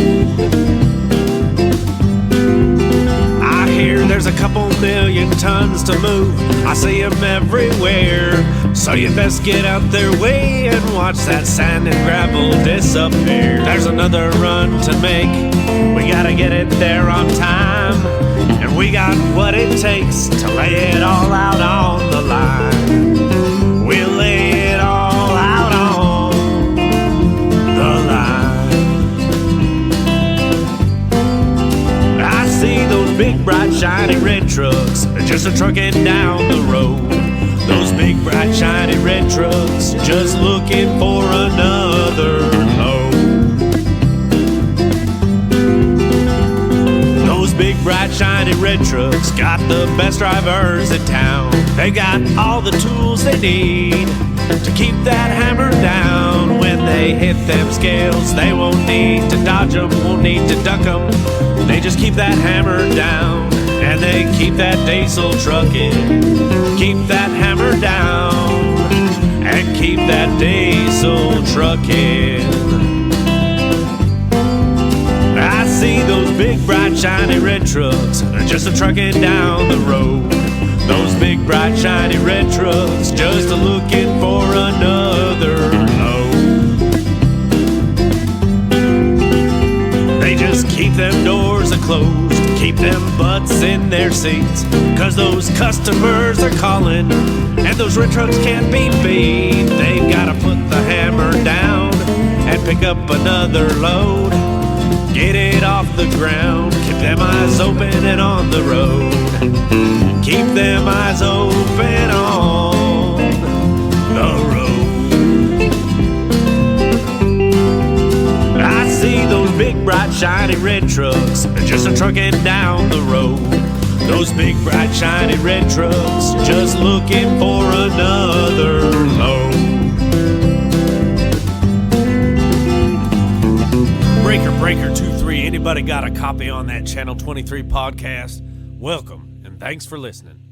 I hear there's a couple million tons to move. I see them everywhere. So you best get out their way and watch that sand and gravel disappear. There's another run to make. We gotta get it there on time. And we got what it takes to lay it all out on the line. We'll lay it all out on the line. I see those big, bright, shiny red trucks just a-trucking down the road. Those big, bright, shiny red trucks just looking for another load. Those big, bright, shiny red trucks got the best drivers in town. They got all the tools they need to keep that hammer down. When they hit them scales, they won't need to dodge them, won't need to duck them. They just keep that hammer down, and they keep that diesel trucking. Keep that hammer down, and keep that diesel trucking. I see those big, bright, shiny red trucks just a-trucking down the road. Those big, bright, shiny red trucks just a-looking for another load. They just keep them doors a-closed, keep them butts in their seats, cause those customers are calling, and those red trucks can't be beat. They've gotta put the hammer down and pick up another load. Get it off the ground, keep them eyes open and on the road. Keep them eyes open on the road. I see those big, bright, shiny red trucks just a-trucking down the road. Those big, bright, shiny red trucks just looking for another load. Breaker 23, anybody got a copy on that Channel 23 podcast? Welcome, and thanks for listening.